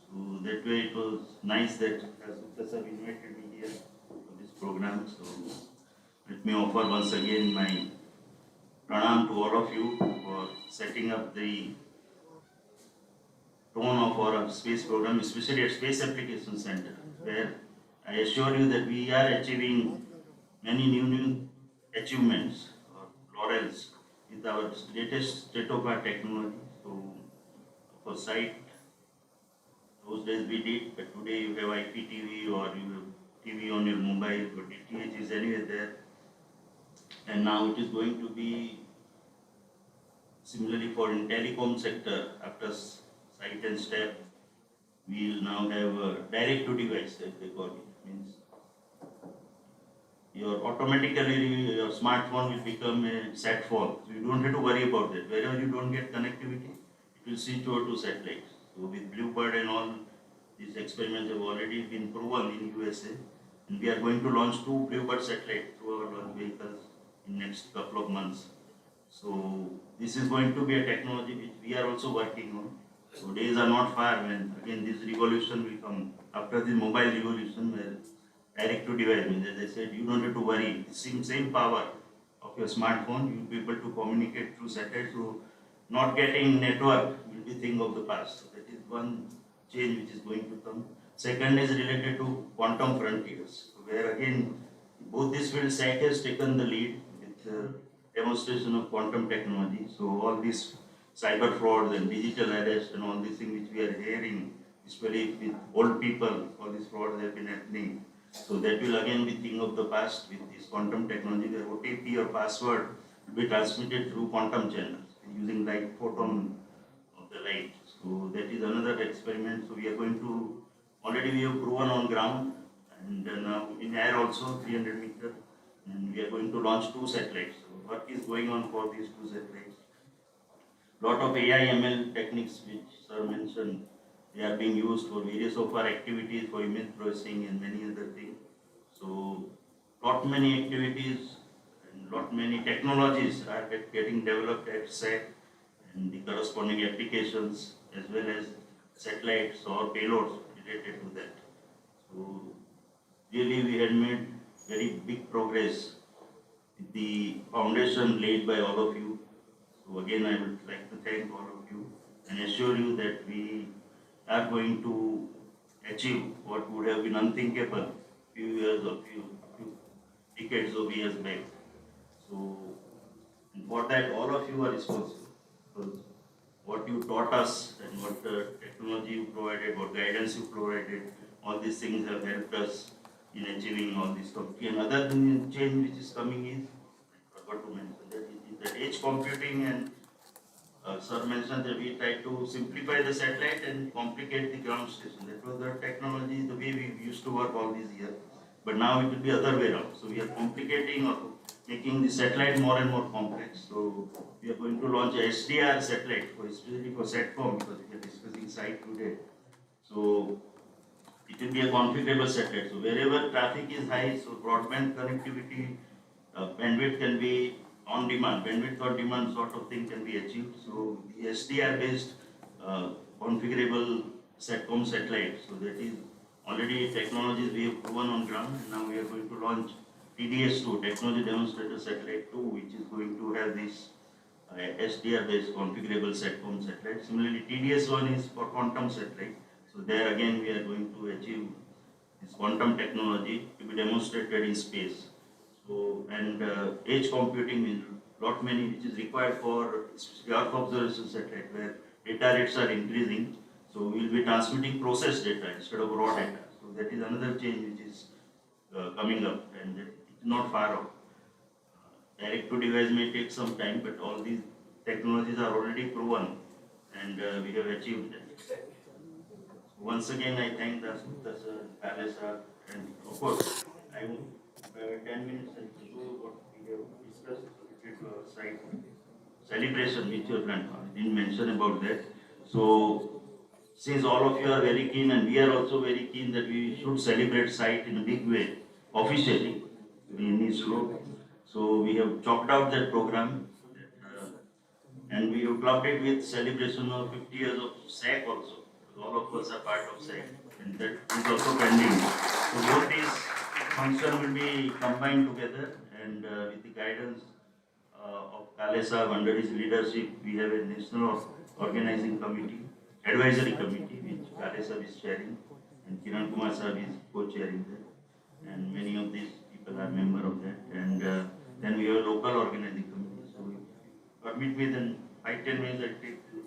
So that way it was nice that Gupta sir invited me here for this program. So let me offer once again my pranam to all of you for setting up the tone of our space program, especially at Space Application Center, where I assure you that we are achieving many new achievements or laurels with our latest state-of-art technology. So for site, those days we did, but today you have IPTV or you have TV on your mobile, or DTH is anywhere there. And now it is going to be similarly for in telecom sector, after site and step, we will now have a direct to device, as they call it. Means automatically your smartphone will become a sat phone. So you don't have to worry about that. Wherever you don't get connectivity, it will switch over to satellites. So with Bluebird and all, these experiments have already been proven in USA. And we are going to launch 2 Bluebird satellites through our launch vehicles in next couple of months. So this is going to be a technology which we are also working on. So days are not far when again this revolution will come after the mobile revolution, where direct to device means, as I said, you don't have to worry. The same power of your smartphone, you will be able to communicate through satellite. So not getting network will be thing of the past. So that is one change which is going to come. Second is related to quantum frontiers, where again both these fields, SAC has taken the lead with demonstration of quantum technology. So all these cyber frauds and digital arrest and all these things which we are hearing, especially with old people, all these frauds have been happening. So that will again be thing of the past with this quantum technology, where OTP or password will be transmitted through quantum channels using light photon of the light. So that is another experiment. So we are going to, already we have proven on ground and now in air also 300 meters, and we are going to launch 2 satellites. So work is going on for these 2 satellites. Lot of AI ML techniques which sir mentioned, they are being used for various of our activities for image processing and many other things. So lot many activities and lot many technologies are getting developed at SAC and the corresponding applications as well as satellites or payloads related to that. So really we had made very big progress with the foundation laid by all of you. So again I would like to thank all of you and assure you that we are going to achieve what would have been unthinkable few decades of years back. So for that all of you are responsible, because what you taught us and what technology you provided, what guidance you provided, all these things have helped us in achieving all this. And other change which is coming is, I forgot to mention that edge computing, and sir mentioned that we try to simplify the satellite and complicate the ground station. That was the technology, the way we used to work all these years. But now it will be other way around. So we are complicating or making the satellite more and more complex. So we are going to launch a SDR satellite, especially for SATCOM, because we are discussing site today. So it will be a configurable satellite. So wherever traffic is high, so broadband connectivity bandwidth can be on demand, bandwidth on demand sort of thing can be achieved. So the SDR based configurable SATCOM satellite. So that is already technologies we have proven on ground, and now we are going to launch TDS2, Technology Demonstrator Satellite 2, which is going to have this SDR based configurable SATCOM satellite. Similarly, TDS1 is for quantum satellite. So there again we are going to achieve this quantum technology to be demonstrated in space. So, and edge computing means lot many which is required for Earth observation satellite where data rates are increasing. So we will be transmitting processed data instead of raw data. So that is another change which is coming up, and it is not far off. Direct to device may take some time, but all these technologies are already proven, and we have achieved that. Once again, I thank Das Gupta sir, Palace sir, and of course, I will 10 minutes and show what we have discussed related to our site celebration which you have planned. I didn't mention about that. So, since all of you are very keen and we are also very keen that we should celebrate site in a big way, officially, in ISRO. So, we have chalked out that program and we have clubbed it with celebration of 50 years of SAC also. All of us are part of SAC, and that is also pending. So both these functions will be combined together, and with the guidance of Kalesa under his leadership, we have a national organizing committee, advisory committee, which Kalesa is chairing, and Kiran Kumar Saab is co-chairing that, and many of these people are member of that, and then we have a local organizing committee. So permit me then 5-10 minutes I take to.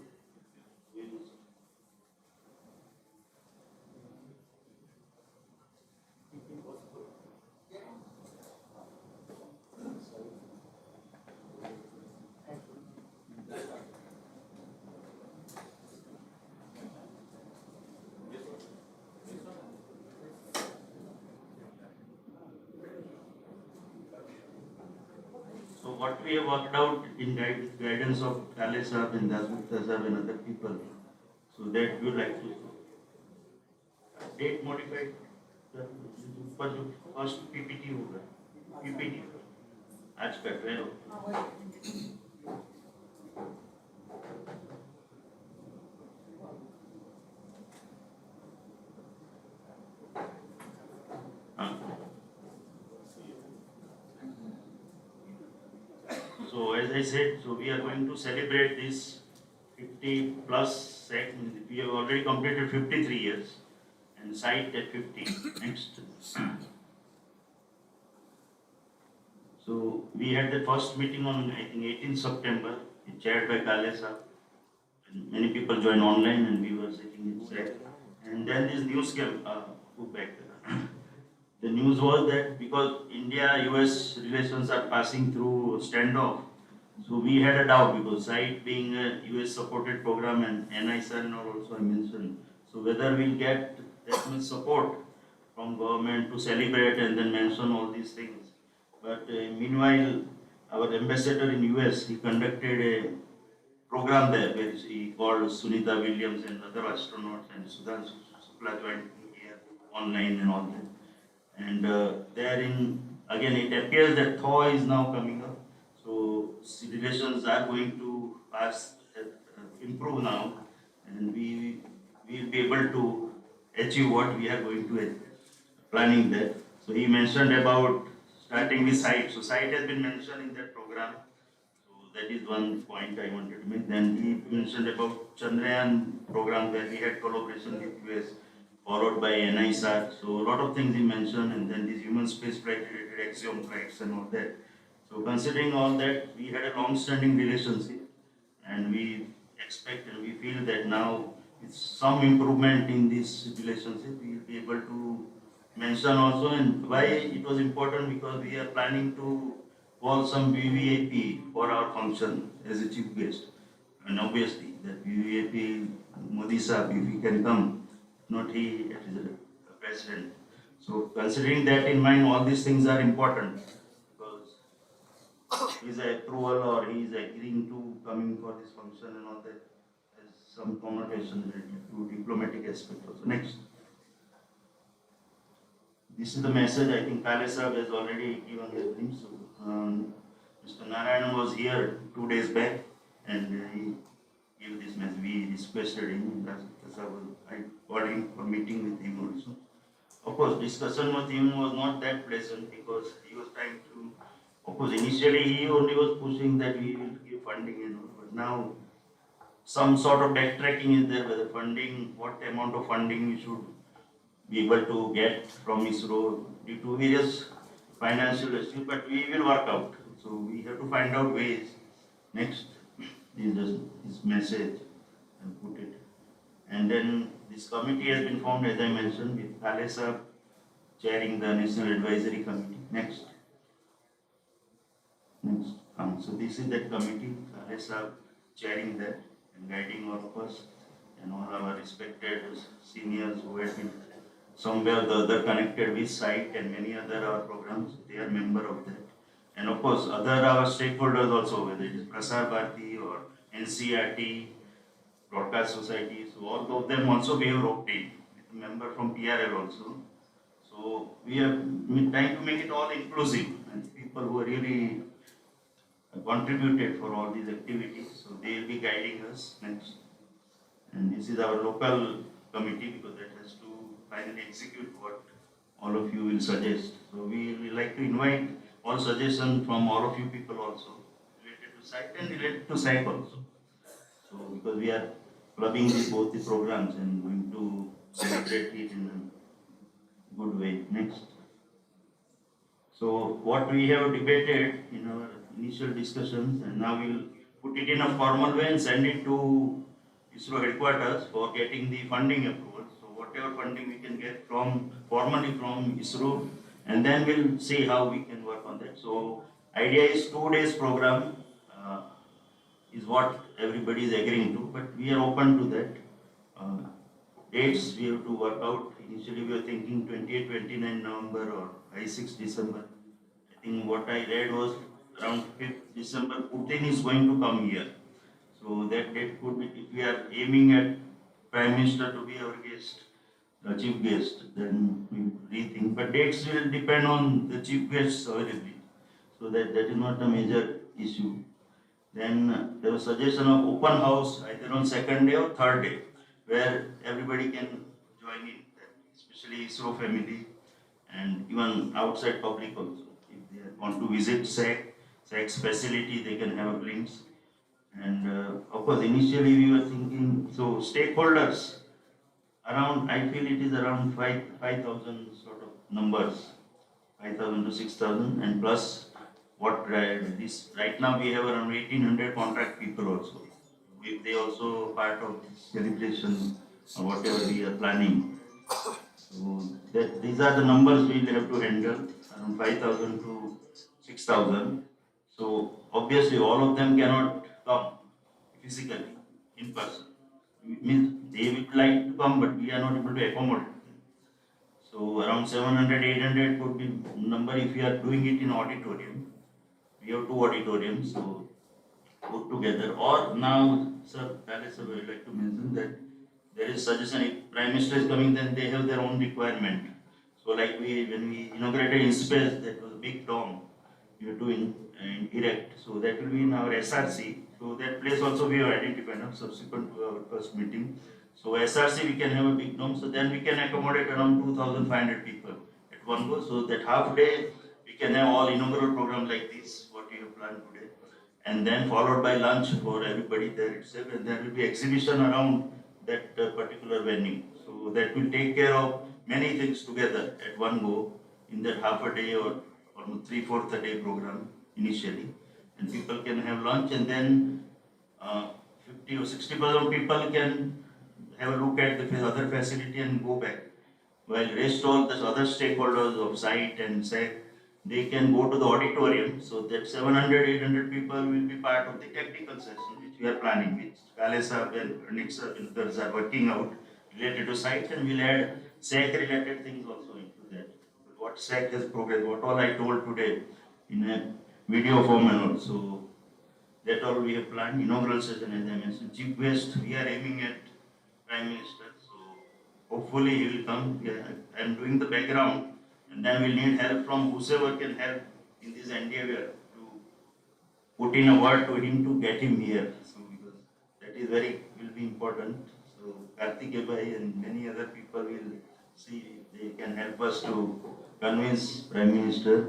So what we have worked out in guidance of Kale Saab and Das Gupta Saab and other people, so that we would like to date modified पर जो first PPT होगा PPT आज कर रहे हो So as I said, so we are going to celebrate this 50 plus SAC. We have already completed 53 years and site at 50 next. So we had the first meeting on I think 18 September, chaired by Kalesa. And many people joined online and we were sitting in SAC. And then this news came back. The news was that because India-US relations are passing through standoff, so we had a doubt because SITE being a US-supported program and NISR and all also I mentioned. So whether we'll get that much support from government to celebrate and then mention all these things. But meanwhile, our ambassador in US, he conducted a program there where he called Sunita Williams and other astronauts and Sudhanshu Shukla joined here online and all that. And therein, again, it appears that thaw is now coming up. So relations are going to improve now, and we will be able to achieve what we are going to planning there. So he mentioned about starting with site. So site has been mentioned in that program. So that is one point I wanted to make. Then he mentioned about Chandrayaan program where we had collaboration with US. Followed by NISR. So a lot of things he mentioned, and then these human space flight related axiom flights and all that. So considering all that, we had a long-standing relationship, and we expect and we feel that now with some improvement in this relationship, we will be able to mention also, and why it was important because we are planning to call some VVIP for our function as a chief guest, and obviously that VVIP Modi Saab, if he can come. Not he as a president. So considering that in mind, all these things are important because his approval or he is agreeing to coming for this function and all that has some connotation related to diplomatic aspect also. Next. This is the message I think Kalesa has already given the glimpse. Mr. Narayanan was here 2 days back and he gave this message. We requested him. That's how I got him for meeting with him also. Of course, discussion with him was not that pleasant because he was trying to, of course, initially he only was pushing that we will give funding and all, but now some sort of backtracking is there whether funding, what amount of funding we should be able to get from ISRO due to various financial issues, but we will work out. So we have to find out ways. Next is just his message and put it. And then this committee has been formed, as I mentioned, with Khalesa chairing the National Advisory Committee. Next. So this is that committee, Khalesa chairing that and guiding all of us and all our respected seniors who have been somewhere or the other connected with site and many other our programs. They are member of that. And of course, other our stakeholders also, whether it is Prasar Bharati or NCRT, Broadcast Society, so all of them also we have roped in, with a member from TRL also. So we are trying to make it all inclusive and people who are really contributed for all these activities, so they will be guiding us next. And this is our local committee because that has to finally execute what all of you will suggest. So we will like to invite all suggestions from all of you people also related to site and related to SAC also. So because we are clubbing both the programs and going to celebrate it in a good way. Next. So what we have debated in our initial discussions and now we'll put it in a formal way and send it to ISRO headquarters for getting the funding approval. So whatever funding we can get formally from ISRO and then we'll see how we can work on that. So idea is 2 days program is what everybody is agreeing to, but we are open to that. Dates we have to work out. Initially we were thinking 28, 29 November or 6 December. I think what I read was around 5th December, Putin is going to come here. So that date could be, if we are aiming at Prime Minister to be our guest, chief guest, then we rethink. But dates will depend on the chief guest's availability. So that is not a major issue. Then there was suggestion of open house either on second day or third day, where everybody can join in, especially ISRO family and even outside public also. If they want to visit SAC's facility, they can have a glimpse. And of course, initially we were thinking, so stakeholders, around, I feel it is around 5,000 sort of numbers, 5,000 to 6,000 and plus what this, right now we have around 1,800 contract people also. If they also part of this celebration or whatever we are planning. So that these are the numbers we will have to handle, around 5,000 to 6,000. So obviously all of them cannot come physically, in person. Means they would like to come, but we are not able to accommodate them. So around 700, 800 could be number if we are doing it in auditorium. We have 2 auditoriums, so put together. Or now, Sir Palace, I would like to mention that there is suggestion if Prime Minister is coming, then they have their own requirement. So like when we inaugurated in space, that was a big dome we have to erect. So that will be in our SRC. So that place also we have identified now, subsequent to our first meeting. So SRC we can have a big dome, so then we can accommodate around 2,500 people at one go. So that half day we can have all inaugural program like this, what we have planned today. And then followed by lunch for everybody there itself, and there will be exhibition around that particular venue. So that will take care of many things together at one go in that half a day or almost 3/4 a day program initially. And people can have lunch and then 50 or 60% of people can have a look at the other facility and go back. While rest all the other stakeholders of site and SAC, they can go to the auditorium. So that 700, 800 people will be part of the technical session which we are planning, which Kalesa and Nixer and others are working out related to site, and we'll add SAC related things also into that. What SAC has progressed, what all I told today in a video form and also that all we have planned. Inaugural session, as I mentioned, chief guest, we are aiming at Prime Minister. So hopefully he will come. I am doing the background and then we'll need help from whosoever can help in this endeavor to put in a word to him to get him here. So because that is will be important. So Karthik Bhai and many other people will see if they can help us to convince Prime Minister.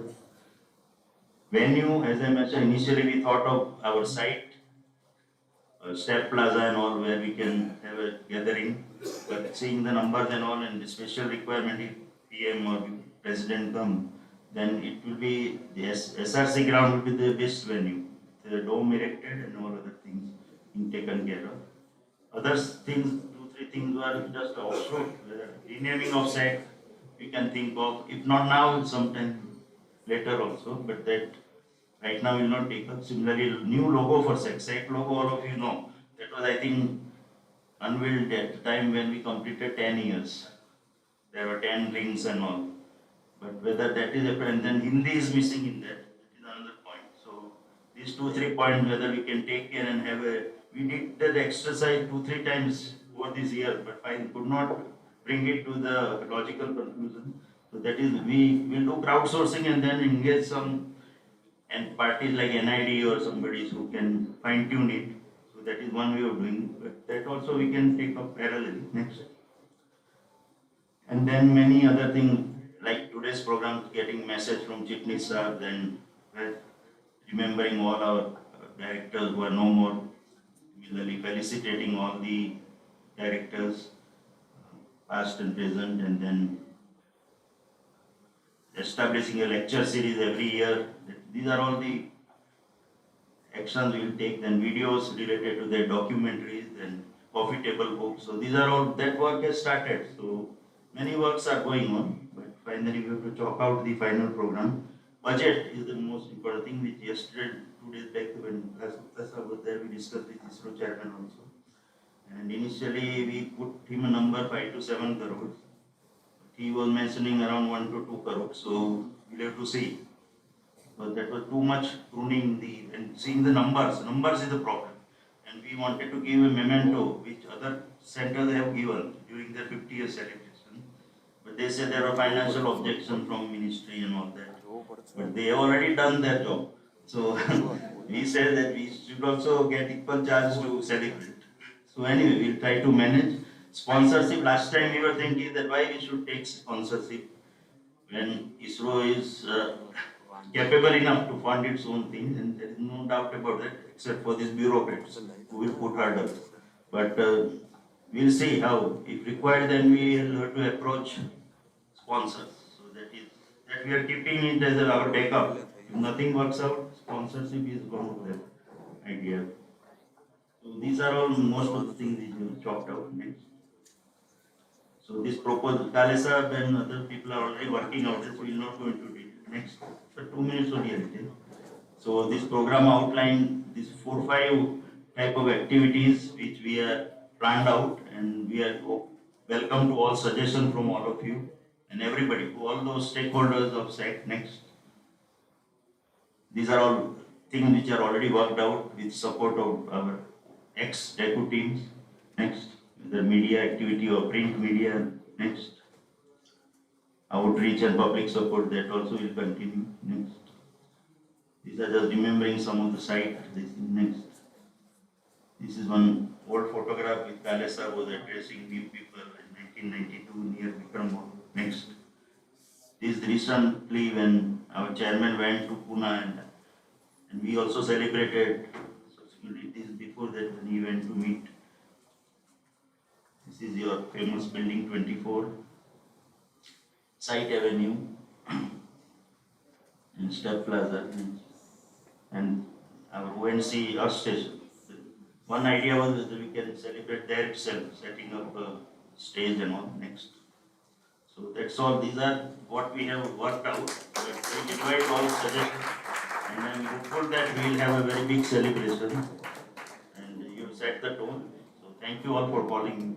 Venue, as I mentioned, initially we thought of our site, Step Plaza and all, where we can have a gathering. But seeing the numbers and all, and the special requirement if PM or President come, then it will be the SRC ground will be the best venue. The dome erected and all other things being taken care of. Other things, 2-3 things were just offshore. Renaming of SAC we can think of, if not now, sometime later also, but that right now will not take up. Similarly, new logo for SAC. SAC logo, all of you know, that was I think unveiled at the time when we completed 10 years. There were 10 rings and all. But whether that is a, and then Hindi is missing in that is another point. So these 2-3 points, whether we can take care and have a, we did that exercise 2-3 times over this year, but I could not bring it to the logical conclusion. So that is, we will do crowdsourcing and then engage some and parties like NID or somebody who can fine tune it. So that is one way of doing it. But that also we can take up parallelly. Next. And then many other things like today's program, getting message from Chief Sir, then remembering all our directors who are no more, similarly felicitating all the directors, past and present, and then establishing a lecture series every year. These are all the actions we will take, then videos related to their documentaries, then coffee table books. So these are all, that work has started. So many works are going on, but finally we have to chalk out the final program. Budget is the most important thing, which yesterday, 2 days back when Gupta was there, we discussed with ISRO chairman also. And initially we put him a number 5 to 7 crores. He was mentioning around 1 to 2 crores, so we'll have to see. But that was too much pruning and seeing the numbers is the problem. And we wanted to give a memento which other centers have given during their 50-year celebration. But they said there were financial objections from ministry and all that. But they have already done their job. So we said that we should also get equal charge to celebrate. So anyway, we'll try to manage. Sponsorship, last time we were thinking that why we should take sponsorship when ISRO is capable enough to fund its own things, and there is no doubt about that, except for these bureaucrats who will put hurdles. But we'll see how, if required, then we will have to approach sponsors. So that we are keeping it as our backup. If nothing works out, sponsorship is one of the ideas. So these are all most of the things which you chalked out next. So this proposal, Kalesa and other people are already working out this, we will not go into detail. Next, for 2 minutes only I will take. So this program outlined these 4-5 type of activities which we are planned out, and we are welcome to all suggestions from all of you and everybody, all those stakeholders of SAC. Next. These are all things which are already worked out with support of our ex-DECO teams. Next. The media activity or print media. Next. Outreach and public support, that also will continue. Next. These are just remembering some of the sites. This is next. This is one old photograph with Kalesa was addressing new people in 1992 near Vikram Mall. Next. This recently when our chairman went to Pune and we also celebrated, this before that when he went to meet. This is your famous building 24, Site Avenue, and Step Plaza, and our ONC Earth Station. One idea was that we can celebrate there itself, setting up a stage and all. Next. So that's all. These are what we have worked out. We invite all suggestions, and I'm hopeful that we will have a very big celebration. And you set the tone. So thank you all for calling me.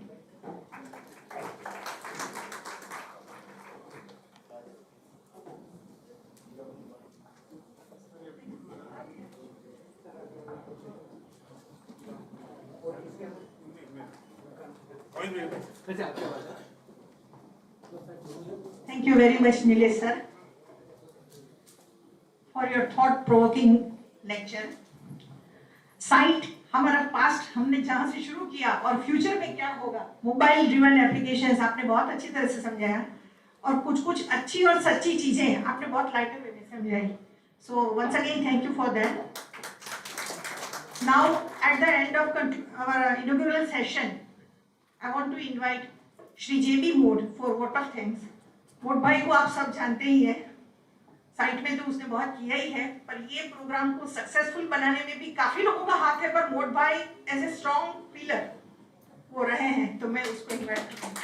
Thank you very much, Nilesh sir, for your thought-provoking lecture. Site हमारा past हमने जहां से शुरू किया और future में क्या होगा, मोबाइल ड्रिवन एप्लीकेशंस आपने बहुत अच्छी तरह से समझाया, और कुछ अच्छी और सच्ची चीजें आपने बहुत लाइटर वे में समझाई. So once again thank you for that. Now at the end of our inaugural session, I want to invite Shri JB Mod for vote of thanks. Mod भाई को आप सब जानते ही हैं, साइट में तो उसने बहुत किया ही है, पर ये प्रोग्राम को सक्सेसफुल बनाने में भी काफी लोगों का हाथ है, पर मोड भाई एज ए स्ट्रॉन्ग पिलर वो रहे हैं, तो मैं उसको इन्वाइट करूंगा.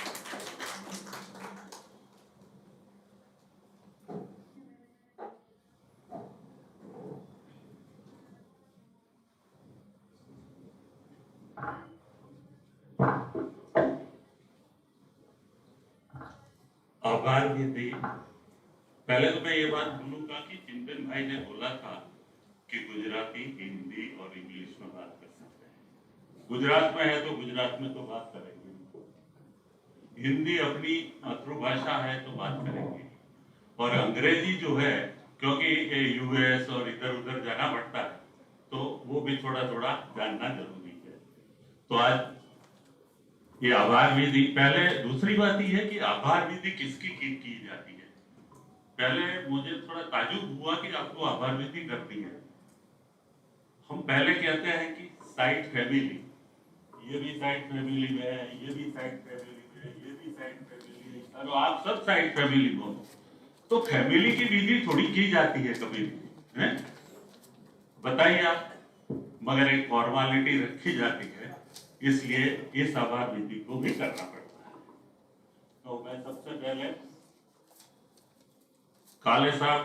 आभार विधि. पहले तो मैं ये बात बोलूंगा कि चिंतन भाई ने बोला था कि गुजराती, हिंदी और इंग्लिश में बात कर सकते हैं. गुजरात में है तो गुजरात में तो बात करेंगे, हिंदी अपनी मातृभाषा है तो बात करेंगे, और अंग्रेजी जो है क्योंकि यूएस और इधर उधर जाना पड़ता है तो वो भी थोड़ा थोड़ा जानना जरूरी है. तो आज ये आभार विधि, पहले दूसरी बात ये है कि आभार विधि किसकी की जाती है. पहले मुझे थोड़ा ताजुब हुआ कि आपको आभार विधि करनी है. हम पहले कहते हैं कि साइट फैमिली, ये भी साइट फैमिली में है, ये भी साइट फैमिली में है, ये भी साइट फैमिली है, चलो आप सब साइट फैमिली बोलो. तो फैमिली की विधि थोड़ी की जाती है कभी भी, है बताइए आप, मगर एक फॉर्मेलिटी रखी जाती है, इसलिए इस आभार विधि को भी करना पड़ता है. तो मैं सबसे पहले काले साहब,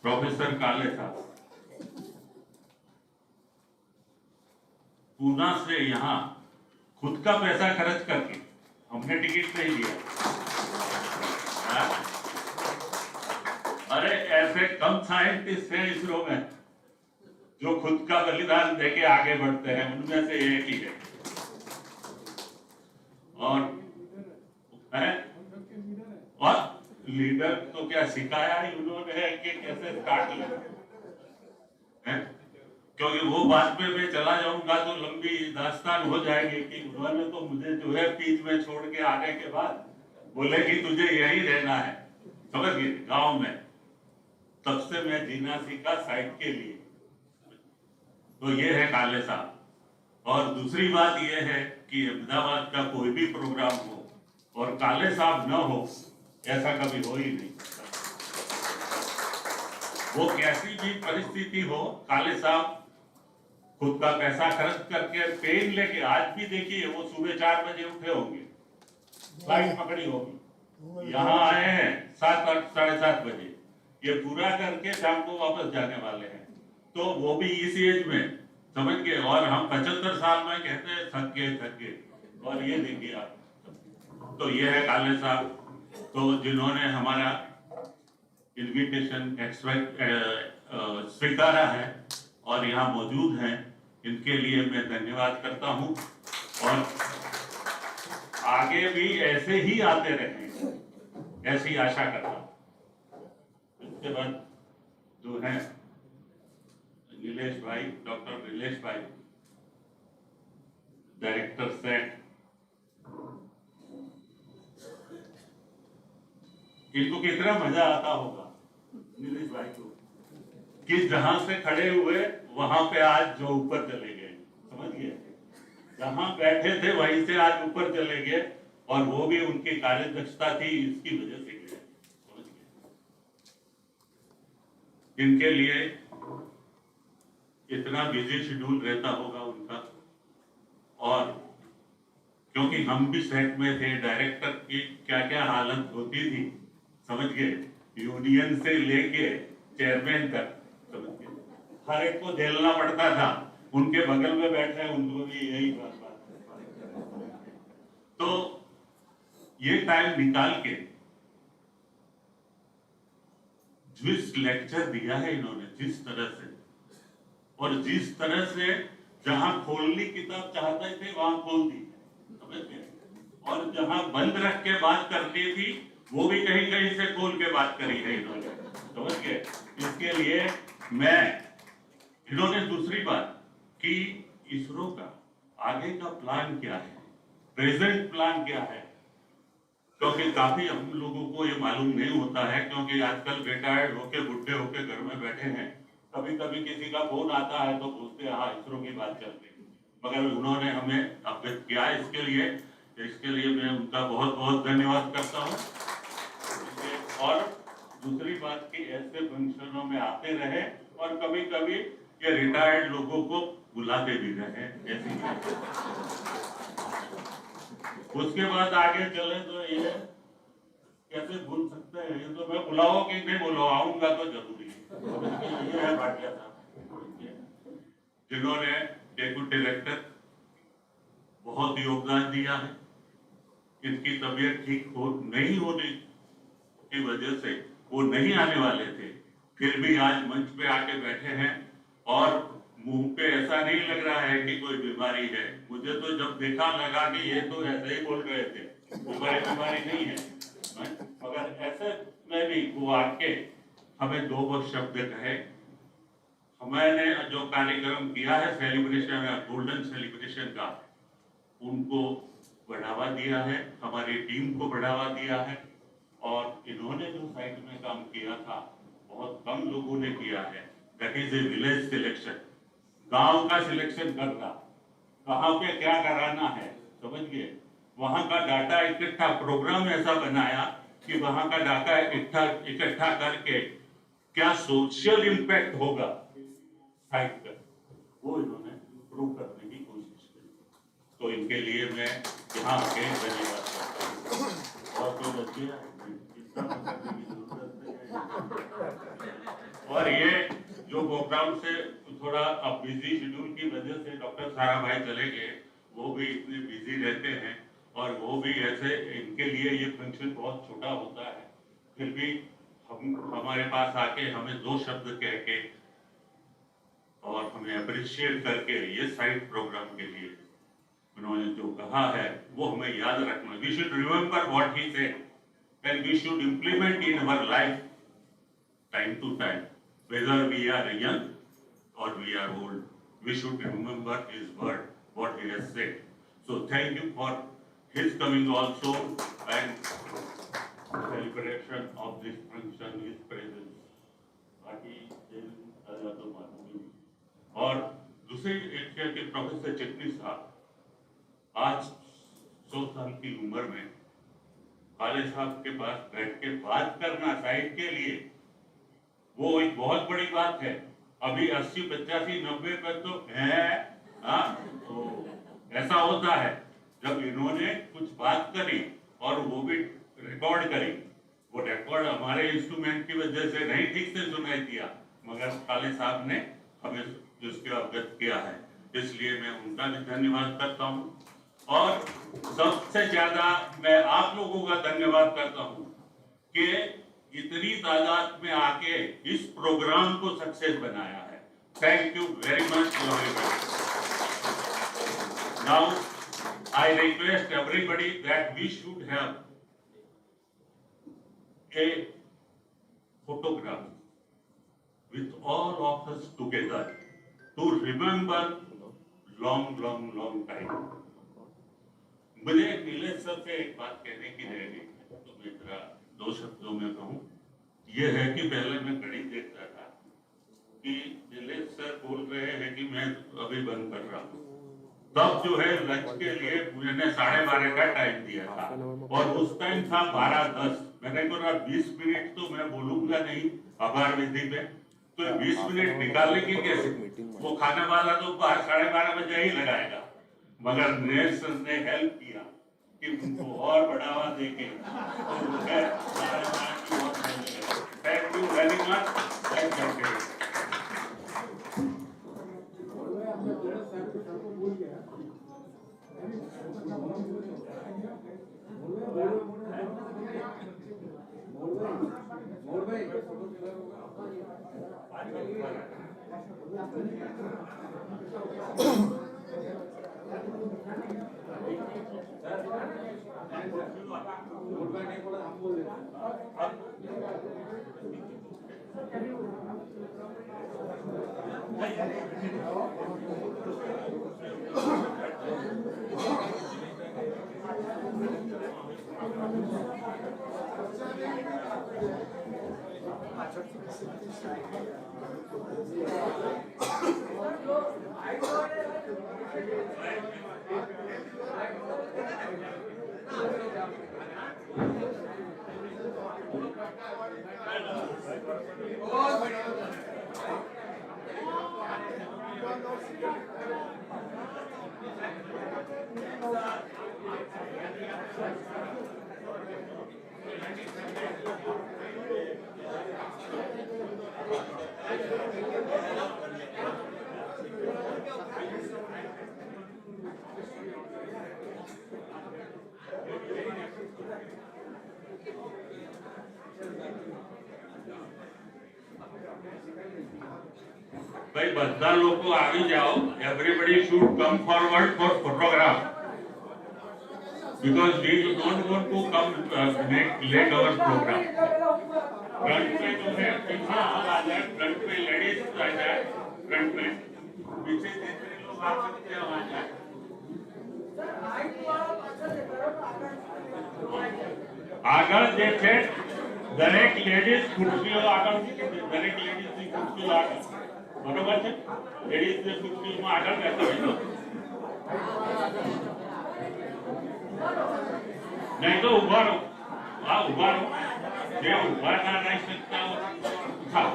प्रोफेसर काले साहब पूना से यहाँ खुद का पैसा खर्च करके, हमने टिकट नहीं दिया. अरे ऐसे कम साइंटिस्ट हैं इसरो में जो खुद का बलिदान देके आगे बढ़ते हैं, उनमें से एक ही है. और लीडर तो क्या सिखाया ही उन्होंने है कि कैसे स्टार्ट करना है, क्योंकि वो बात पे मैं चला जाऊंगा तो लंबी दास्तान हो जाएगी कि उन्होंने तो मुझे जो है बीच में छोड़ के आने के बाद बोले कि तुझे यही रहना है, समझ गए, गांव में. तब से मैं जीना सीखा साइट के लिए. तो ये है काले साहब. और दूसरी बात यह है कि अहमदाबाद का कोई भी प्रोग्राम हो और काले साहब न हो, ऐसा कभी हो ही नहीं. वो कैसी भी परिस्थिति हो, काले साहब खुद का पैसा खर्च करके पेन लेके, आज भी देखिए वो सुबह 4 बजे उठे होंगे, फ्लाइट पकड़ी होगी, यहाँ आए हैं 7, 8, 7:30 बजे, ये पूरा करके शाम को वापस जाने वाले हैं. तो वो भी इस एज में, समझ गए. और हम 75 साल में कहते हैं थक गए, और ये देखिए आप. तो ये है काले साहब, तो जिन्होंने हमारा इनविटेशन स्वीकारा है और यहाँ मौजूद हैं, इनके लिए मैं धन्यवाद करता हूँ. और आगे भी ऐसे ही आते रहें, ऐसी आशा करता हूँ. इसके बाद जो है नीलेश भाई, डॉक्टर नीलेश भाई, डायरेक्टर सेट, इनको कितना मजा आता होगा नीलेश भाई को कि जहां से खड़े हुए वहां पे आज जो ऊपर चले गए, समझ गए, जहां बैठे थे वहीं से आज ऊपर चले गए, और वो भी उनकी कार्यदक्षता थी, इसकी वजह से गए, समझ गए. इनके लिए इतना बिजी शेड्यूल रहता होगा उनका, और क्योंकि हम भी सेट में थे, डायरेक्टर की क्या क्या हालत होती थी, समझ गए, यूनियन से लेके चेयरमैन तक, समझ गए, हर एक को झेलना पड़ता था. उनके बगल में बैठे उनको भी यही बात. तो ये टाइम निकाल के जिस लेक्चर दिया है इन्होंने, जिस तरह से, और जिस तरह से जहां खोलनी किताब चाहते थे वहां खोल दी, समझ गए, और जहां बंद रख के बात करनी थी वो भी कहीं कहीं से खोल के बात करी है इन्होंने, समझ गए. इसके लिए मैं, इन्होंने दूसरी बात कि इसरो का आगे का प्लान क्या है, प्रेजेंट प्लान क्या है, क्योंकि काफी हम लोगों को ये मालूम नहीं होता है, क्योंकि आजकल रिटायर्ड होके बुढ़े होके घर में बैठे हैं। कभी कभी किसी का फोन आता है तो पूछते हैं हाँ इसरो की बात चल रही है, मगर उन्होंने हमें अवगत किया इसके लिए मैं उनका बहुत बहुत धन्यवाद करता हूँ। और दूसरी बात कि ऐसे फंक्शनों में आते रहे और कभी कभी ये रिटायर्ड लोगों को बुलाते भी रहे। ऐसी उसके बाद आगे चले तो ये कैसे भूल सकते हैं, ये तो मैं बुलाओ कि नहीं बुलाओ, आऊंगा तो जरूरी है। ये है भाटिया साहब जिन्होंने डेप्यूटी डायरेक्टर बहुत योगदान दिया है। इनकी तबीयत ठीक नहीं होने की वजह से वो नहीं आने वाले थे, फिर भी आज मंच पे आके बैठे हैं और मुंह पे ऐसा नहीं लग रहा है कि कोई बीमारी है। मुझे तो जब देखा लगा कि ये तो ऐसे ही बोल रहे थे, बीमारी नहीं है, मगर ऐसे में भी वो आके हमें दो शब्द कहे। हमने जो कार्यक्रम किया है सेलिब्रेशन, गोल्डन सेलिब्रेशन का, उनको बढ़ावा दिया है, हमारी टीम को बढ़ावा दिया है। और इन्होंने जो साइट में काम किया था बहुत कम लोगों ने किया है, that is a village selection, गांव का सिलेक्शन करना, कहाँ पे क्या कराना है, समझ गए, वहां का डाटा इकट्ठा, प्रोग्राम ऐसा बनाया कि वहां का डाटा इकट्ठा करके क्या सोशल इम्पैक्ट होगा साइट पर, वो इन्होंने प्रूव करने की कोशिश की। तो इनके लिए मैं यहाँ आके धन्यवाद करता हूँ। और कोई बच गया करने की जरूरत नहीं। और ये जो प्रोग्राम से थोड़ा अब बिजी शेड्यूल की वजह से डॉक्टर सारा भाई चले गए, वो भी इतने बिजी रहते हैं और वो भी ऐसे, इनके लिए ये फंक्शन बहुत छोटा होता है, फिर भी हमारे पास आके हमें दो शब्द कह के और हमें अप्रिशिएट करके ये साइड प्रोग्राम के लिए उन्होंने जो कहा है वो हमें याद रखना। We should remember what he said and we should implement in our life time to time, whether we are young or we are old. We should remember his word, what he has said. So thank you for his coming also and celebration of this function, his presence. बाकी तो मालूम ही। और दूसरी एक है कि professor चिटनी साहब आज 100 साल की उम्र में काले साहब के पास बैठ के बात करना साइड के लिए, वो एक बहुत बड़ी बात है। अभी 80, 85, 90 पर तो है, तो ऐसा होता है जब इन्होंने कुछ बात करी और वो भी रिकॉर्ड करी, वो रिकॉर्ड हमारे इंस्ट्रूमेंट की वजह से नहीं ठीक से सुनाई दिया, मगर काले साहब ने हमें इसके अवगत किया है, इसलिए मैं उनका भी धन्यवाद करता हूँ। और सबसे ज्यादा मैं आप लोगों का धन्यवाद करता हूँ कि इतनी तादाद में आके इस प्रोग्राम को सक्सेस बनाया है। Thank you very much everybody. Now I request everybody that we should have a photograph with all of us together to remember long time. मुझे नीलेश सर से एक बात कहने की रह गई, तो मैं जरा 2 शब्दों में कहूँ। ये है कि पहले मैं घड़ी देख रहा था कि नीलेश सर बोल रहे हैं कि मैं अभी बंद कर रहा हूँ, तब जो है लंच के लिए मैंने 12:30 का टाइम दिया था और उस टाइम था 12:10। मैंने बोला 20 मिनट तो मैं बोलूंगा नहीं आभार विधि पे, तो 20 मिनट निकालेंगे कैसे? वो खाने वाला तो 12:30 बजे ही लगाएगा, मगर नीलेश सर ने हेल्प किया कि उनको और बढ़ावा देके thank you very much. Thank you. भाई બધા લોકો આવી જાઓ. Everybody should come forward for photograph because we don't want to come make late our program. Front में जो है पीछे आ जाए, front में ladies आ जाए, front में पीछे दूसरे लोग आ सकते हैं आ जाए. આગળ જે છે દરેક લેડીઝ ખુરશીઓ આગળ દરેક લેડીઝની ખુરશીઓ આગળ બરોબર છે લેડીઝની ખુરશીઓમાં આગળ બેસી રહેજો નહીં તો ઊભા રહો હા ઊભા રહો જે ઊભા ના રહી શકતા હો ઉઠાઓ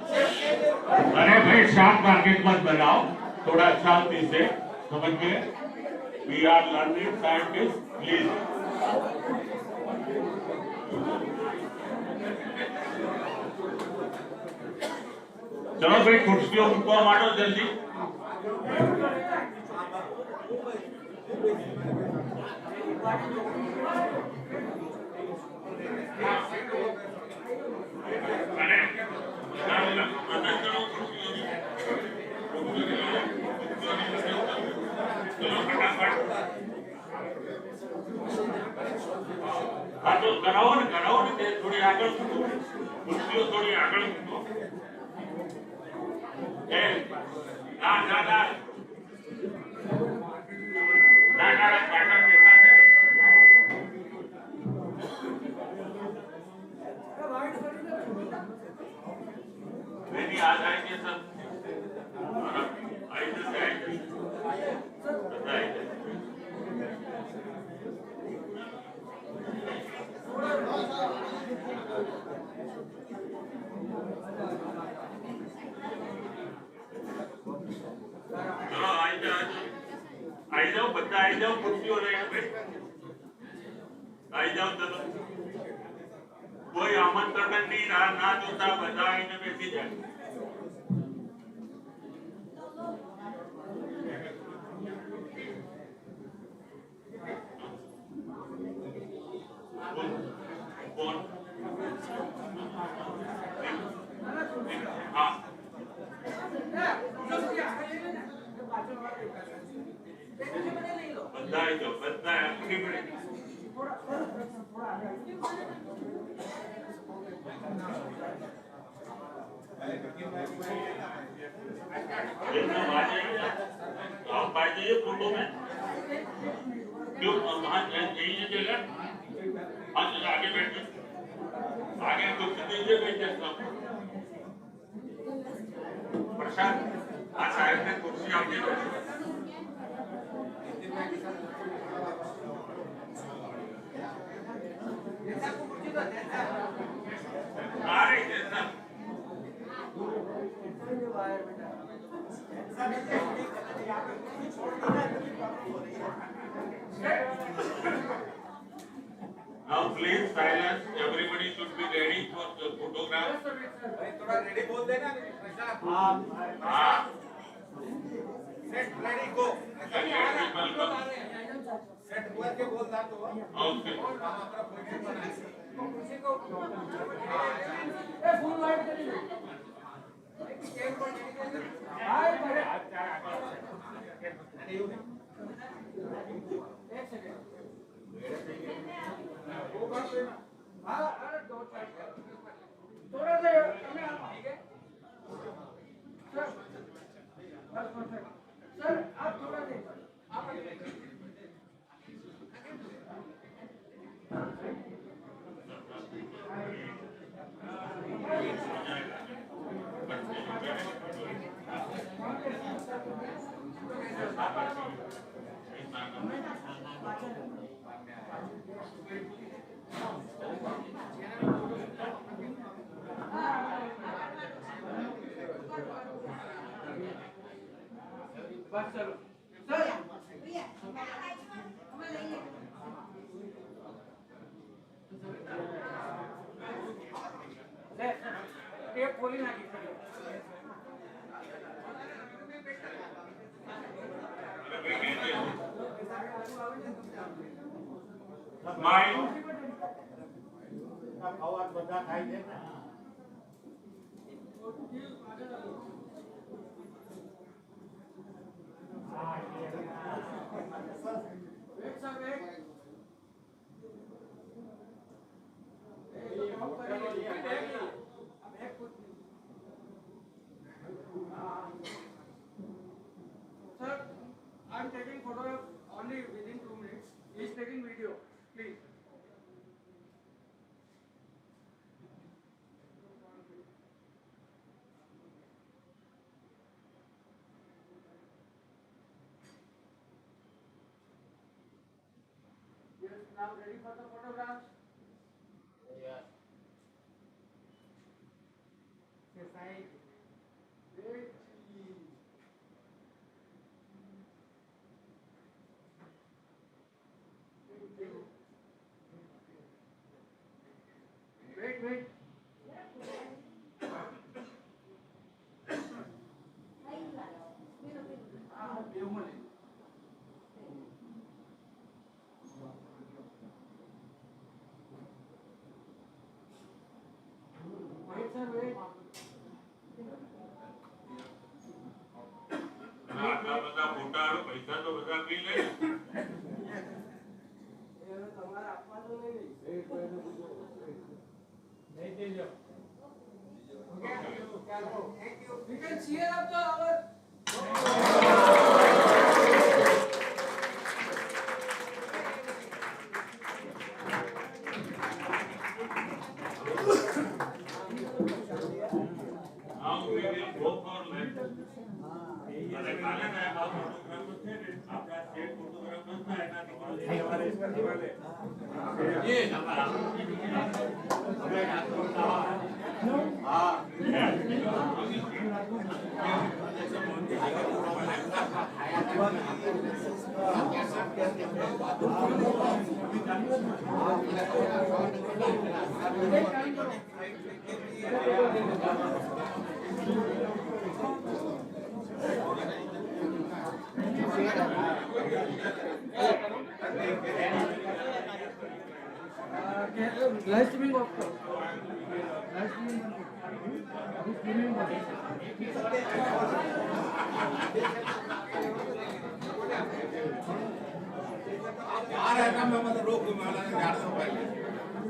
अरे भाई शार्प मार्केट मत बनाओ थोड़ा शांति से समझ में we are learning scientist please चलो भाई कुर्सियों उनको मारो जल्दी हाँ तो कराओ ना थोड़ी आगे कुर्सियों थोड़ी आगे ना ना ना ना ना पार्टनर देखा नहीं आ जाएंगे सब आइए आई जाओ बच्चा आई जाओ कुर्सी हो रही है आई जाओ चलो कोई आमंत्रण नहीं रहा ना जूता बजा इन्हें बेसी जाए कौन हाँ बधाई दो बधाई अपनी बड़ी आप आ जाइए फोटो में क्यों वहाँ यही जगह हाँ चलो आगे बैठिए आगे कुछ दीजिए बैठे प्रशांत आज साहब ने कुर्सी आगे बैठे Now please silence. Everybody should be ready for the photograph. थोड़ा रेडी बोल देना हाँ. सेट रेडी गो Welcome. सेट बोल के बोलना तो Okay. हम अपना प्रोजेक्ट बनाएंगे किसी को फुल लाइट करिए एक पॉइंट हाय बड़े एक Smile. Sir, I'm taking photo only within 2 minutes. He is taking video. Please. Yes, now ready for the photographs? Yes. Yes, Great. Wait. Wait, sir, wait. આટલા બધા ફોટા પૈસા તો બધા પી લે તમારે આપવાનું નહીં દેજો. Thank you. We can cheer up the our. Now we will go for left. અને કાલે ના આ ફોટોગ્રાફર છે ને આપણા સ્ટેટ ફોટોગ્રાફર ના એનાથી Live streaming of live streaming यार ऐसा मैं मतलब रोक दूं मैं 400 पहले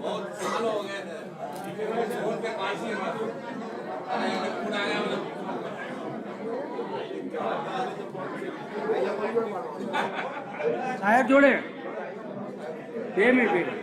बहुत साल हो गए थे फोन पे पास ही मारो अरे ये फोन आ गया मतलब साहब जोड़े 2 मिनट